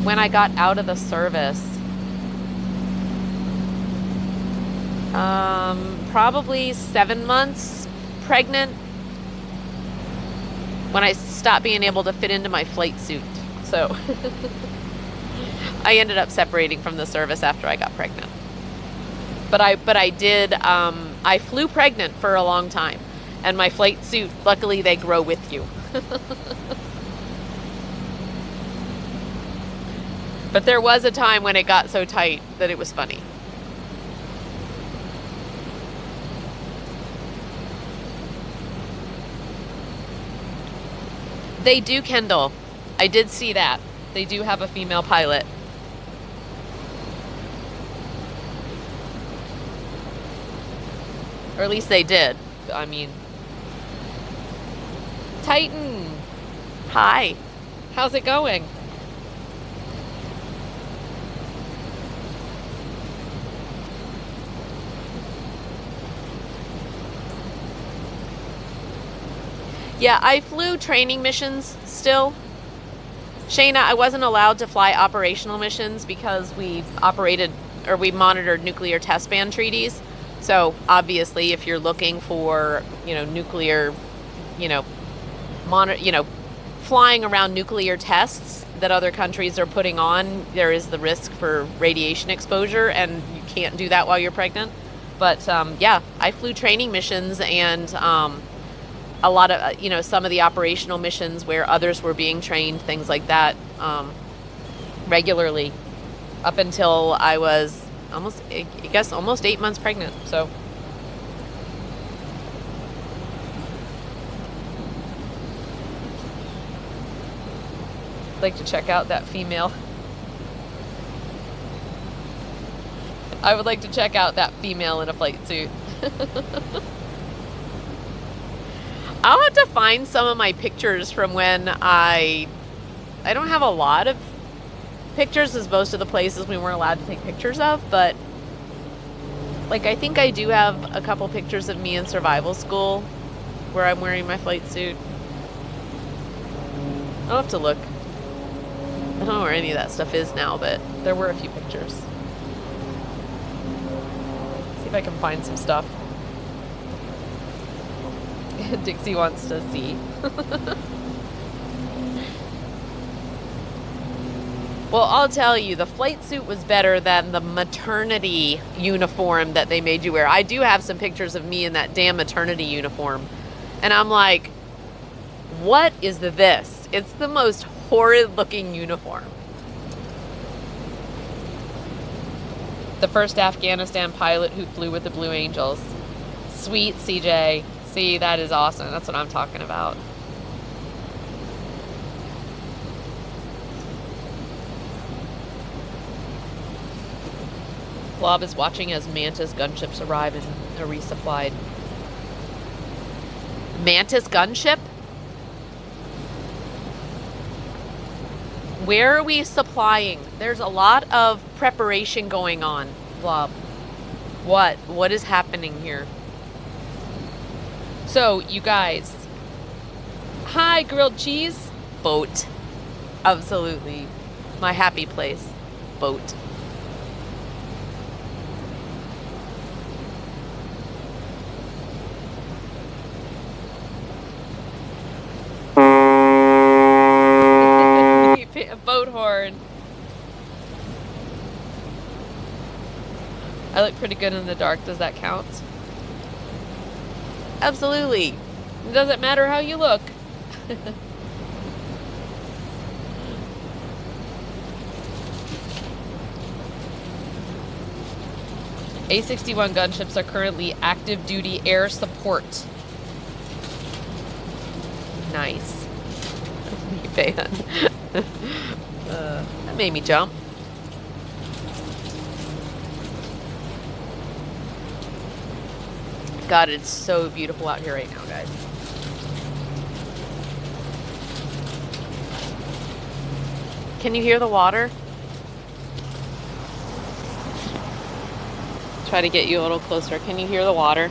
when I got out of the service, probably 7 months pregnant when I stopped being able to fit into my flight suit. So I ended up separating from the service after I got pregnant. But I did, I flew pregnant for a long time. And my flight suit, luckily they grow with you. But there was a time when it got so tight that it was funny. They do, Kendall. I did see that. They do have a female pilot. Or at least they did. I mean... Titan! Hi. How's it going? Yeah, I flew training missions still. Shayna, I wasn't allowed to fly operational missions because we monitored nuclear test ban treaties. So obviously if you're looking for, nuclear, flying around nuclear tests that other countries are putting on, there is the risk for radiation exposure, and you can't do that while you're pregnant. But yeah, I flew training missions and a lot of, some of the operational missions where others were being trained, things like that, regularly up until I was almost 8 months pregnant. So I'd like to check out that female. I would like to check out that female in a flight suit. I'll have to find some of my pictures from when I don't have a lot of pictures, as most of the places we weren't allowed to take pictures of, but like I think I do have a couple pictures of me in survival school where I'm wearing my flight suit. I'll have to look. I don't know where any of that stuff is now, but there were a few pictures. See if I can find some stuff. Dixie wants to see. Well, I'll tell you, the flight suit was better than the maternity uniform that they made you wear. I do have some pictures of me in that damn maternity uniform. And I'm like, what is this? It's the most horrid looking uniform. The first Afghanistan pilot who flew with the Blue Angels. Sweet, CJ. See, that is awesome. That's what I'm talking about. Blob is watching as Mantis gunships arrive and are resupplied. Mantis gunship? Where are we supplying? There's a lot of preparation going on, Blob. What is happening here? So, you guys. Hi, grilled cheese. Boat. Absolutely. My happy place. Boat. Boat horn. pretty good in the dark. Does that count? Absolutely. It doesn't matter how you look. A-61 gunships are currently active duty air support. Nice. Fan. That made me jump. God, it's so beautiful out here right now, guys. Can you hear the water? Try to get you a little closer. Can you hear the water?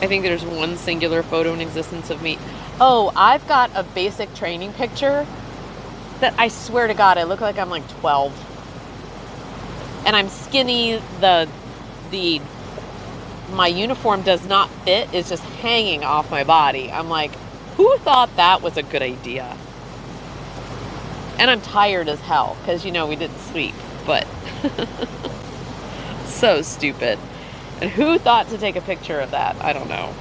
I think there's one singular photo in existence of me. Oh, I've got a basic training picture that I swear to God, I look like I'm like 12. And I'm skinny. My uniform does not fit. It's just hanging off my body. I'm like, who thought that was a good idea? And I'm tired as hell because, you know, we didn't sleep, but so stupid. And who thought to take a picture of that? I don't know.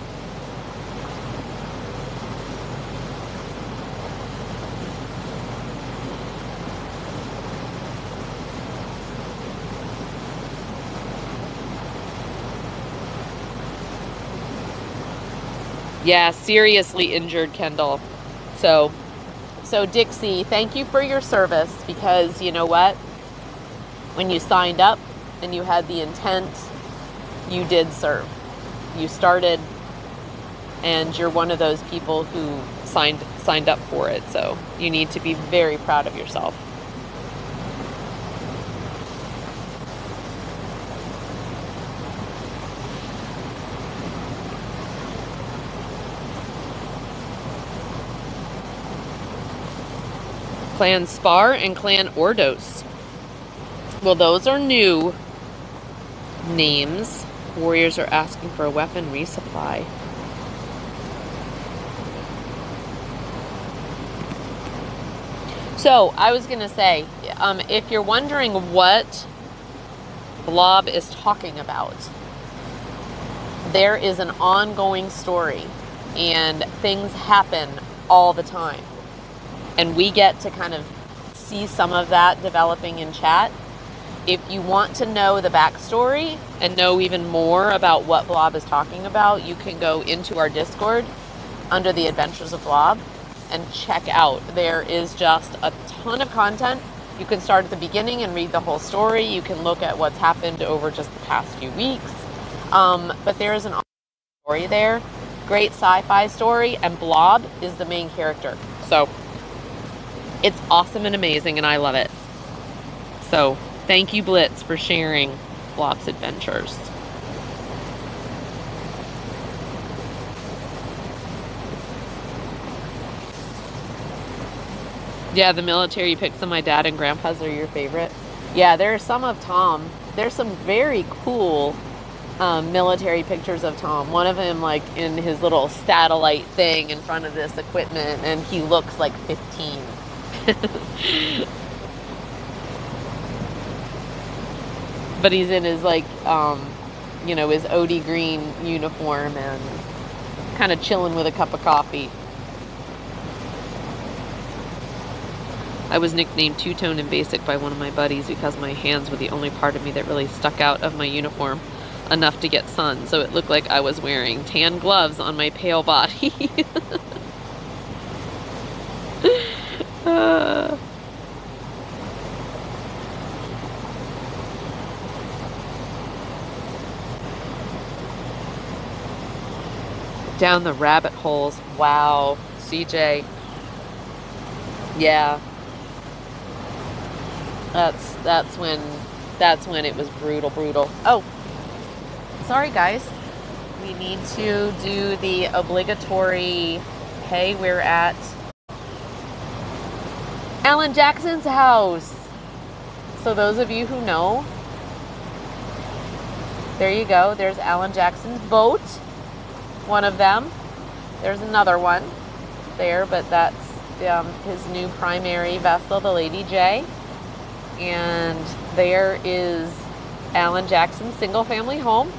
Yeah, seriously injured, Kendall. So Dixie, thank you for your service, because you know what? When you signed up and you had the intent, you did serve. You started, and you're one of those people who signed up for it. So you need to be very proud of yourself. Clan Spar and Clan Ordos. Well, those are new names. Warriors are asking for a weapon resupply. So, I was going to say, if you're wondering what Blob is talking about, there is an ongoing story, and things happen all the time. And we get to kind of see some of that developing in chat. If you want to know the backstory and know even more about what Blob is talking about, you can go into our Discord under the Adventures of Blob and check out. There is just a ton of content. You can start at the beginning and read the whole story. You can look at what's happened over just the past few weeks. But there is an story there. Great sci-fi story, and Blob is the main character. So it's awesome and amazing, and I love it. So thank you, Blitz, for sharing Blob's adventures. Yeah, the military pics of my dad and grandpa's are your favorite. Yeah, there are some of Tom. There's some very cool military pictures of Tom. One of him, like, in his little satellite thing in front of this equipment, and he looks like 15. But he's in his, like, you know, his OD green uniform and kind of chilling with a cup of coffee. I was nicknamed Two-Tone and Basic by one of my buddies because my hands were the only part of me that really stuck out of my uniform enough to get sun, so it looked like I was wearing tan gloves on my pale body. Down the rabbit holes. Wow, CJ. Yeah. That's when it was brutal. Oh, sorry guys. We need to do the obligatory, hey, we're at Alan Jackson's house. So those of you who know, there you go. There's Alan Jackson's boat. One of them. There's another one there, but that's his new primary vessel, the Lady J. And there is Alan Jackson's single family home.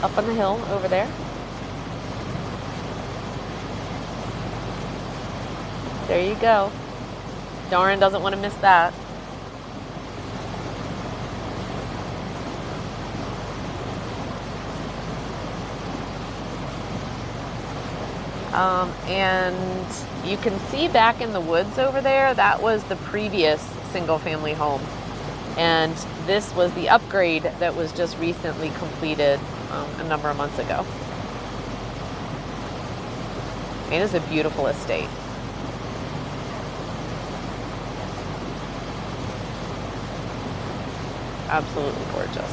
Up on the hill over there. There you go. Darren doesn't want to miss that. And you can see back in the woods over there, that was the previous single family home. And this was the upgrade that was just recently completed a number of months ago. It is a beautiful estate. Absolutely gorgeous.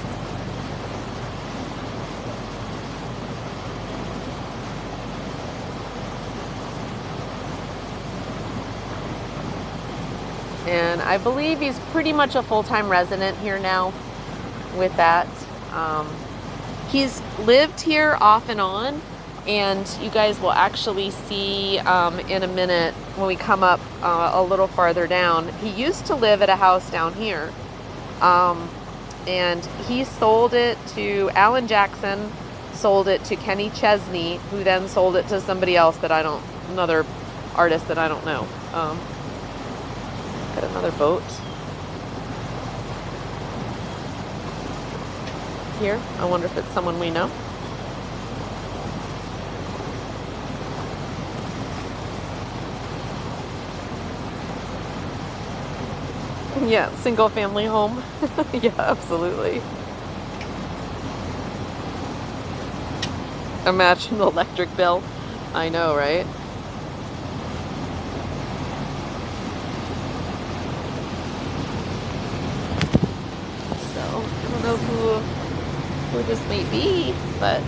And I believe he's pretty much a full-time resident here now with that. He's lived here off and on, and you guys will actually see in a minute when we come up a little farther down. He used to live at a house down here, and he sold it to Alan Jackson, sold it to Kenny Chesney, who then sold it to somebody else that I don't, another artist that I don't know. Got another boat here. I wonder if it's someone we know. Yeah, single family home. Yeah, absolutely. Imagine the electric bill. I know, right? So, I don't know who this might be, but